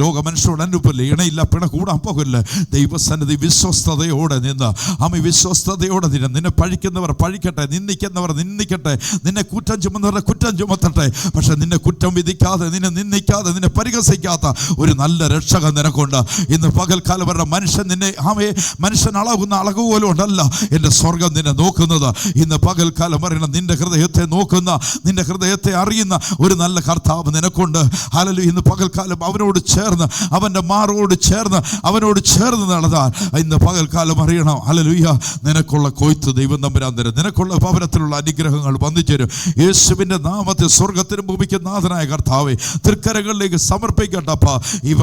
ലോക മനുഷ്യരോട് അനുരൂപമില്ല. ഇണയില്ല, പിണ കൂടാൻ പോകില്ല. ദൈവസന്നിധി വിശ്വസ്തയോടെ നിന്ന് വിശ്വസ്തയോടെ നിന്നെ പഴിക്കുന്നവർ പഴിക്കട്ടെ, നിന്ദിക്കുന്നവർ നിന്ദിക്കട്ടെ, നിന്നെ കുറ്റം ചുമന്നവരുടെ കുറ്റം ചുമത്തട്ടെ. പക്ഷെ നിന്നെ കുറ്റം വിധിക്കാതെ, നിന്നെ നിന്ദിക്കാതെ, നിന്നെ പരിഹസിക്കാത്ത ഒരു നല്ല രക്ഷകൻ നിനക്കുണ്ട്. ഇന്ന് പകൽക്കാലം വരുടെ മനുഷ്യൻ അളകുന്ന അളകു പോലും ഉണ്ടല്ല എൻ്റെ സ്വർഗം നിന്നെ നോക്കുന്നത്. ഇന്ന് പകൽക്കാലം പറയണം, നിന്റെ ഹൃദയത്തെ നോക്കുന്ന, നിന്റെ ഹൃദയത്തെ അറിയുന്ന ഒരു നല്ല കർത്താവ് നിനക്കുണ്ട്. ഹല്ലേലൂയ. ഇന്ന് പകൽക്കാലം അവനോട് ചേർന്ന്, അവൻ്റെ മാറോട് ചേർന്ന്, അവനോട് ചേർന്ന് നടന്നാൽ ഇന്ന് പകൽക്കാലം അറിയണം, ഹല്ലേലൂയ, നിനക്കുള്ള കൊയ്ത്ത് ദൈവം തമ്പുരാൻ തരും. നിനക്കുള്ള ഭവനത്തിലുള്ള അനുഗ്രഹങ്ങൾ വന്നിച്ചേരും. യേശുവിൻ്റെ നാമത്തിൽ സ്വർഗത്തിനും ഭൂമിക്കും നാഥനായ കർത്താവെ തൃക്കരങ്ങളിലേക്ക് സമർപ്പിക്കട്ടപ്പ. ഈ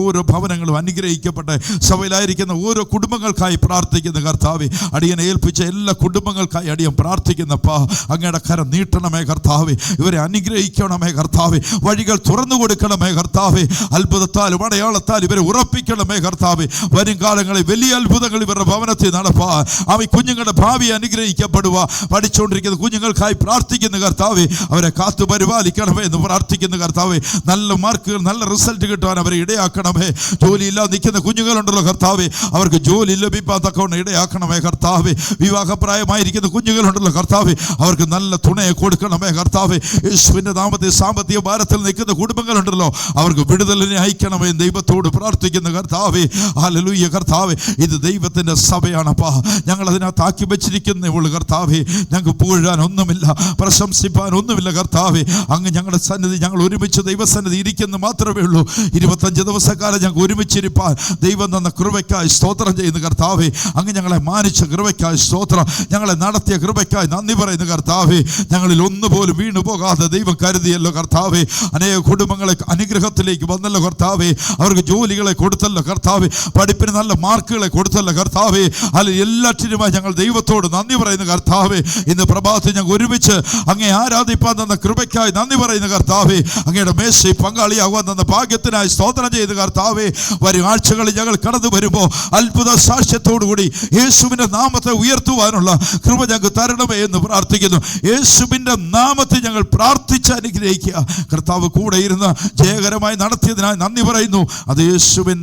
ഓരോ ഭവനങ്ങളും അനുഗ്രഹിക്കട്ടെ. സഭയിലായിരിക്കുന്ന ഓരോ കുടുംബങ്ങൾക്കായി പ്രാർത്ഥിക്കുന്ന കർത്താവെ, അടിയനെ ഏൽപ്പിച്ച എല്ലാ കുടുംബങ്ങൾക്കായി അടിയൻ പ്രാർത്ഥിക്കുന്നപ്പാ. അങ്ങയുടെ കരം നീട്ടണമേ കർത്താവെ. ഇവരെ അനുഗ്രഹിക്കണമേ കർത്താവെ. വഴികൾ തുറന്നു കൊടുക്കണം കൊടുക്കണമേ കർത്താവേ. അത്ഭുതത്താലും അടയാളത്താൽ ഇവരെ ഉറപ്പിക്കണമേ കർത്താവേ. വരും കാലങ്ങളിൽ വലിയ അത്ഭുതങ്ങൾ ഇവരുടെ ഭവനത്തിൽ നടപ്പാൻ, കുഞ്ഞുങ്ങളുടെ ഭാവി അനുഗ്രഹിക്കപ്പെടുക. പഠിച്ചുകൊണ്ടിരിക്കുന്ന കുഞ്ഞുങ്ങൾക്കായി പ്രാർത്ഥിക്കുന്ന കർത്താവേ, അവരെ കാത്തു പരിപാലിക്കണമേ എന്ന് പ്രാർത്ഥിക്കുന്ന കർത്താവേ. നല്ല മാർക്കുകൾ, നല്ല റിസൾട്ട് കിട്ടാൻ അവരെ ഇടയാക്കണമേ. ജോലിയില്ലാതെ നിൽക്കുന്ന കുഞ്ഞുങ്ങളുണ്ടല്ലോ കർത്താവേ, അവർക്ക് ജോലി ലഭിക്കാൻ തക്കവണ്ണം ഇടയാക്കണമേ കർത്താവേ. വിവാഹപ്രായമായിരിക്കുന്ന കുഞ്ഞുങ്ങളുണ്ടല്ലോ കർത്താവേ, അവർക്ക് നല്ല തുണയെ കൊടുക്കണമേ കർത്താവേ. യേശുവിൻ്റെ നാമത്തിൽ സാമ്പത്തിക ഭാരത്തിൽ നിൽക്കുന്ന കുടുംബങ്ങളുണ്ടല്ലോ, അവർക്ക് വിടുതലിനെ അയക്കണമേ ദൈവത്തോട് പ്രാർത്ഥിക്കുന്ന കർത്താവേ. ഹല്ലേലൂയ കർത്താവേ. ഇത് ദൈവത്തിൻ്റെ സഭയാണപ്പാ. ഞങ്ങൾ അതിനകത്ത് ആക്കി വെച്ചിരിക്കുന്നേ ഉള്ളൂ കർത്താവേ. ഞങ്ങൾക്ക് പുകഴാൻ ഒന്നുമില്ല, പ്രശംസിപ്പാൻ ഒന്നുമില്ല കർത്താവേ. അങ്ങ് ഞങ്ങളുടെ സന്നിധി, ഞങ്ങൾ ഒരുമിച്ച് ദൈവസന്നിധി ഇരിക്കുന്ന മാത്രമേ ഉള്ളൂ. 25 ദിവസക്കാലം ഞങ്ങൾക്ക് ഒരുമിച്ചിരിപ്പാൻ ദൈവം തന്ന കൃപയ്ക്കായി സ്തോത്രം ചെയ്യുന്ന കർത്താവേ. അങ്ങ് ഞങ്ങളെ മാനിച്ച കൃപയ്ക്കായി സ്തോത്രം, ഞങ്ങളെ നടത്തിയ കൃപയ്ക്കായി നന്ദി പറയുന്ന കർത്താവേ. ഞങ്ങളിൽ ഒന്നുപോലും വീണു പോകാതെ ദൈവം കരുതിയല്ലോ കർത്താവേ. അനേക കുടുംബങ്ങളെ അനുഗ്രഹത്തിലേക്ക് വന്നല്ലോ കർത്താവേ. അവർക്ക് ജോലികളെ കൊടുത്തല്ലോ കർത്താവേ, പഠിപ്പിന് നല്ല മാർക്കുകളെ കൊടുത്തല്ലോ കർത്താവേ. അല്ലെങ്കിൽ എല്ലാറ്റിനുമായി ഞങ്ങൾ ദൈവത്തോട് നന്ദി പറയുന്ന കർത്താവേ. ഇന്ന് പ്രഭാതത്തിൽ ഞങ്ങൾ ഒരുമിച്ച് അങ്ങേ ആരാധിപ്പാൻ തന്ന കൃപയ്ക്കായി നന്ദി പറയുന്ന കർത്താവേ. അങ്ങയുടെ മേശയിൽ പങ്കാളിയാകുവാൻ തന്ന ഭാഗ്യത്തിനായി സ്തോത്രം ചെയ്ത് കർത്താവേ. വരും ആഴ്ചകളിൽ ഞങ്ങൾ കടന്നു വരുമ്പോൾ അത്ഭുത സാക്ഷ്യത്തോടുകൂടി യേശുവിൻ്റെ നാമത്തെ ഉയർത്തുവാനുള്ള കൃപ ഞങ്ങൾക്ക് തരണമേ എന്ന് പ്രാർത്ഥിക്കുന്നു. യേശുവിൻ്റെ നാമത്തിൽ ഞങ്ങൾ പ്രാർത്ഥിച്ച് അനുഗ്രഹിക്കുക. കർത്താവ് കൂടെ ഇരുന്ന് ജയകരമായി നടത്തിയതിനായി നന്ദി പറയുന്നു. അത് യേശുവിൻ